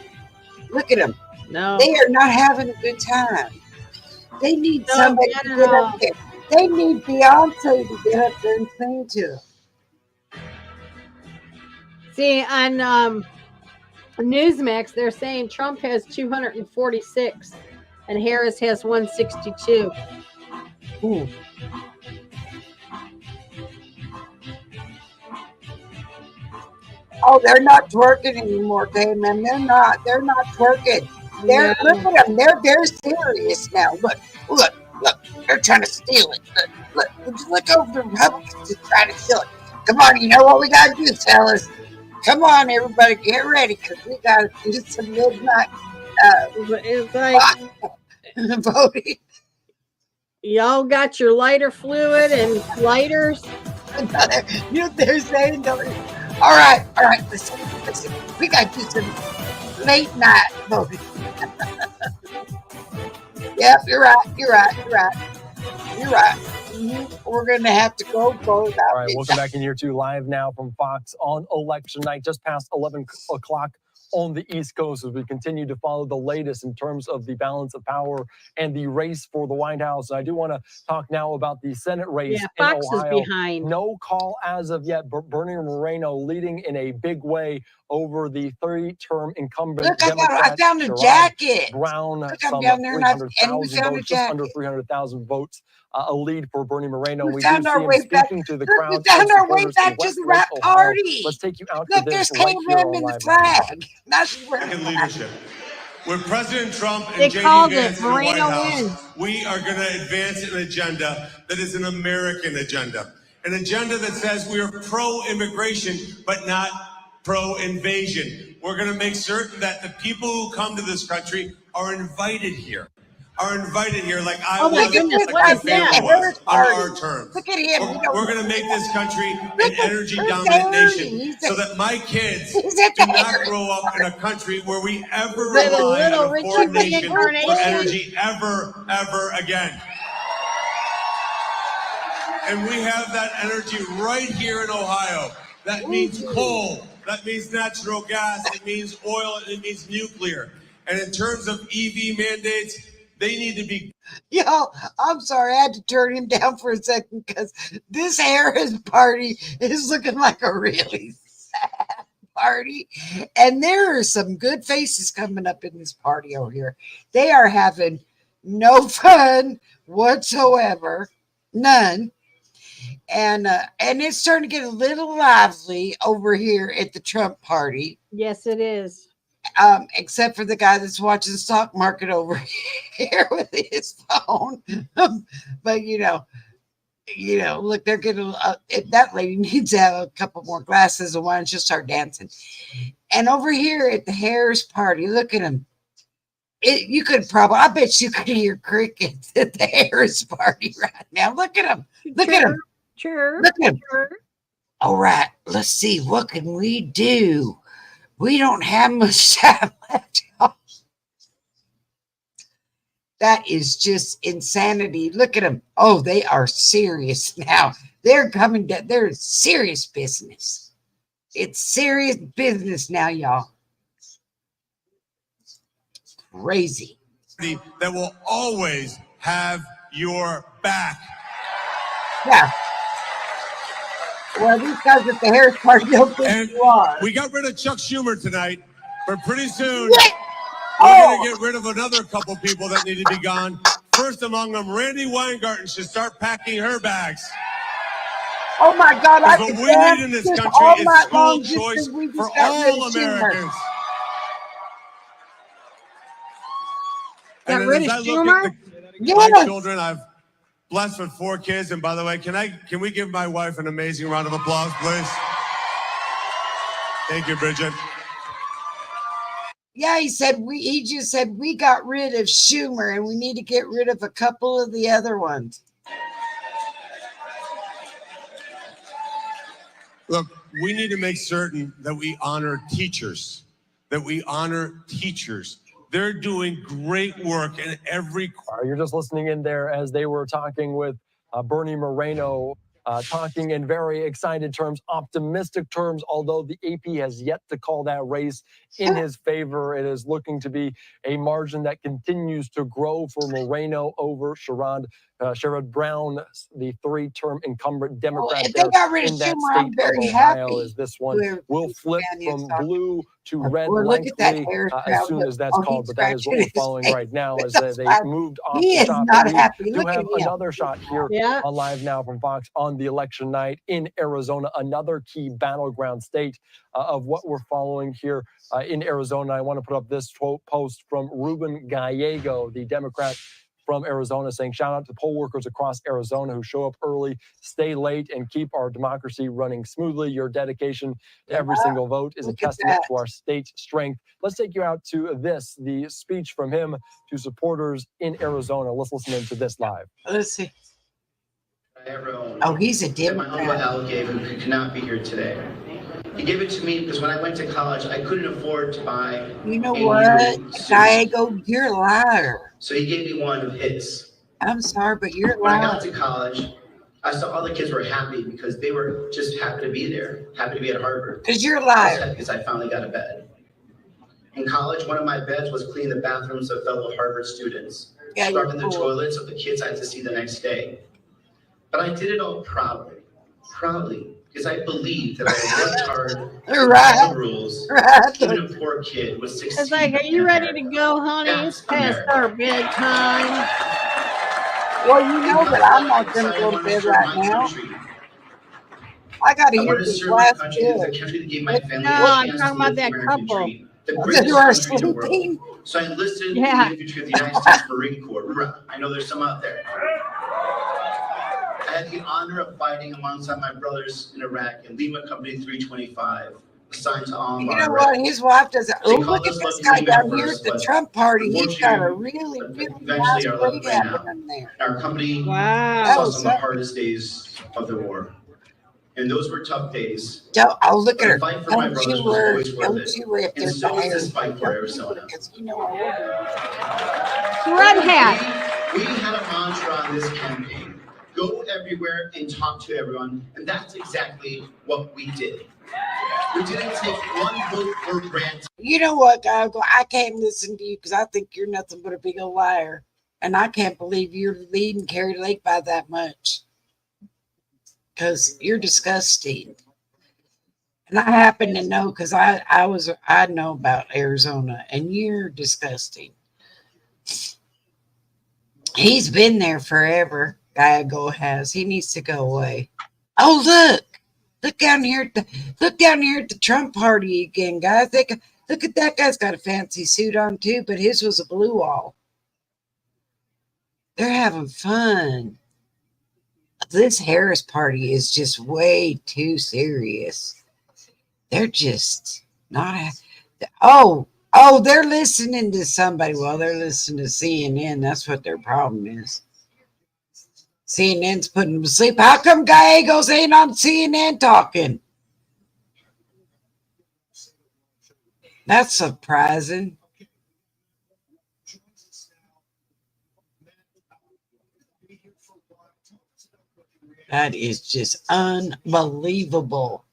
Look at them. No. They are not having a good time. They need somebody to get up there. They need Beyonce to get up there and sing to them. See, on Newsmax, they're saying Trump has 246 and Harris has 162. Ooh. Oh, they're not twerking anymore, Damon. They're not twerking. Look at them. They're very serious now. Look. They're trying to steal it. Look over the Republicans to try to steal it. Come on, you know what we got to do, fellas. Come on, everybody, get ready, because we got to do some midnight it's like voting. Y'all got your lighter fluid and lighters? You know what they're saying? All right. Listen. We got to do some late night voting. Yep, you're right. We're going to have to go vote. All right, welcome back in year 2 live now from Fox on election night, just past 11 o'clock on the East Coast as we continue to follow the latest in terms of the balance of power and the race for the White House. I do want to talk now about the Senate race in Fox Ohio. Is behind. No call as of yet, but Bernie Moreno leading in a big way over the 3-term incumbent Democrat. I found a jacket. Brown, some down there 300,000 votes, just under 300,000 votes. A lead for Bernie Moreno. We do found see our him way back. speaking to the crowd. We found our way back to the right party. Let's take you out Look, to this there's right here on in the Live flag. In leadership. With President Trump They and J.D. called Vance it in the White Moreno House, wins. we are going to advance an agenda that is an American agenda. An agenda that says we are pro-immigration, but not pro-invasion. We're going to make certain that the people who come to this country are invited here. Like I was, like my family was, on our terms. Look at him. We're going to make this country an energy-dominant nation so that my kids do not grow up in a country where we ever rely on a foreign nation for energy ever again. And we have that energy right here in Ohio. That means coal. that means natural gas, it means oil, and it means nuclear. And in terms of EV mandates, they need to be. Yo, I'm sorry, I had to turn him down for a second because this Harris party is looking like a really sad party. And there are some good faces coming up in this party over here. They are having no fun whatsoever. None. And it's starting to get a little lively over here at the Trump party. Yes, it is. Except for the guy that's watching the stock market over here with his phone. But look, they're getting that lady needs to have a couple more glasses of wine. She'll start dancing. And over here at the Harris party, look at him. I bet you could hear crickets at the Harris party right now. Look at him. Look at him. Sure. Look at him. All right, let's see. What can we do? We don't have much time left. That is just insanity. Look at them. Oh, they are serious now. They're coming down. They're serious business. It's serious business now, y'all. Crazy. That will always have your back. Yeah. Well, these guys at the Harris party don't think you are. We got rid of Chuck Schumer tonight, but pretty soon Yeah. we're going to get rid of another couple people that need to be gone. First among them, Randy Weingarten should start packing her bags. Oh my God! What we need in this country is school choice for all Americans. Got rid of Schumer? My children, I've blessed with 4 kids, and by the way, can we give my wife an amazing round of applause, please? Thank you, Bridget. Yeah, he just said we got rid of Schumer and we need to get rid of a couple of the other ones. Look, we need to make certain that we honor teachers, They're doing great work in every. You're just listening in there as they were talking with Bernie Moreno, talking in very excited terms, optimistic terms, although the AP has yet to call that race in his favor. It is looking to be a margin that continues to grow for Moreno over Sherrod Brown, the 3-term incumbent Democrat there in that state of Ohio, as this one will flip from blue to red lengthly as soon as that's called. But that is what we're following right now as they moved off the shot. We do have another shot here on Live Now from Fox on the election night in Arizona, another key battleground state of what we're following here in Arizona. I want to put up this post from Ruben Gallego, the Democrat from Arizona, saying, shout out to poll workers across Arizona who show up early, stay late, and keep our democracy running smoothly. Your dedication to every single vote is a testament to our state's strength. Let's take you out to this, the speech from him to supporters in Arizona. Let's listen into this live. Let's see. Oh, he's a Democrat. My uncle Al gave him, who cannot be here today. He gave it to me because when I went to college, I couldn't afford to buy. You know what, Gallego, you're a liar. So he gave me one of his. I'm sorry, but you're a When liar. I got to college, I saw all the kids were happy because they were just happy to be there, happy to be at Harvard. Because you're a liar. Because I finally got a bed. In college, one of my beds was cleaning the bathrooms of fellow Harvard students, scrubbing the toilets of the kids I had to see the next day. But I did it all proudly, because I believed that I worked hard, followed the rules, even a poor kid was 16. It's like, are you ready to go, honey? It's past our bedtime. Well, you know that I'm not going to go to bed right now. I got to hear this last bit. No, I'm talking about that couple. You are sleeping? So I enlisted in the infantry of the United States Marine Corps. I know there's some out there. I had the honor of fighting alongside my brothers in Iraq in Lima Company 325, assigned to all. You know what? His wife does. Oh, look at this guy down here at the Trump party. He's got a really, really nice party happening there. Our company saw some of the hardest days of the war. And those were tough days. Oh, look at her. The fight for my brothers was always worth it. And so was this fight for Arizona. Red hat. We had a mantra on this campaign. Go everywhere and talk to everyone. And that's exactly what we did. We didn't take one vote for grant. You know what, guy? I can't listen to you because I think you're nothing but a big old liar. And I can't believe you're leading Carrie Lake by that much. Because you're disgusting. And I happen to know because I know about Arizona, and you're disgusting. He's been there forever. Gallego has. He needs to go away. Oh, look down here at the Trump party again, guys. Look at that guy's got a fancy suit on too, but his was a blue wall. They're having fun. This Harris party is just way too serious. They're just not. Oh, they're listening to somebody. Well, they're listening to CNN. That's what their problem is. CNN's putting them to sleep. How come Gallegos ain't on CNN talking? That's surprising. That is just unbelievable.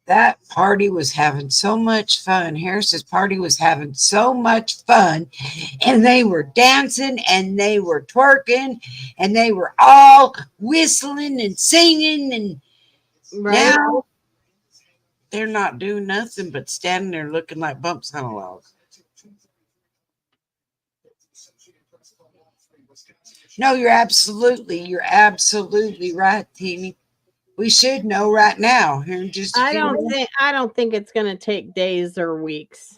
That party was having so much fun. Harris's party was having so much fun. And they were dancing and they were twerking and they were all whistling and singing. And now they're not doing nothing but standing there looking like bumps on a log. No, you're absolutely right, Teeny. We should know right now. Here in just I don't think it's going to take days or weeks.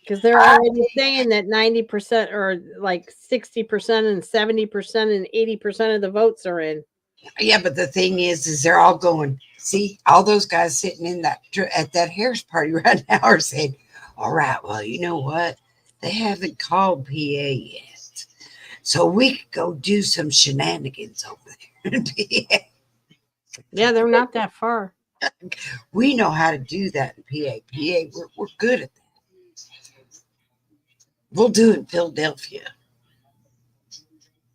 Because they're already saying that 90% or like 60% and 70% and 80% of the votes are in. Yeah, but the thing is they're all going, see, all those guys sitting in at that Harris party right now are saying, all right, well, you know what? They haven't called PA yet. So we could go do some shenanigans over there in PA. Yeah, they're not that far. We know how to do that in PA. We're good at that. We'll do it in Philadelphia.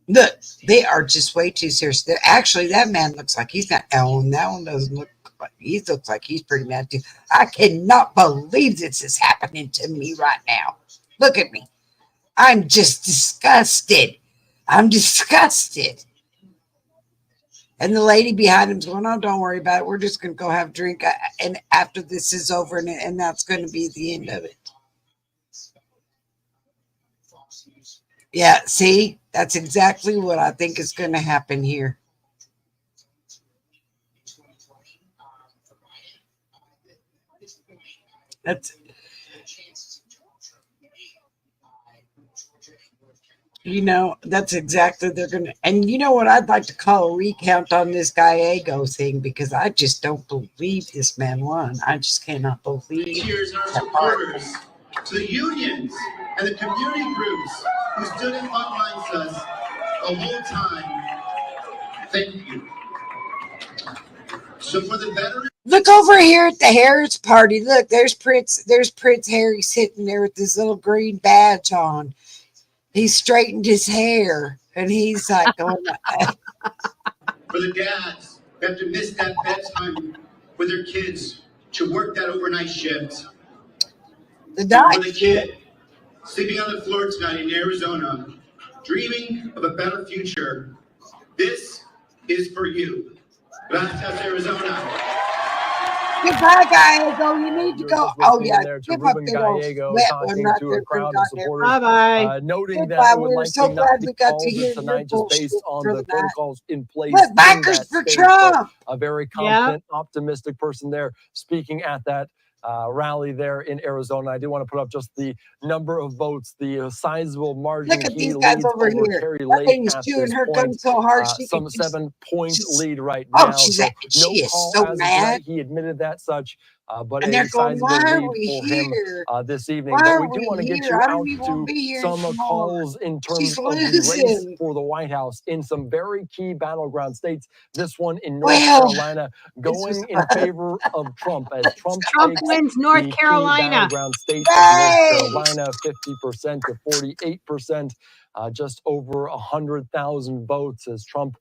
Look, they are just way too serious. Actually, that man looks like he's not. Oh, that one doesn't look like he looks like he's pretty mad too. I cannot believe this is happening to me right now. Look at me. I'm just disgusted. I'm disgusted. And the lady behind him's going, oh, don't worry about it. We're just going to go have a drink. And after this is over, and that's going to be the end of it. Yeah, see, that's exactly what I think is going to happen here. That's, you know, that's exactly they're going to. And you know what? I'd like to call a recount on this Gallego thing because I just don't believe this man won. I just cannot believe. Cheers our supporters, to the unions and the community groups who stood in frontlines us the whole time. Thank you. So for the veterans. Look over here at the Harris party. Look, there's Prince Harry sitting there with this little green badge on. He straightened his hair and he's like, oh my. For the dads who have to miss that bedtime with their kids to work that overnight shift. For the kid sleeping on the floor tonight in Arizona, dreaming of a better future. This is for you. Gracias, Arizona. Goodbye, Gallego. You need to go. Oh, yeah. Give up Gallego talking to a crowd of supporters. Bye-bye. Noting that it would likely not be called tonight just based on the protocols in place. Look, backers for Trump. A very confident, optimistic person there speaking at that rally there in Arizona. I do want to put up just the number of votes, the sizable margin. Look at these guys over here. Carrie Lake at chewing this her point. gum so hard Some 7-point lead right now. Oh, she is call so as of mad. yet. He admitted that such, but And a they're going, sizable why are lead we for him here? this evening. Why But are we do we want to get here? you I don't out even want to be here to some anymore. calls in terms She's of the losing. race for the White House in some very key battleground states. This one in North Well, Carolina going in favor of Trump as Trump takes wins North the Carolina. key battleground state of North Carolina, 50% to 48%, just over 100,000 votes as Trump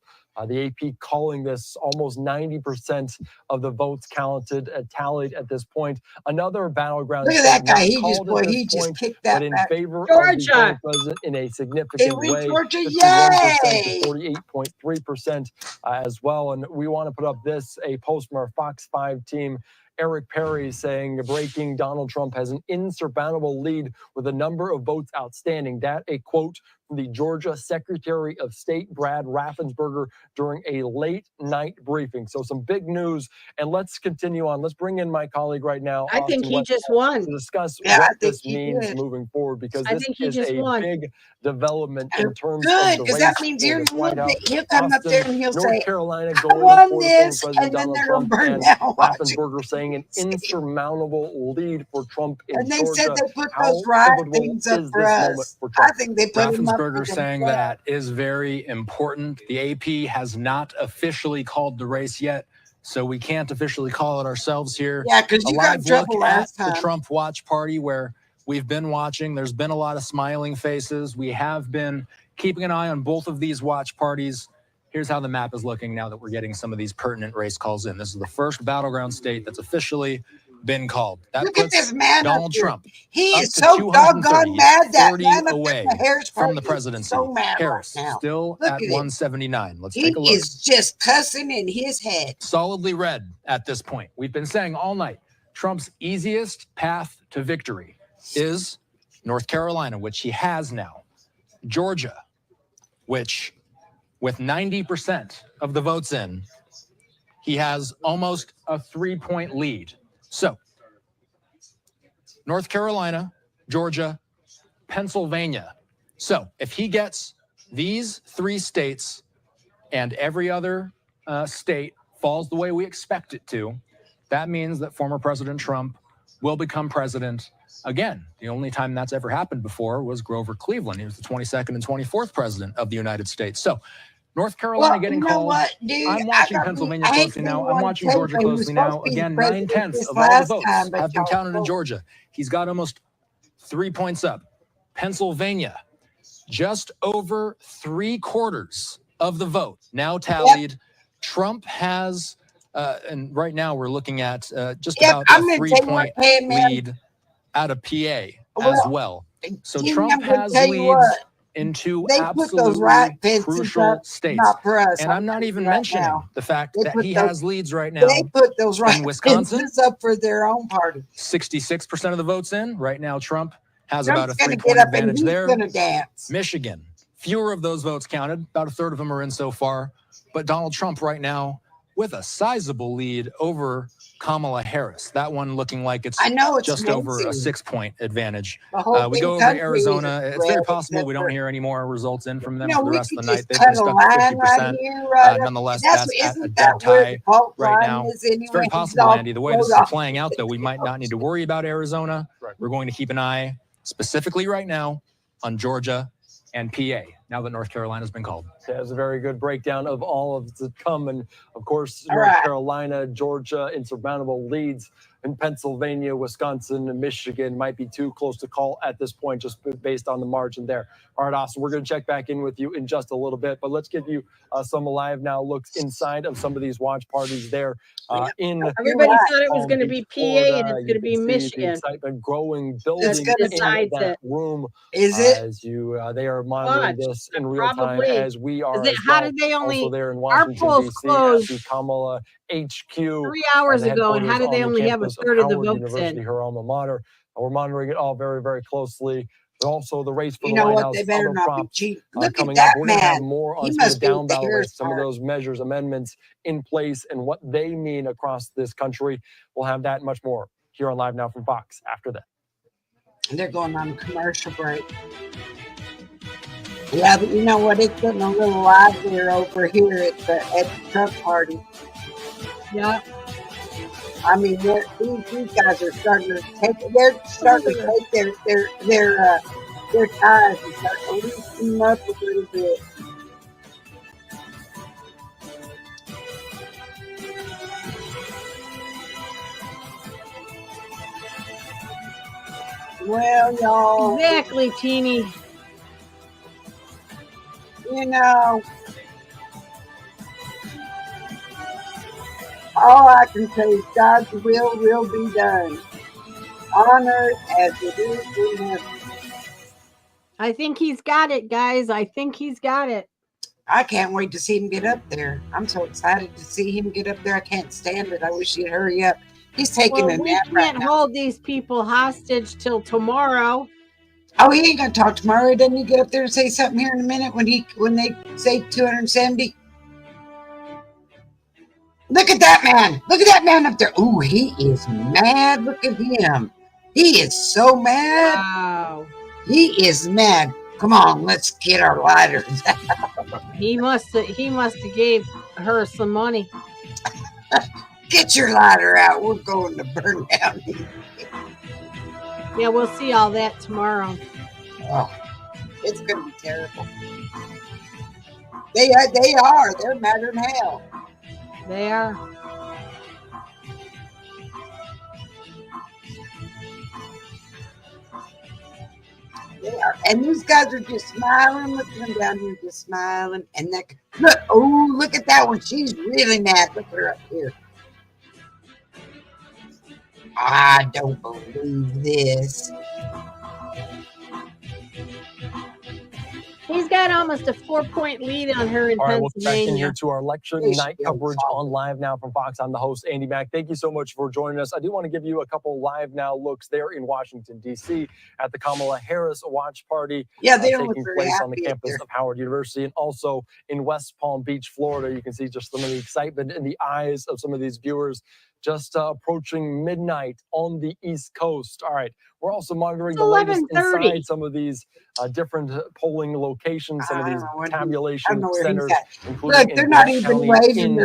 The AP calling this almost 90% of the votes tallied at this point. Another battleground. Look at that guy. He just kicked that but in back. favor of Georgia. the former president in a significant way. Georgia, 51% yay! to 48.3% as well. And we want to put up a post from our Fox 5 team. Eric Perry saying, breaking, Donald Trump has an insurmountable lead with a number of votes outstanding. That a quote from the Georgia Secretary of State, Brad Raffensperger, during a late night briefing. So some big news. And let's continue on. Let's bring in my colleague right now. I think Austin he Westphal, just won. to discuss Yeah, I what think this he means did. moving forward, because I this think he is just a won. big development in terms Good, of the because race that means for here in the a White little House. bit, he'll come up there and he'll North say, Carolina I going won for this, former President and then Donald they're Trump, going to burn and down. Watch it. Raffensperger saying an insurmountable lead for Trump in And they Georgia. said they put How those riot pivotal things up is for this moment us. for Trump? I think they put them up for Raffensperger saying themselves. that is very important. The AP has not officially called the race yet, so we can't officially call it ourselves here. Yeah, because A you got in live look trouble at last the time. Trump watch party where we've been watching. There's been a lot of smiling faces. We have been keeping an eye on both of these watch parties. Here's how the map is looking now that we're getting some of these pertinent race calls in. This is the first battleground state that's officially been called. That Look at puts this man Donald up here. Trump He up is to so 230. doggone He's mad that 40 man up away in the Harris from party the is presidency. so mad Harris right now. still Look at at him. 179. Let's He take a look. is just cussing in his head. Solidly red at this point. We've been saying all night, Trump's easiest path to victory is North Carolina, which he has now. Georgia, which with 90% of the votes in, he has almost a 3-point lead. So, North Carolina, Georgia, Pennsylvania. So, if he gets these 3 states and every other state falls the way we expect it to, that means that former President Trump will become president again. The only time that's ever happened before was Grover Cleveland. He was the 22nd and 24th president of the United States. So, North Carolina getting called. What, dude? I'm watching Pennsylvania closely now. I'm watching Georgia closely now. Again, 9/10 of all the votes have been counted in Georgia. He's got almost 3 points up. Pennsylvania, just over 3/4 of the vote now tallied. Yep. Trump has, and right now we're looking at just about a 3-point lead out of PA as well. So Trump has leads in 2 absolutely crucial states. And I'm not even mentioning the fact that he has leads right now in Wisconsin. Up for their own party. 66% of the votes in. Right now, Trump has about a 3-point advantage there. Michigan, fewer of those votes counted. About a third of them are in so far. But Donald Trump right now with a sizable lead over Kamala Harris. That one looking like it's just over a 6-point advantage. We go over to Arizona. It's very possible we don't hear any more results in from them for the rest of the night. They've been stuck at 50%. Nonetheless, that's at a dead tie right now. It's very possible, Andy. The way this is playing out, though, we might not need to worry about Arizona. We're going to keep an eye specifically right now on Georgia and PA, now that North Carolina's been called. Yeah, it's a very good breakdown of all of the come. And of course, North Carolina, Georgia, insurmountable leads in Pennsylvania, Wisconsin, and Michigan might be too close to call at this point, just based on the margin there. All right, Austin, we're going to check back in with you in just a little bit, but let's give you some live now looks inside of some of these watch parties there. Everybody thought it was going to be PA and it's going to be Michigan. The excitement growing, building in that room. Is it? As they are monitoring this in real time as we are. How did they only? Also there in Our Washington, polls D.C. closed at the Kamala HQ 3 hours ago, and how did they only have a third of the votes University, in? her alma mater. We're monitoring it all very, very closely. But also the race for You the know White what? House, They better other not be props cheap. Look coming at up. that We're going to have man. more on He some of must the be down the ballot Harris race, some of those measures, amendments in place, and what they mean across this country. We'll have that and much more here on Live Now from Fox after that. They're going on a commercial break. Yeah, but you know what? It's getting a little livelier over here at the Trump party. Yeah. I mean, these guys are starting to take. They're starting to take their ties and start to loosen them up a little bit. Well, y'all. Exactly, Teeny. You know, all I can say is God's will be done on earth as it is in heaven. I think he's got it, guys. I think he's got it. I can't wait to see him get up there. I'm so excited to see him get up there. I can't stand it. I wish he'd hurry up. He's taking a nap we can't hold these people hostage till tomorrow. Oh, he ain't gonna talk tomorrow. Doesn't he get up there and say something here in a minute when they say 270? Look at that man. Look at that man up there. Ooh, he is mad. Look at him. He is so mad. Wow. He is mad. Come on, let's get our lighters. He must have gave her some money. Get your lighter out. We're going to burn down. Yeah, we'll see all that tomorrow. Oh, it's going to be terrible. They are. They're madder than hell. They are. They are. And these guys are just smiling. Look at them down here just smiling. And that, look, oh, look at that one. She's really mad. Look at her up here. I don't believe this. He's got almost a 4-point lead on her in All right, Pennsylvania. we'll get back in here to our election night coverage on Live Now from Fox. I'm the host, Andy Mack. Thank you so much for joining us. I do want to give you a couple Live Now looks there in Washington, D.C. at the Kamala Harris watch party taking place on the campus of Howard University, and also in West Palm Beach, Florida. You can see just some of the excitement in the eyes of some of these viewers. Just approaching midnight on the East Coast. All right, we're also monitoring the latest inside some of these different polling locations, some of these tabulation centers, including in Grant County in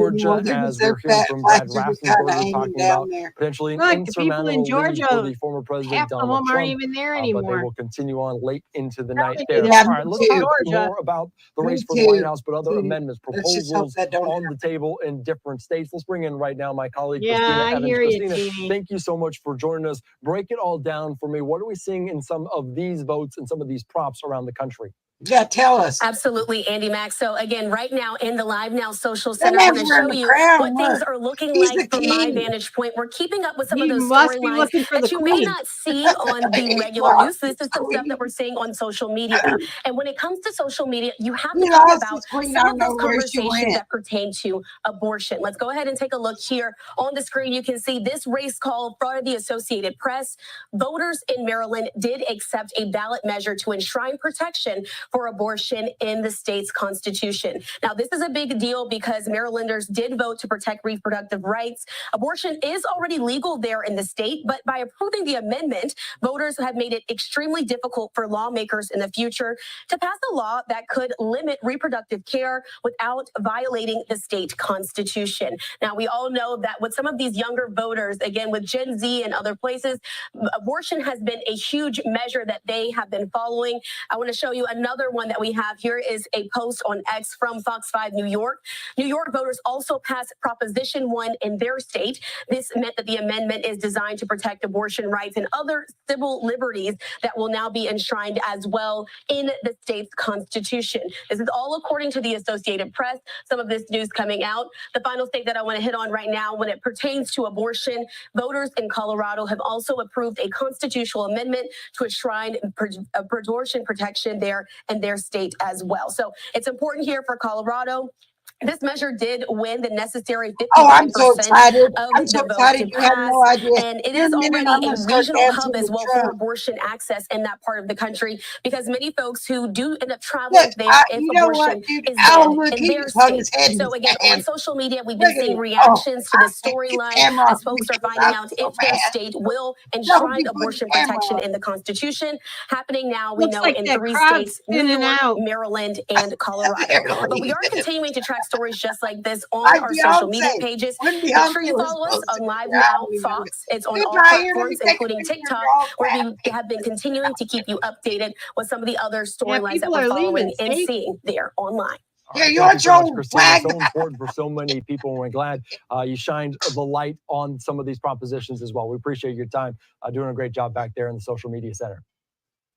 Georgia, as we're hearing from Brad Raffensperger talking about potentially an insurmountable lead for the former President Donald Trump. Even there but they will continue on late into the night there. All right, let's talk more about the race for the White House, but other amendments, proposals on the table in different states. Let's bring in right now my colleague, Christina Evans. Christina, thank you so much for joining us. Break it all down for me. What are we seeing in some of these votes and some of these props around the country? Yeah, tell us. Absolutely, Andy Mack. So again, right now in the Live Now social center, I'm going to show you what things are looking like from my vantage point. We're keeping up with some of those storylines that you may not see on the regular news. This is some stuff that we're seeing on social media. And when it comes to social media, you have to talk about some of those conversations that pertain to abortion. Let's go ahead and take a look here on the screen. You can see this race call for the Associated Press. Voters in Maryland did accept a ballot measure to enshrine protection for abortion in the state's constitution. Now, this is a big deal because Marylanders did vote to protect reproductive rights. Abortion is already legal there in the state, but by approving the amendment, voters have made it extremely difficult for lawmakers in the future to pass a law that could limit reproductive care without violating the state constitution. Now, we all know that with some of these younger voters, again, with Gen Z and other places, abortion has been a huge measure that they have been following. I want to show you another one that we have here is a post on X from Fox 5 New York. New York voters also passed Proposition 1 in their state. This meant that the amendment is designed to protect abortion rights and other civil liberties that will now be enshrined as well in the state's constitution. This is all according to the Associated Press. Some of this news coming out. The final state that I want to hit on right now when it pertains to abortion, voters in Colorado have also approved a constitutional amendment to enshrine abortion protection there in their state as well. So it's important here for Colorado. This measure did win the necessary 55% I'm so excited. of I'm so the vote excited. to You have no pass. idea. And it Here is in a minute, already I'm a gonna start regional dancing hub as with well Trump. for abortion access in that part of the country, because many folks who do end up traveling there if abortion is banned in their state. So again, on social media, we've been seeing reactions to this storyline as folks are finding out if their state will enshrine abortion protection in the Constitution. Happening now, we know in 3 states, New York, Maryland, and Colorado. But we are continuing to track stories just like this on our social media pages. Make sure you follow us on Live Now Fox. It's on all platforms, including TikTok, where we have been continuing to keep you updated with some of the other storylines that we're following and seeing there online. Yeah, you want your own flag. It's so important for so many people. And we're glad you shined the light on some of these propositions as well. We appreciate your time doing a great job back there in the social media center.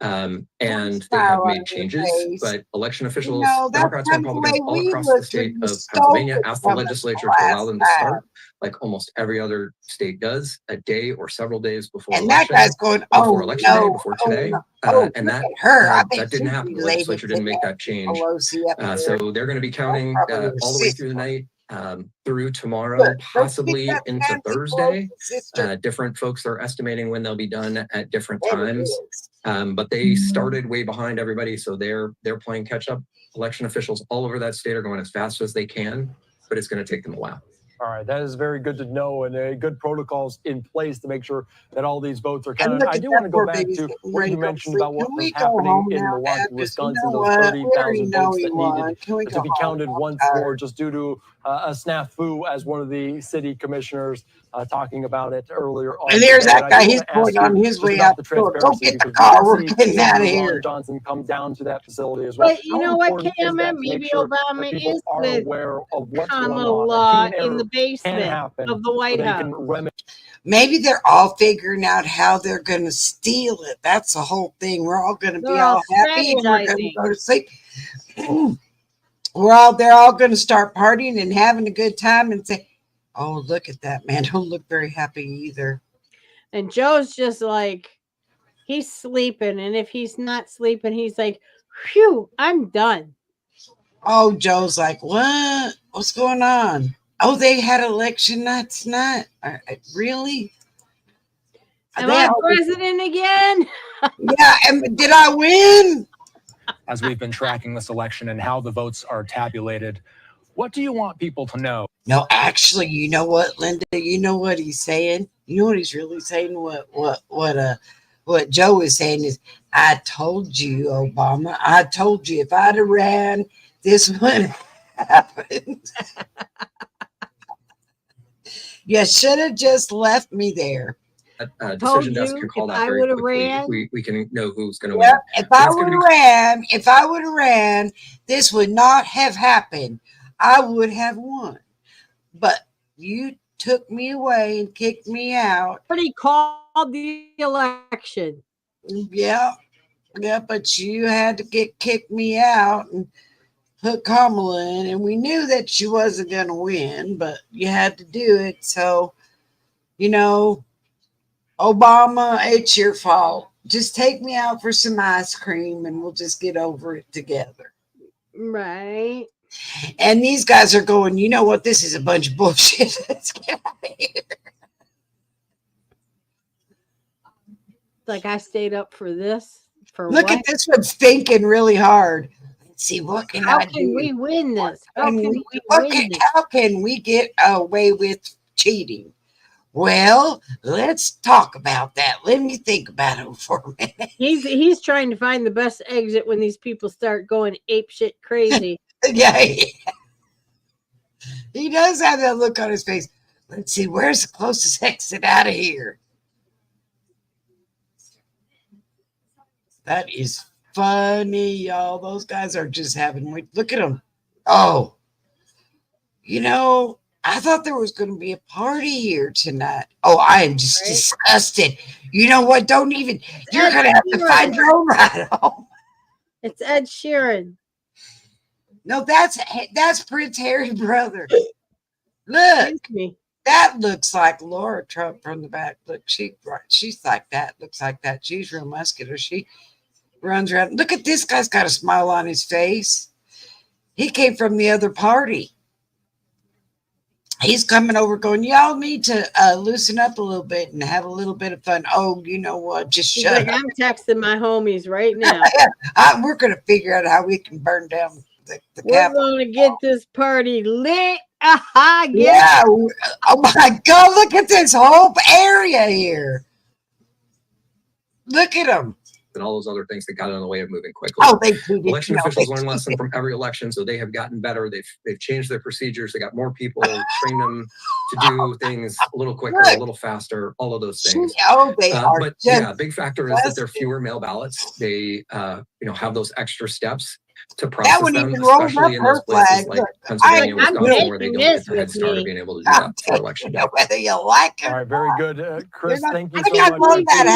And they have made changes, but election officials, Democrats and Republicans all across the state of Pennsylvania asked the legislature to allow them to start, like almost every other state does, a day or several days before election, before election day, before today. And that didn't happen. The legislature didn't make that change. So they're going to be counting all the way through the night, through tomorrow, possibly into Thursday. Different folks are estimating when they'll be done at different times. But they started way behind everybody, so they're playing catch up. Election officials all over that state are going as fast as they can. but it's going to take them a while. All right, that is very good to know, and good protocols in place to make sure that all these votes are counted. I do want to go back to what you mentioned about what was happening in Milwaukee, Wisconsin, those 30,000 votes that needed to be counted once more just due to a snafu, as one of the city commissioners talking about it earlier on. And there's that guy, he's going on his way out the door. Go get the car, we're getting out of here. Johnson come down to that facility as well. But you know what, Cam? Maybe Obama is with aware of what's Kamala in the basement of the White House. Maybe they're all figuring out how they're going to steal it. That's the whole thing. We're all going to be all happy and we're going to go to sleep. They're all going to start partying and having a good time and say, "Oh, look at that man! Don't look very happy either." And Joe's just like, he's sleeping, and if he's not sleeping, he's like, "Phew, I'm done." Oh, Joe's like, "What? What's going on?" Oh, they had election night tonight. Really? Am I president again? Yeah, and did I win? As we've been tracking this election and how the votes are tabulated, what do you want people to know? No, actually, you know what, Linda? You know what he's saying? You know what he's really saying? What Joe is saying is, I told you, Obama. I told you if I'd have ran, this would happen. You should have just left me there. Decision desk can call that very quickly. We can know who's going to win. If I would have ran, this would not have happened. I would have won. But you took me away and kicked me out. Already called the election. Yeah, but you had to kick me out and put Kamala in, and we knew that she wasn't going to win, but you had to do it. So, Obama, it's your fault. Just take me out for some ice cream and we'll just get over it together. Right. And these guys are going, you know what? This is a bunch of bullshit. Let's get out of here. Like I stayed up for this. Look at this one thinking really hard. Let's see, what can I do? How can we win this? How can we get away with cheating? Well, let's talk about that. Let me think about it for a minute. He's trying to find the best exit when these people start going apeshit crazy. Yeah. He does have that look on his face. Let's see, where's the closest exit out of here? That is funny, y'all. Those guys are just look at them. Oh, I thought there was going to be a party here tonight. Oh, I am just disgusted. You know what? You're going to have to find your own ride home. It's Ed Sheeran. No, that's Prince Harry's brother. Look, that looks like Laura Trump from the back. Look, she's like that. Looks like that. She's real muscular. She runs around. Look at this guy's got a smile on his face. He came from the other party. He's coming over going, y'all need to loosen up a little bit and have a little bit of fun. Oh, you know what? Just shut up. I'm texting my homies right now. We're going to figure out how we can burn down the We're going to get this party lit. Yeah. Oh, my God. Look at this whole area here. Look at them. And all those other things that got in the way of moving quickly. Oh, Election officials learn lesson from every election, so they have gotten better. They've changed their procedures. They got more people, trained them to do things a little quicker, a little faster, all of those things. They are. But yeah, a big factor is that there are fewer mail ballots. They, have those extra steps to process them, especially in those places like Pennsylvania, Wisconsin, where they don't get the head start of being able to do that for election day. Whether you like it. All right, very good. Chris, thank you so much. Love that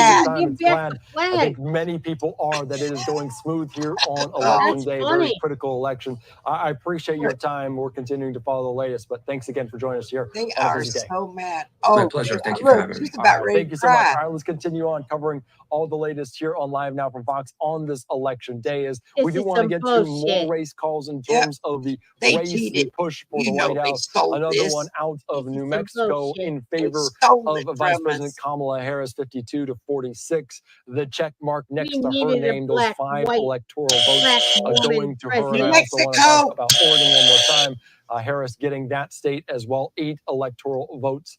hat. I think many people are that it is going smooth here on election day, very critical election. I appreciate your time. We're continuing to follow the latest, but thanks again for joining us here. They are so mad. My pleasure. Thank you for having me. Thank you so much. All right, let's continue on covering all the latest here on Live Now from Fox on this election day. We do want to get to more race calls in terms of the the push for the White House. Another one out of New Mexico in favor of Vice President Kamala Harris, 52 to 46. The check mark next to her name, those 5 electoral votes going to her. I also want to talk about Oregon one more time. Harris getting that state as well, 8 electoral votes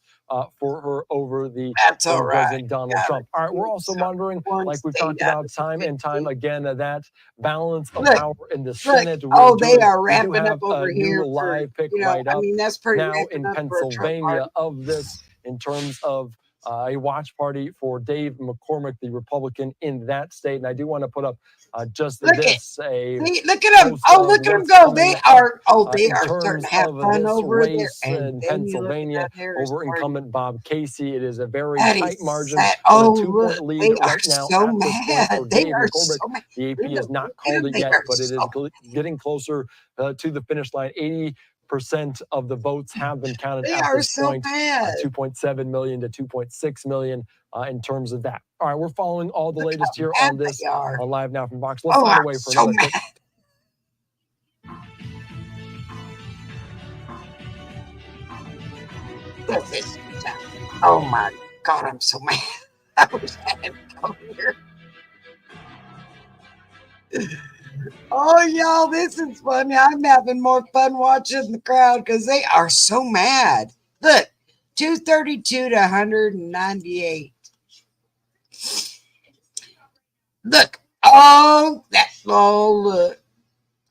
for her over the former President Donald Trump. All right, we're also monitoring, like we've talked about time and time again, that balance of power in the Senate. They are wrapping up over a new here. live pick I up mean, that's pretty now in up for a Trump Pennsylvania party. of this in terms of a watch party for Dave McCormick, the Republican in that state. And I do want to put up just Look this. look at them. Oh, look at them go. They are starting to have fun over there. In Pennsylvania over incumbent Bob Casey. It is a very tight margin. A 2-point lead right now so at this point for they Dave are McCormick. so mad. The AP has not called it yet, but it is getting closer to the finish line. 80% of the votes have been counted at this point. 2.7 million to 2.6 million in terms of that. All right, we're following all the latest here on this on Live Now from Vox. Let's find a way for another quick. Oh my God, I'm so mad. I wish I hadn't come here. Oh, y'all, this is funny. I'm having more fun watching the crowd because they are so mad. Look, 232 to 198. Look. Look.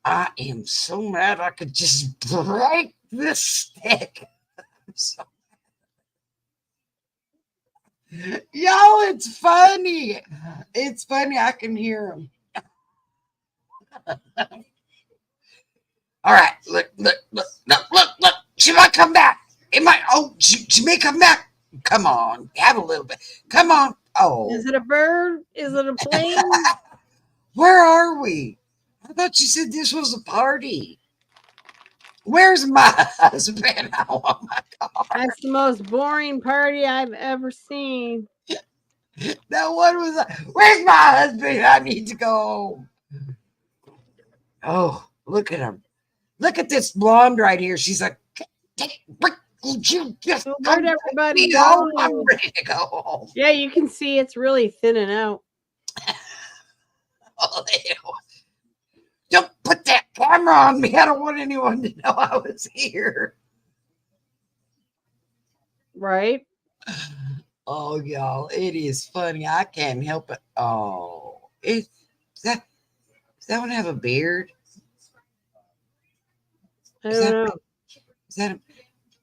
I am so mad I could just break this stick. So y'all, it's funny. It's funny. I can hear them. All right. Look. She might come back. She may come back. Come on. Have a little bit. Come on. Oh. Is it a bird? Is it a plane? Where are we? I thought you said this was a party. Where's my husband? Oh my God. That's the most boring party I've ever seen. That one was, where's my husband? I need to go home. Oh, look at him. Look at this blonde right here. She's like, you just where'd everybody go? I'm ready to go home. Yeah, you can see it's really thinning out. Oh, don't put that camera on me. I don't want anyone to know I was here. Right? Oh, y'all, it is funny. I can't help it. Oh, does that one have a beard? I don't know. Is that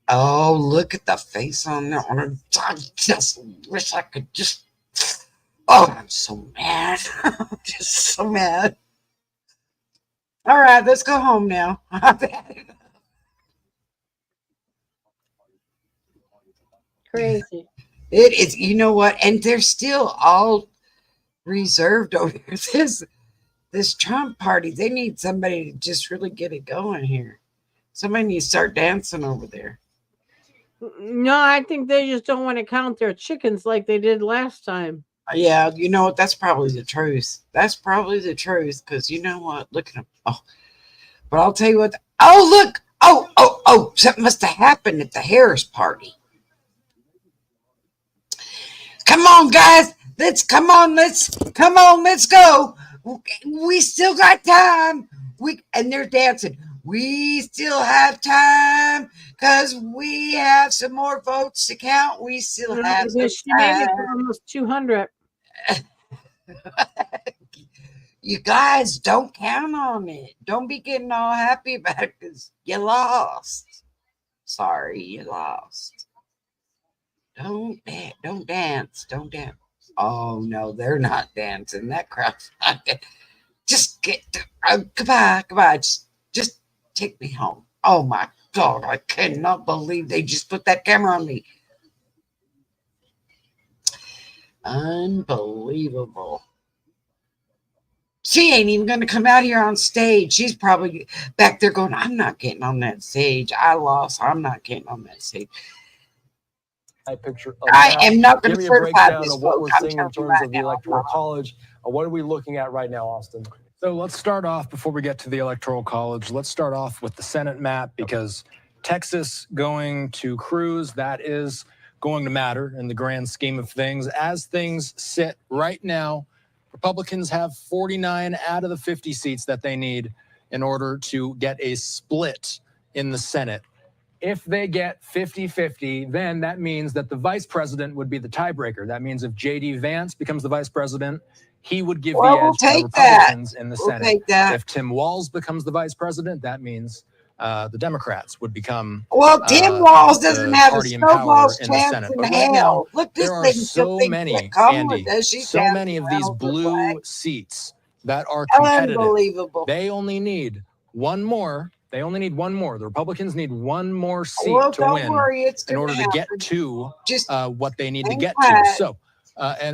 oh, look at the face on that one. I just wish I could just. Oh, I'm so mad. I'm just so mad. All right, let's go home now. Crazy. It is, you know what? And they're still all reserved over here. This Trump party, they need somebody to just really get it going here. Somebody needs to start dancing over there. No, I think they just don't want to count their chickens like they did last time. Yeah, you know what? That's probably the truth. That's probably the truth. Because you know what? Look at them. Oh, but I'll tell you what. Oh, look. Oh, something must have happened at the Harris party. Come on, guys. Let's go. We still got time. And they're dancing. We still have time because we have some more votes to count. We still have some she made it to almost 200. You guys don't count on it. Don't be getting all happy about it because you lost. Sorry, you lost. Don't dance. Don't dance. Oh no, they're not dancing. That crowd's not good. Just goodbye. Just take me home. Oh my God, I cannot believe they just put that camera on me. Unbelievable. She ain't even going to come out here on stage. She's probably back there going, I'm not getting on that stage. I lost. I'm not getting on that stage. Picture I am not going to certify this of what we're seeing in terms of the Electoral College. What are we looking at right now, Austin? So let's start off, before we get to the Electoral College, let's start off with the Senate map, because Texas going to Cruz, that is going to matter in the grand scheme of things. As things sit right now, Republicans have 49 out of the 50 seats that they need in order to get a split in the Senate. If they get 50-50, then that means that the vice president would be the tiebreaker. That means if J.D. Vance becomes the vice president, he would give the edge to the Republicans in the Senate. If Tim Walz becomes the vice president, that means the Democrats would become Tim Walz doesn't have a snowball's in the chance Senate. in But right now, hell. Look, this there are thing still so thinks many, that Kamala Andy, does. She's so many of these blue seats that are competitive. Unbelievable. They only need one more. They only need one more. The Republicans need one more seat to don't win worry, it's in order to gonna get happen. to Just what they need to hang get tight. to. So,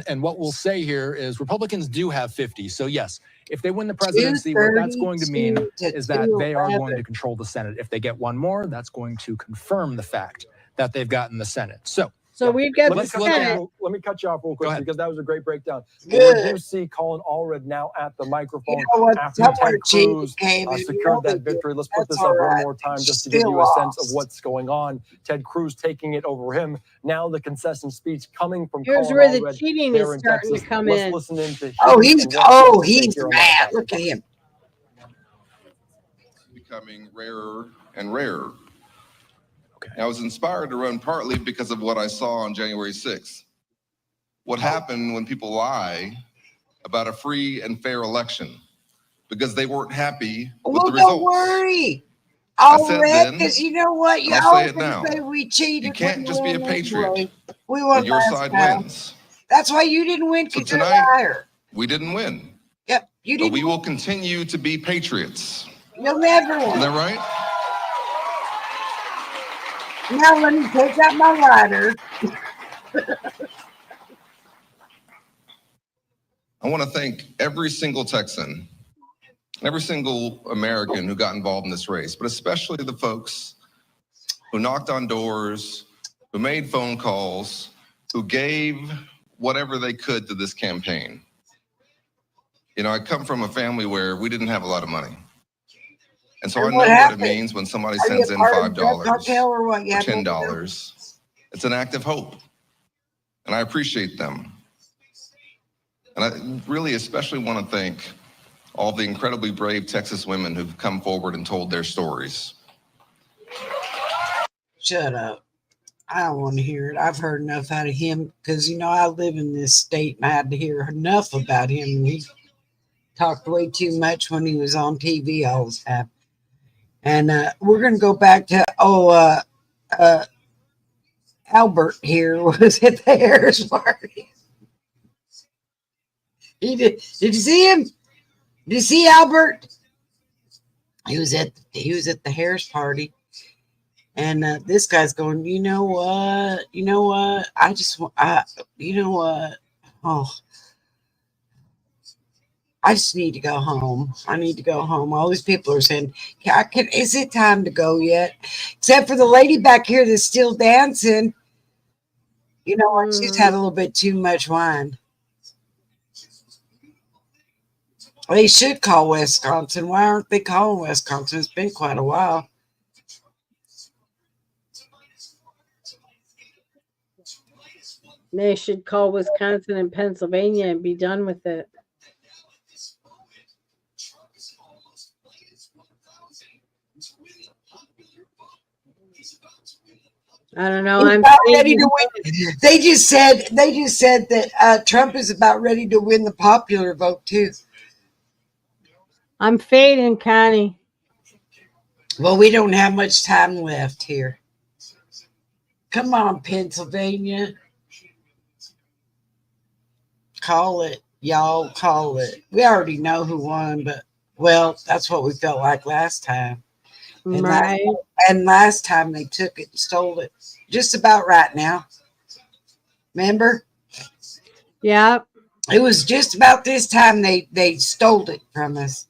and what we'll say here is Republicans do have 50. So yes, if they win the presidency, what that's going to mean 232 to is that they are 211. going to control the Senate. If they get one more, that's going to confirm the fact that they've gotten the Senate. So we've got Let the me, Senate. let me cut you off real quick because that was a great breakdown. Good. We do see Colin Allred now at the microphone You know what? after Tell Ted her Gene Cruz came and secured they that victory. Let's put That's this up all one right. more time just to give Still you a sense of lost. what's going on. Ted Cruz taking it over him. Now the concession speech coming from Here's Colin where the Allred cheating there is in starting Texas. to come Let's in. listen into him Oh, and he's what he has to say he's here on that mad. topic. Look at him. Becoming rarer and rarer. I was inspired to run partly because of what I saw on January 6th. What happened when people lie about a free and fair election because they weren't happy with the results. Don't worry. I said then, Because you know what? and You I'll say always it now. say we cheated. You can't just be a patriot We won when your last side time. wins. That's why you didn't win, So because you're a tonight, liar. we didn't win. Yep, you But didn't. we will continue to be patriots. You'll never Isn't win. that right? Now let me take out my lighter. I want to thank every single Texan, every single American who got involved in this race, but especially the folks who knocked on doors, who made phone calls, who gave whatever they could to this campaign. You know, I come from a family where we didn't have a lot of money. And so I know what it means when somebody sends in $5 or $10. It's an act of hope. And I appreciate them. And I really especially want to thank all the incredibly brave Texas women who've come forward and told their stories. Shut up. I don't want to hear it. I've heard enough out of him because, you know, I live in this state and I had to hear enough about him. He talked way too much when he was on TV all the time. And we're going to go back to, Albert here was at the Harris party. Did you see him? Did you see Albert? He was at the Harris party. And this guy's going, you know what? You know what? You know what? Oh, I just need to go home. I need to go home. All these people are saying, is it time to go yet? Except for the lady back here that's still dancing. You know what? She's had a little bit too much wine. They should call Wisconsin. Why aren't they calling Wisconsin? It's been quite a while. They should call Wisconsin and Pennsylvania and be done with it. I don't know. I'm ready to win. They just said that Trump is about ready to win the popular vote too. I'm fading, Connie. Well, we don't have much time left here. Come on, Pennsylvania. Call it. Y'all call it. We already know who won, but, well, that's what we felt like last time. And right. Last time they took it and stole it. Just about right now. Remember? Yeah. It was just about this time they stole it from us.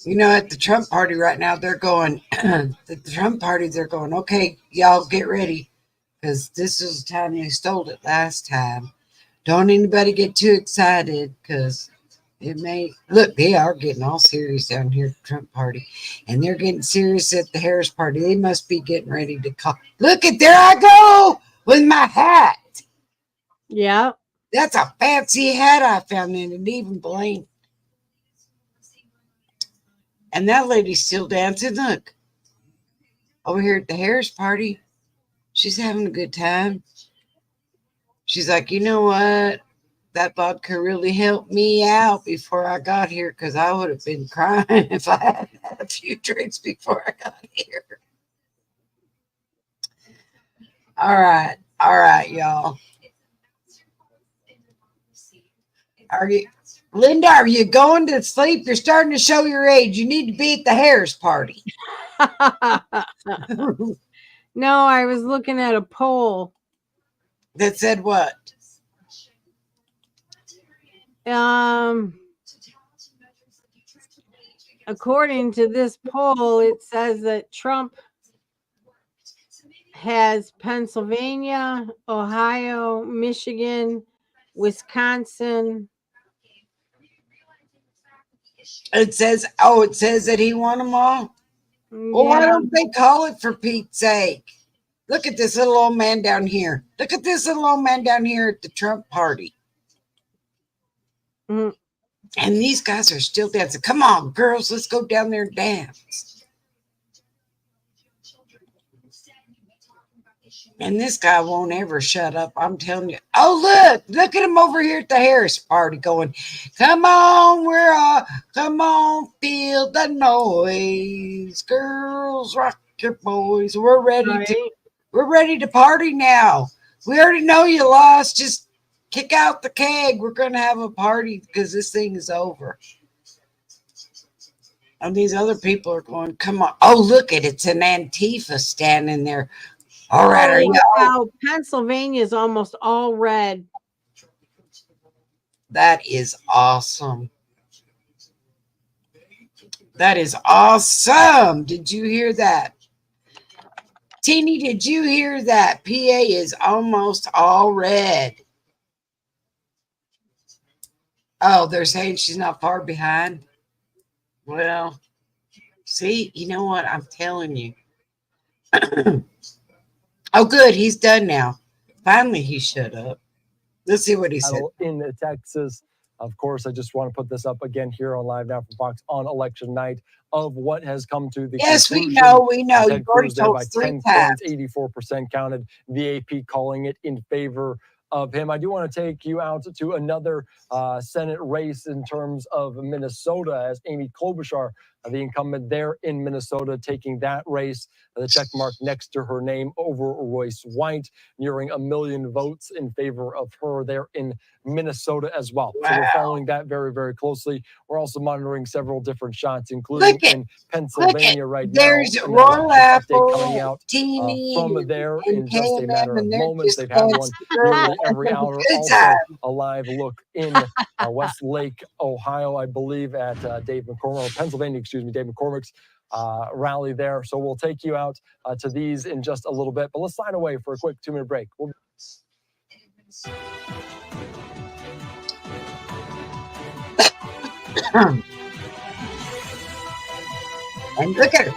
You know, at the Trump party right now, they're going, they're going, okay, y'all get ready. Because this is the time they stole it last time. Don't anybody get too excited because it may, look, they are getting all serious down here at the Trump party. And they're getting serious at the Harris party. They must be getting ready to call. Look at, there I go with my hat. Yeah. That's a fancy hat I found in it, even blinked. And that lady's still dancing. Look, over here at the Harris party, she's having a good time. She's like, you know what? That vodka really helped me out before I got here because I would have been crying if I hadn't had a few drinks before I got here. All right, y'all. Linda, are you going to sleep? You're starting to show your age. You need to be at the Harris party. No, I was looking at a poll that said what? According to this poll, it says that Trump has Pennsylvania, Ohio, Michigan, Wisconsin. It says that he won them all. Well, why don't they call it, for Pete's sake? Look at this little old man down here. Look at this little old man down here at the Trump party. Mm. And these guys are still dancing. Come on, girls, let's go down there and dance. And this guy won't ever shut up. I'm telling you. Oh, look at him over here at the Harris party going, come on, come on, feel the noise. Girls, rock your boys. We're ready to party now. We already know you lost. Just kick out the keg. We're going to have a party because this thing is over. And these other people are going, come on. Oh, look at it. It's an Antifa standing there. All right. Pennsylvania is almost all red. That is awesome. That is awesome. Did you hear that? Teeny, did you hear that? PA is almost all red. Oh, they're saying she's not far behind. Well, see, you know what? I'm telling you. Oh, good. He's done now. Finally, he shut up. Let's see what he said. In Texas, of course, I just want to put this up again here on Live Now from Fox on election night of what has come to the conclusion. We know. You've already told us 3 times. 84% counted. The AP calling it in favor of him. I do want to take you out to another Senate race in terms of Minnesota, as Amy Klobuchar, the incumbent there in Minnesota, taking that race, the check mark next to her name over Royce White, nearing 1 million votes in favor of her there in Minnesota as well. Wow. So we're following that very, very closely. We're also monitoring several different shots, including in Pennsylvania right now. There's Royal Apple, coming out Teeny, from there in just a K&M, matter of and they're moments. just They've had one nearly every hour. Also a live look in Westlake, Ohio, I believe, at Dave McCormick, Pennsylvania, Dave McCormick's rally there. So we'll take you out to these in just a little bit. But let's sign away for a quick 2-minute break. And look at her.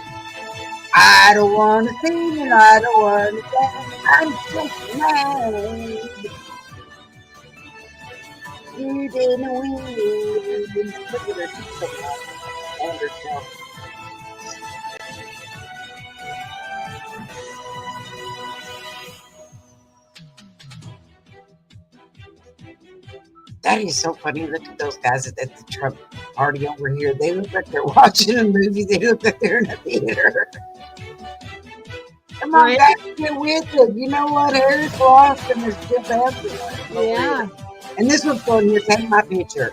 I don't want to sing and I don't want to dance. I'm just mad. You didn't win. Look at her. And herself. That is so funny. Look at those guys at the Trump party over here. They look like they're watching a movie. They look like they're in a theater. Come on, guys, get with it. You know what? Harris lost and there's still dancing. Yeah. And this one's going here. Take my picture.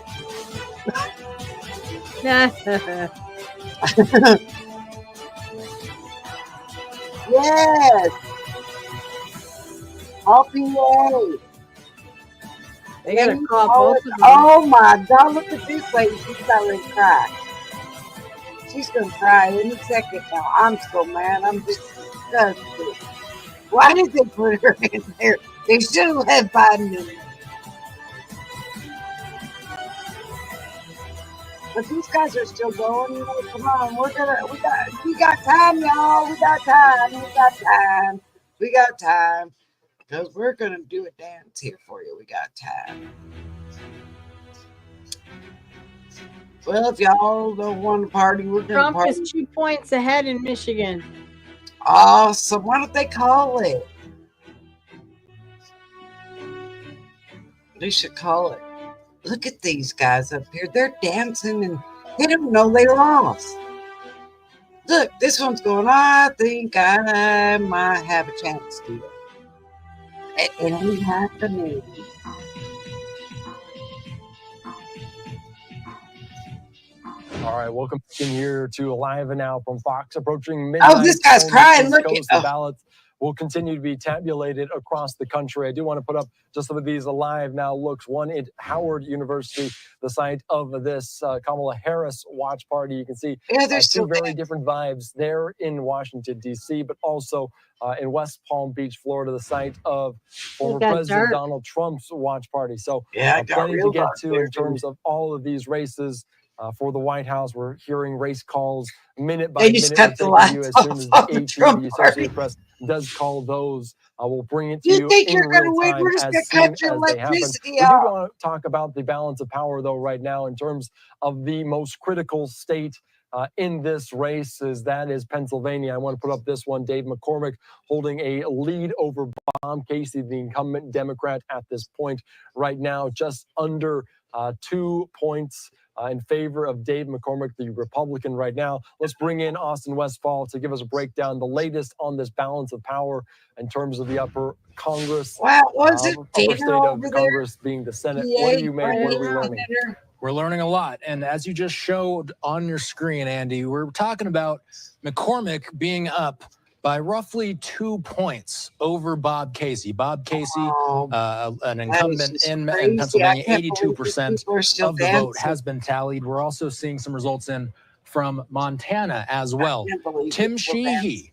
Yes. All PA. They got to call both of them. Oh my God, look at this lady. She's about ready to cry. She's going to cry any second now. I'm so mad. I'm just disgusted. Why did they put her in there? They should have left Biden in there. But these guys are still going. You know, come on, we got time, y'all. We got time. Because we're going to do a dance here for you. We got time. Well, if y'all don't want to party, we're going to Trump party. is 2 points ahead in Michigan. Awesome. Why don't they call it? They should call it. Look at these guys up here. They're dancing and they don't know they lost. Look, this one's going, I think I might have a chance to. It ain't happening. All right, welcome in here to Live and Now from Fox. Approaching midnight. Oh, this guy's on the crying. East Look Coast, at the ballots will continue to be tabulated across the country. I do want to put up just some of these Live Now looks. One at Howard University, the site of this Kamala Harris watch party. You can see two very different vibes there in Washington, D.C., but also in West Palm Beach, Florida, the site of former President Donald Trump's watch party. So plenty to get to in terms of all of these races. For the White House, we're hearing race calls minute by minute. Cut the lights as soon as the AP, the Associated Press, does call those. We'll bring it to you think in you're going to real win? time We're just as going to soon cut your as they happen. electricity We do off. want to talk about the balance of power, though, right now in terms of the most critical state in this race is Pennsylvania. I want to put up this one. Dave McCormick holding a lead over Bob Casey, the incumbent Democrat at this point right now, just under 2 points in favor of Dave McCormick, the Republican right now. Let's bring in Austin Westfall to give us a breakdown, the latest on this balance of power in terms of the upper Congress. Wow, was it upper state of Congress being the Senate. What do you make? What are we learning? We're learning a lot. And as you just showed on your screen, Andy, we're talking about McCormick being up by roughly 2 points over Bob Casey. Bob Casey, an incumbent in Pennsylvania, 82% of the vote has been tallied. We're also seeing some results in from Montana as well. Tim Sheehy,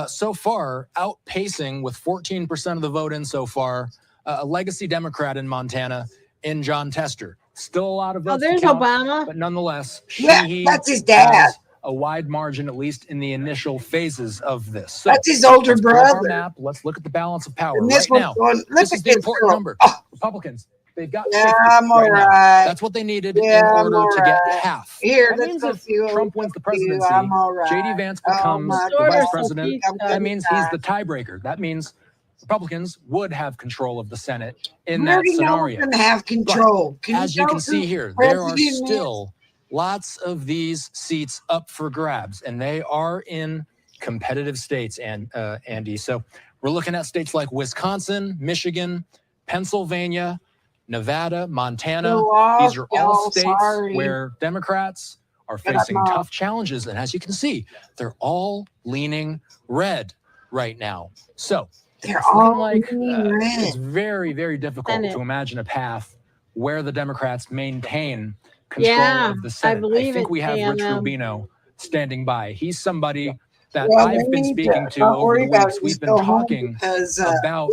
so far, outpacing with 14% of the vote in so far, a legacy Democrat in Montana in John Tester. Still a lot of votes there's to count, Obama. but nonetheless, Yeah, that's his dad. has a wide margin, at least in the initial phases of this. So That's his older let's pull up brother. our map. Let's look at the balance of power And right this one's now. going, look This at is the this important girl. number. Oh. Republicans, they've got Yeah, 50 I'm all right now. right. That's what they needed Yeah, in I'm order all to get right. half. Here, That let's means go if see Trump wins the presidency, I'm all right. J.D. Vance Oh, becomes my the vice God. president. I'm That getting means he's the tired. tiebreaker. That means Republicans would have control of the Senate in We that already know we're scenario. going to have control. But as you can see here, there are still lots of these seats up for grabs, and they are in competitive states, and Andy. So we're looking at states like Wisconsin, Michigan, Pennsylvania, Nevada, Montana. These are all states where Democrats are facing tough challenges, and as you can see, they're all leaning red right now. So They're it's looking all like leaning red. it's very, very difficult to imagine a path where the Democrats maintain control of the Senate. I think we have Rich Rubino standing by. He's somebody that I've been speaking to over the weeks. We've been talking about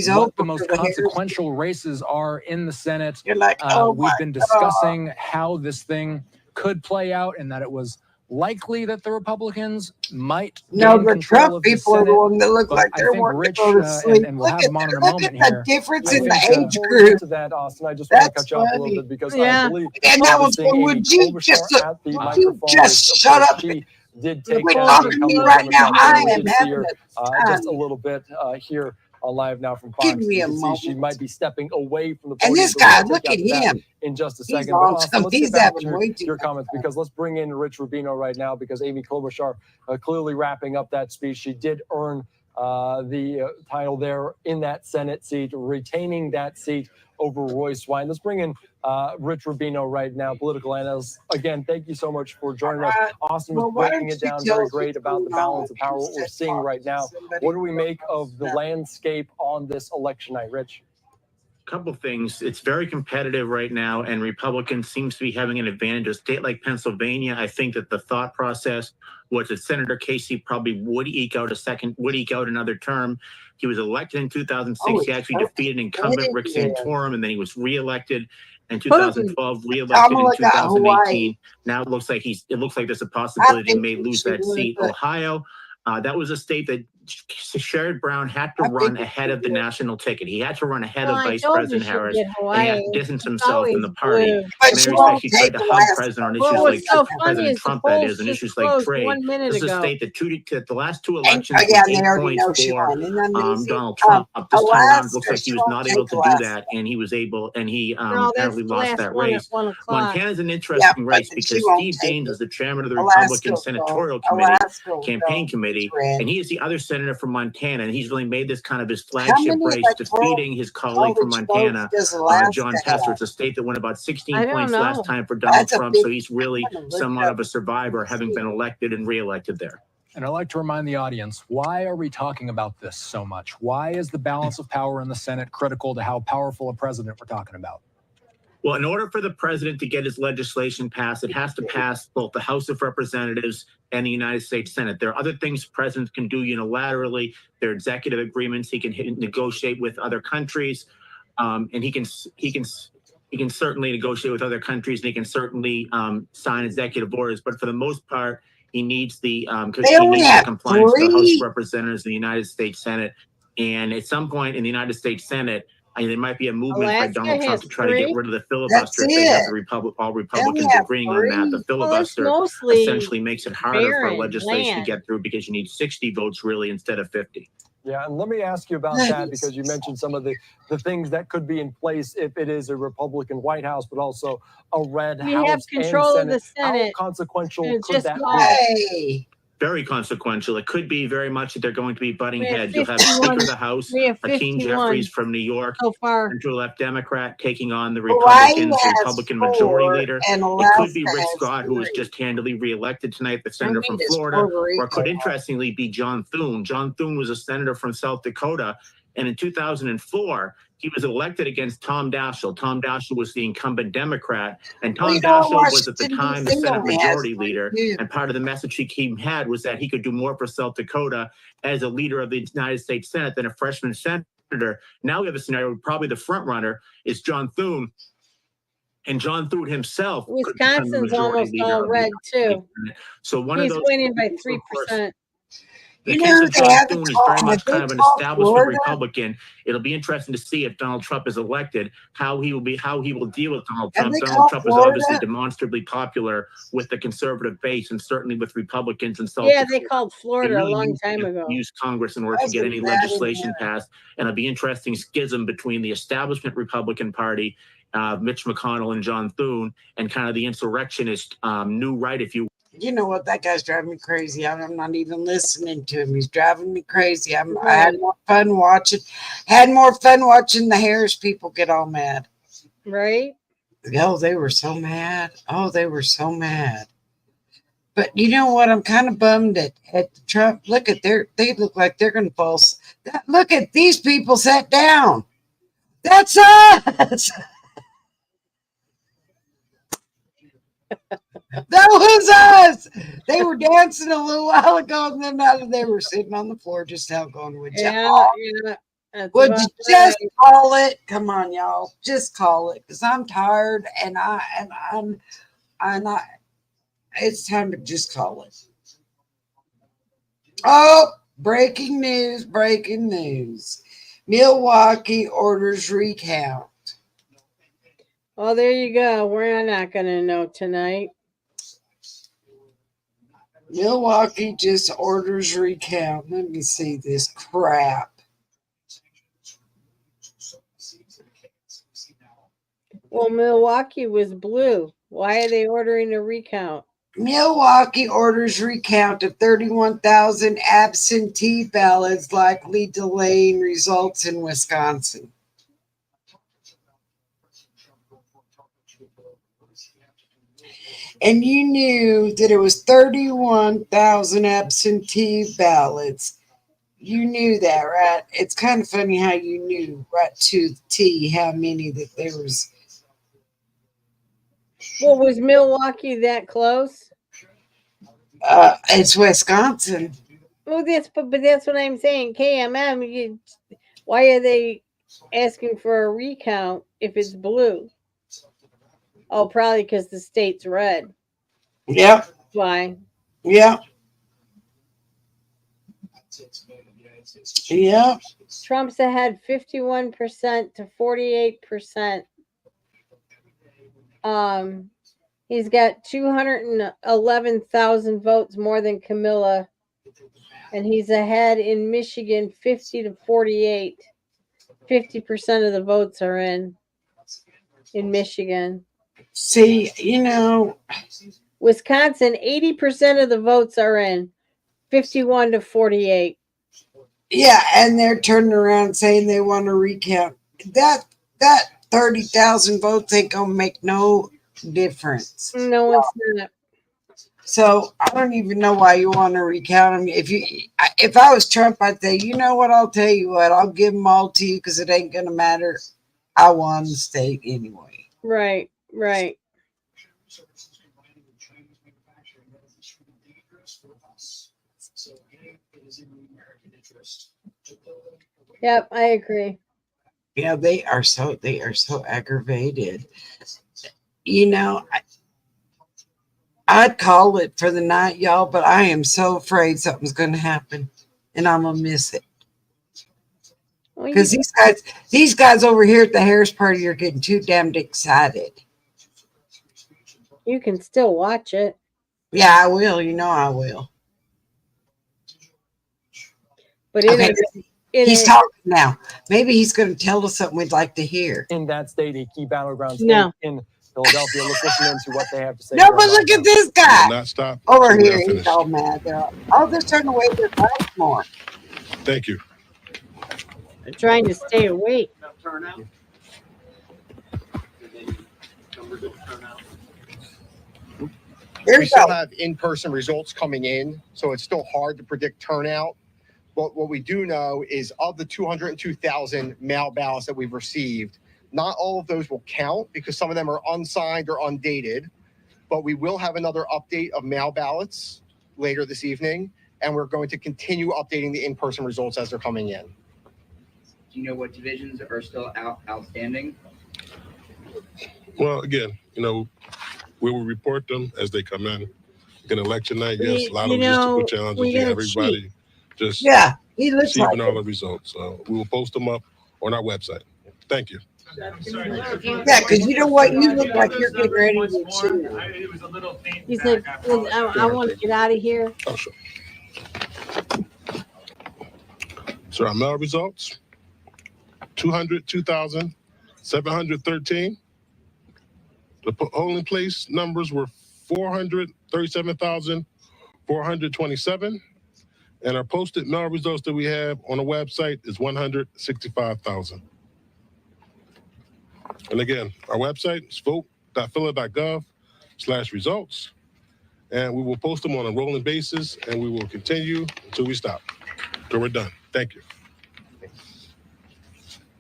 what the most consequential races are in the Senate. We've been discussing how this thing could play out and that it was likely that the Republicans might gain control of the people Senate. are the one that look like they're wanting to go to sleep. And we'll have him on in a moment Look at here. the difference I in think, the age Before we group. get to that, Austin, I just want to That's cut you off a little funny. bit because Yeah. I believe And that was seeing would Amy you Klobuchar just at the microphone. just Of shut course, up. She did take Quit down talking the to me incumbent right now. Democrat. I We am did see having her a just a time. little bit here on Live Now from Give Fox. me You a can see she moment. might be stepping away from the And podium. this so guy, we'll look take at out that him. in just a He's second. But on Austin, some- let's he's get back having to way too your much comments because let's bring in Rich Rubino right now because Amy Klobuchar clearly wrapping up that speech. She did earn the title there in that Senate seat, retaining that seat over Roy Swine. Let's bring in Rich Rubino right now, political analyst. Again, thank you so much for joining us. Austin was breaking it down very great about the balance of power, what we're seeing right now. What do we make of the landscape on this election night, Rich? Couple things. It's very competitive right now, and Republicans seems to be having an advantage. A state like Pennsylvania, I think that the thought process was that Senator Casey probably would eke out another term. He was elected in 2006. He actually defeated incumbent Rick Santorum, and then he was reelected in 2012, reelected in 2018. Now it looks like there's a possibility he may lose that seat. Ohio, that was a state that Sherrod Brown had to run ahead of the national ticket. He had to run ahead of Vice President Harris, and he had to distance himself from the party. In many respects, he tried to hug President on issues like President Trump, that is, and issues like trade. This is a state that the last two elections were 8 points for Donald Trump. This time around, it looks like he was not able to do that, and he was able, and he apparently lost that race. Montana's an interesting race because Steve Daines is the chairman of the Republican Senatorial Committee, campaign committee, and he is the other senator from Montana, and he's really made this kind of his flagship race, defeating his colleague from Montana, John Tester. It's a state that won about 16 points last time for Donald Trump, so he's really somewhat of a survivor, having been elected and reelected there. And I'd like to remind the audience, why are we talking about this so much? Why is the balance of power in the Senate critical to how powerful a president we're talking about? Well, in order for the president to get his legislation passed, it has to pass both the House of Representatives and the United States Senate. There are other things presidents can do unilaterally. There are executive agreements he can negotiate with other countries, and he can certainly negotiate with other countries, and he can certainly sign executive orders. But for the most part, he needs the compliance of the House of Representatives and the United States Senate. And at some point in the United States Senate, there might be a movement by Donald Trump to try to get rid of the filibuster. If they have all Republicans agreeing on that. The filibuster essentially makes it harder for legislation to get through because you need 60 votes really instead of 50. Yeah, and let me ask you about that, because you mentioned some of the things that could be in place if it is a Republican White House, but also a red House. We have control of the Senate. How consequential could that be? Very consequential. It could be very much that they're going to be butting heads. You'll have Speaker of the House, Hakeem Jeffries from New York, center-left Democrat, taking on the Republicans, the Republican majority leader. It could be Rick Scott, who was just handily reelected tonight, the senator from Florida, or it could interestingly be John Thune. John Thune was a senator from South Dakota, and in 2004, he was elected against Tom Daschle. Tom Daschle was the incumbent Democrat, and Tom Daschle was at the time the Senate Majority Leader. And part of the message he had was that he could do more for South Dakota as a leader of the United States Senate than a freshman senator. Now we have a scenario where probably the front runner is John Thune, and John Thune himself. Wisconsin's almost all red too. So he's winning by 3%. The case of John Thune is very much kind of an establishment Republican. It'll be interesting to see if Donald Trump is elected, how he will deal with Donald Trump. Donald Trump is obviously demonstrably popular with the conservative base and certainly with Republicans and so. Yeah, they called Florida a long time ago. Use Congress in order to get any legislation passed, and it'll be interesting schism between the establishment Republican Party, Mitch McConnell and John Thune, and kind of the insurrectionist new right, if you. You know what? That guy's driving me crazy. I'm not even listening to him. He's driving me crazy. I had more fun watching. The Harris people get all mad. Right? Oh, they were so mad. But you know what? I'm kind of bummed at Trump. Look at they look like they're going to fall. Look at these people sat down. That's us. That was us. They were dancing a little while ago, and then now they were sitting on the floor just how going with y'all. Yeah. Would you just call it? Come on, y'all. Just call it, because I'm tired, and it's time to just call it. Oh, breaking news. Milwaukee orders recount. Well, there you go. We're not going to know tonight. Milwaukee just orders recount. Let me see this crap. Well, Milwaukee was blue. Why are they ordering a recount? Milwaukee orders recount of 31,000 absentee ballots, likely delaying results in Wisconsin. And you knew that it was 31,000 absentee ballots. You knew that, right? It's kind of funny how you knew right to the T how many that there was. Well, was Milwaukee that close? It's Wisconsin. Well, that's what I'm saying. KMM, why are they asking for a recount if it's blue? Oh, probably because the state's red. Yep. Why? Yeah. Yeah. Trump's ahead 51% to 48%. He's got 211,000 votes more than Camilla. And he's ahead in Michigan 50 to 48. 50% of the votes are in Michigan. See, Wisconsin, 80% of the votes are in. 51 to 48. Yeah, and they're turning around saying they want to recount. That 30,000 votes ain't gonna make no difference. No, it's not. So I don't even know why you want to recount them. If I was Trump, I'd say, you know what? I'll tell you what. I'll give them all to you because it ain't gonna matter. I won the state anyway. Right. Yep, I agree. Yeah, they are so aggravated. I'd call it for the night, y'all, but I am so afraid something's going to happen, and I'm gonna miss it. Because these guys over here at the Harris party are getting too damned excited. You can still watch it. Yeah, I will. I will. But he's talking now. Maybe he's going to tell us something we'd like to hear. In that state, a key battleground state No. in Philadelphia. Let's listen into what they have to say. No, but look at this guy Not stop. over here. He's all mad. They're turning away their lights more. Thank you. I'm trying to stay awake. We still have in-person results coming in, so it's still hard to predict turnout. But what we do know is of the 202,000 mail ballots that we've received, not all of those will count because some of them are unsigned or undated. But we will have another update of mail ballots later this evening, and we're going to continue updating the in-person results as they're coming in. Do you know what divisions are still outstanding? Well, again, we will report them as they come in. Again, election night, yes, a lot of logistical challenges. Everybody just he looks receiving like all the results. We will post them up on our website. Thank you. Yeah, because you know what? You look like you're getting ready to chew. He said, I want to get out of here. Oh, sure. So our mail results, 202,713. The polling place numbers were 437,427. And our posted mail results that we have on the website is 165,000. And again, our website is vote.phila.gov/results. And we will post them on a rolling basis, and we will continue until we stop. So we're done. Thank you.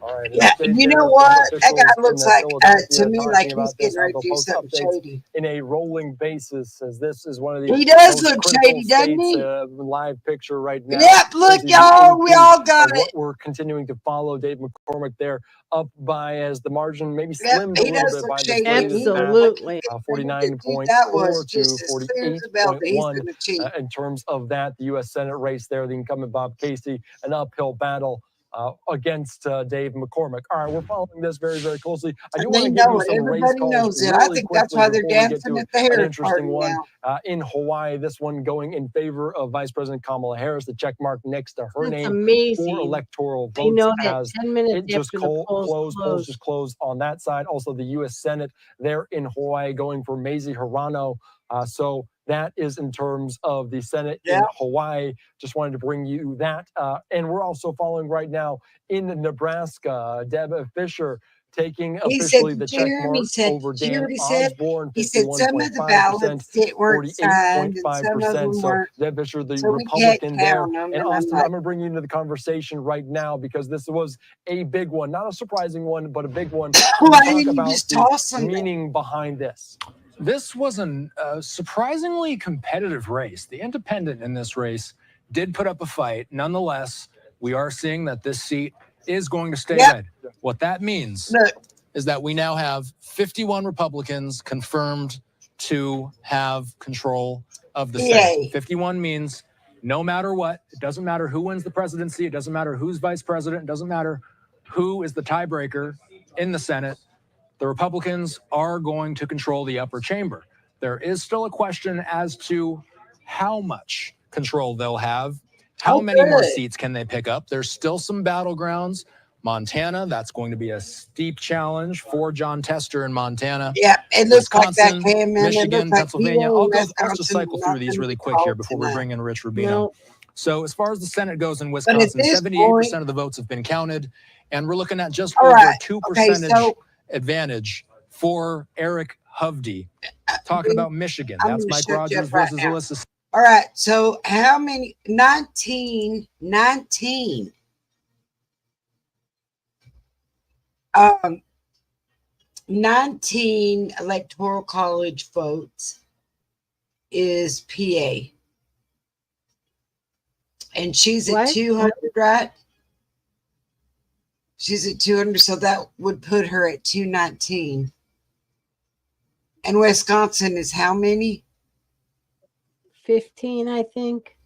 All right, Yeah, you know what? That guy looks like, to me, like he's getting ready to do something shady. In a rolling basis, as this is one of the He does look shady, doesn't he? Live picture right now. Yep, look, y'all, we all got it. We're continuing to follow Dave McCormick there, up by as the margin maybe slimmed a little bit by the absolutely 49.4 to 48.1 in terms of that. The U.S. Senate race there, the incumbent Bob Casey, an uphill battle against Dave McCormick. All right, we're following this very, very closely. I do want to give you some race calls. I think that's why they're dancing at the Harris party now. In Hawaii, this one going in favor of Vice President Kamala Harris, the check mark next to her name for electoral votes. I know that as 10 minutes it just after the polls closed on that side. Also, the U.S. Senate there in Hawaii going for Mazie Hirano. So that is in terms of the Senate in Hawaii. Just wanted to bring you that. And we're also following right now in Nebraska, Deb Fisher taking officially the check mark over Dan Osborne. He said some of the ballots weren't signed and some of them weren't. Deb Fisher, the so Republican there. And Austin, I'm going to bring you into the conversation right now because this was a big one. Not a surprising one, but a big one. Why didn't you just toss the meaning behind this? This was a surprisingly competitive race. The independent in this race did put up a fight. Nonetheless, we are seeing that this seat is going to stay red. What that means is that we now have 51 Republicans confirmed to have control of the Senate. 51 means no matter what. It doesn't matter who wins the presidency. It doesn't matter who's vice president. It doesn't matter who is the tiebreaker in the Senate. The Republicans are going to control the upper chamber. There is still a question as to how much control they'll have. How many more seats can they pick up? There's still some battlegrounds. Montana, that's going to be a steep challenge for John Tester in Montana. Yeah, it looks Wisconsin, like that came in. Michigan, Like Pennsylvania. I'll just cycle through these really quick here before we bring in Rich Rubino. No. So as far as the Senate goes in Wisconsin, 78% of the votes have been counted, and we're looking at just over 2% advantage for Eric Hovde. Talking about Michigan, that's Mike Rogers versus Alyssa. All right, so how many? 19 electoral college votes is PA. And she's at 200, right? She's at 200, so that would put her at 219. And Wisconsin is how many? 15, I think.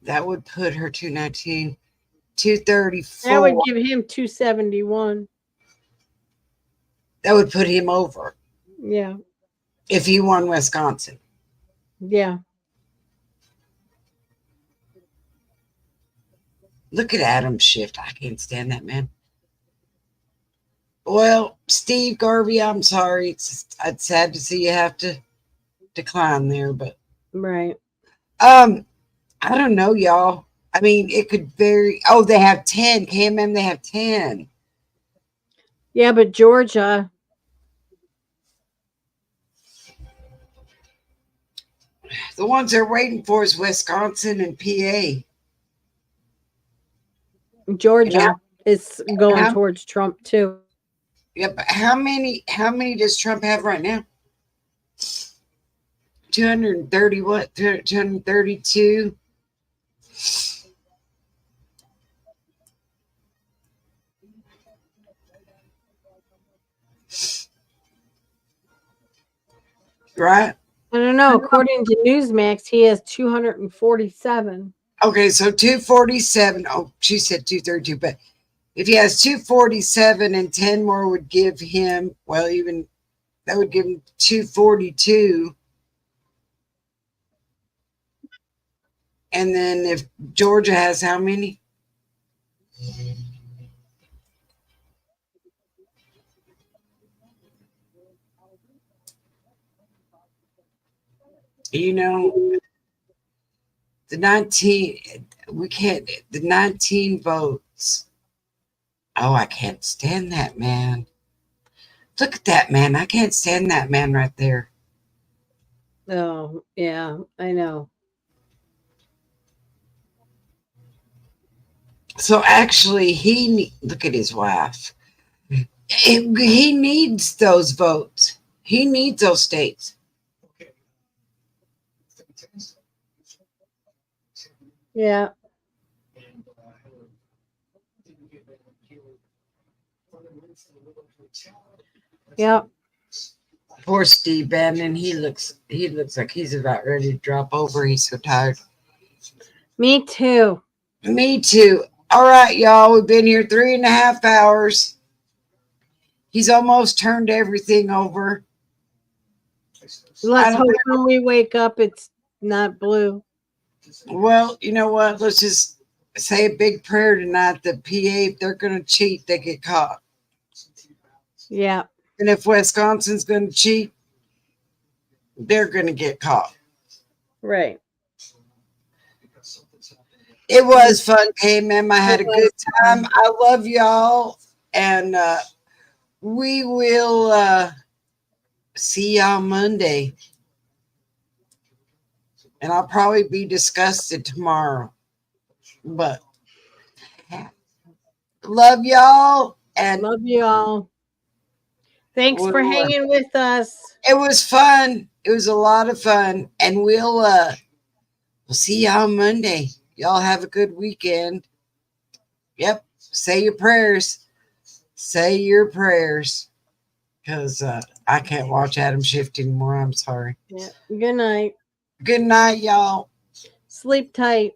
That would put her 219. 234. That would give him 271. That would put him over. Yeah. If he won Wisconsin. Yeah. Look at Adam Schiff. I can't stand that man. Well, Steve Garvey, I'm sorry. It's sad to see you have to decline there, but right. I don't know, y'all. I mean, it could vary. Oh, they have 10. KMM, they have 10. Yeah, but Georgia. The ones they're waiting for is Wisconsin and PA. Georgia is going towards Trump too. Yeah, but how many does Trump have right now? 230 what? 232? Right? I don't know. According to Newsmax, he has 247. Okay, so 247. Oh, she said 232, but if he has 247 and 10 more would give him, well, even that would give him 242. And then if Georgia has how many? You know, the 19 votes. Oh, I can't stand that man. Look at that man. I can't stand that man right there. Oh, yeah, I know. So actually, look at his wife. He needs those votes. He needs those states. Yeah. Yep. Poor Steve Bannon. He looks like he's about ready to drop over. He's so tired. Me too. Me too. All right, y'all. We've been here 3.5 hours. He's almost turned everything over. Let's hope when we wake up it's not blue. Well, you know what? Let's just say a big prayer tonight that PA, if they're going to cheat, they get caught. Yeah. And if Wisconsin's going to cheat, they're going to get caught. Right. It was fun, KMM. I had a good time. I love y'all. And we will see y'all Monday. And I'll probably be disgusted tomorrow. But love y'all. And love y'all. Thanks for hanging with us. It was fun. It was a lot of fun. And we'll see y'all Monday. Y'all have a good weekend. Yep. Say your prayers. Say your prayers. Because I can't watch Adam Schiff anymore. I'm sorry. Yeah. Good night. Good night, y'all. Sleep tight.